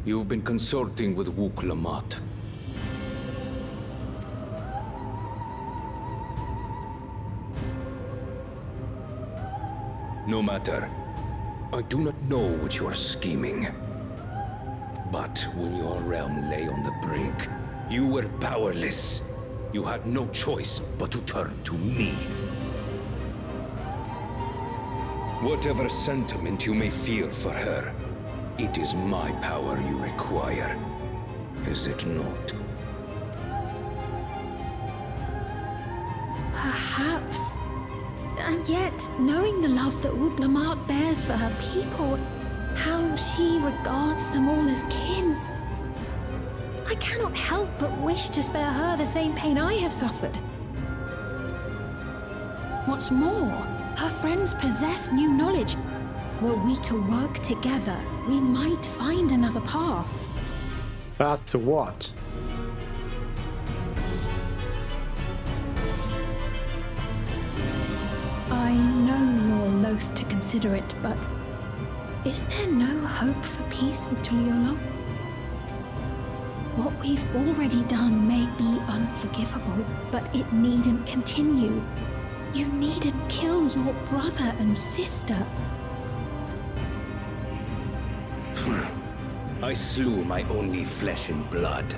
You've been consulting with Wuk Lamat. No matter. I do not know what you are scheming. But when your realm lay on the brink, you were powerless. You had no choice but to turn to me. Whatever sentiment you may feel for her, it is my power you require, is it not? Perhaps. And yet, knowing the love that Wuk Lamat bears for her people, how she regards them all as kin, I cannot help but wish to spare her the same pain I have suffered. What's more, her friends possess new knowledge. Were we to work together, we might find another path. Path to what? I know you're loath to consider it, but is there no hope for peace with Tuliolo? What we've already done may be unforgivable, but it needn't continue. You needn't kill your brother and sister. I slew my only flesh and blood.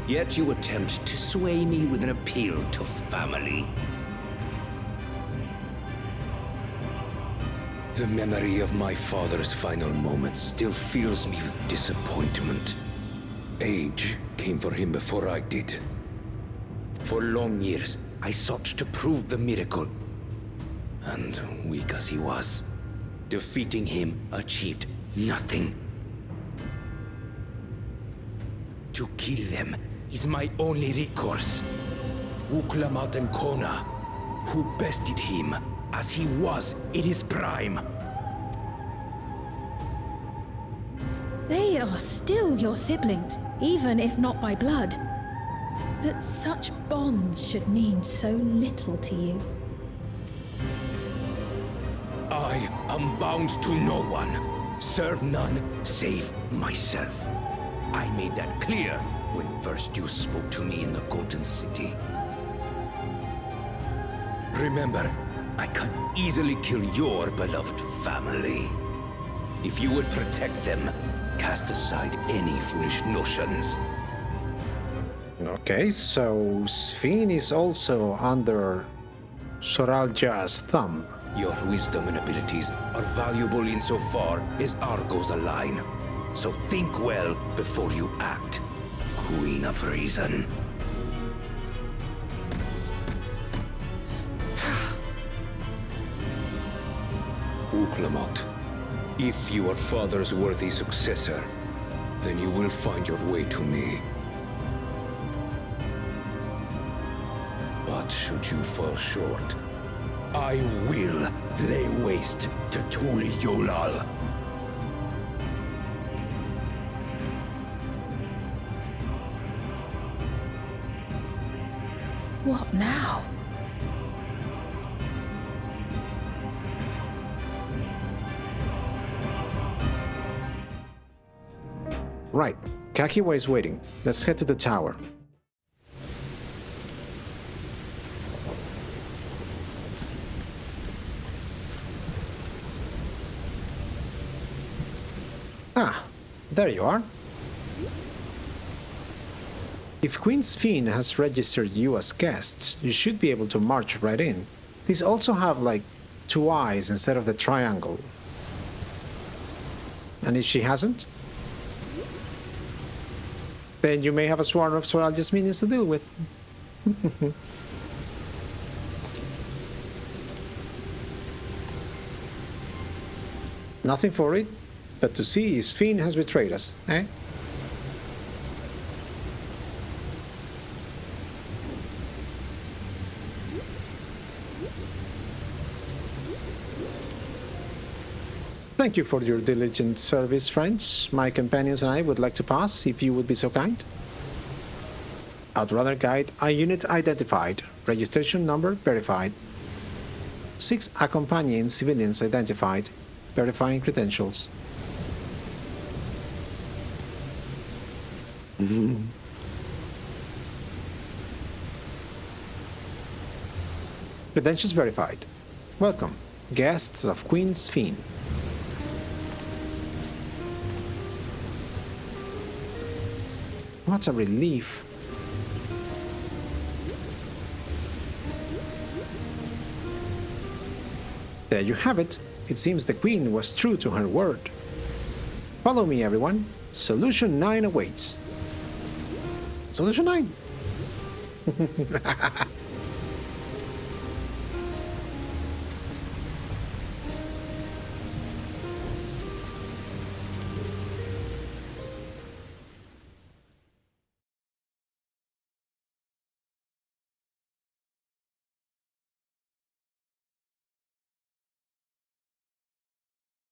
Yet you attempt to sway me with an appeal to family. The memory of my father's final moments still fills me with disappointment. Age came for him before I did. For long years, I sought to prove the miracle. And weak as he was, defeating him achieved nothing. To kill them is my only recourse. Uklamat and Kona, who bested him as he was in his prime. They are still your siblings, even if not by blood. That such bonds should mean so little to you. I am bound to no one. Serve none save myself. I made that clear when first you spoke to me in the Golden City. Remember, I can easily kill your beloved family. If you would protect them, cast aside any foolish notions. Okay, so Sphene is also under Zoraal Ja's thumb. Your wisdom and abilities are valuable insofar as Argos align. So think well before you act, Queen of Reason. Uklamat, if you are father's worthy successor, then you will find your way to me. But should you fall short, I will lay waste to Tuli Yolal. What now? Right, Cahciua is waiting. Let's head to the tower. Ah, there you are. If Queen Sphene has registered you as guests, you should be able to march right in. These also have, like, 2 eyes instead of the triangle. And if she hasn't, then you may have a swarm of Zoraal Ja's minions to deal with. Nothing for it, but to see if Sphene has betrayed us, eh? Thank you for your diligent service, friends. My companions and I would like to pass, if you would be so kind. Outrunner Guide, a unit identified. Registration number verified. 6 accompanying civilians identified. Verifying credentials. Credentials verified. Welcome, guests of Queen Sphene. What a relief. There you have it. It seems the Queen was true to her word. Follow me, everyone. Solution 9 awaits. Solution 9.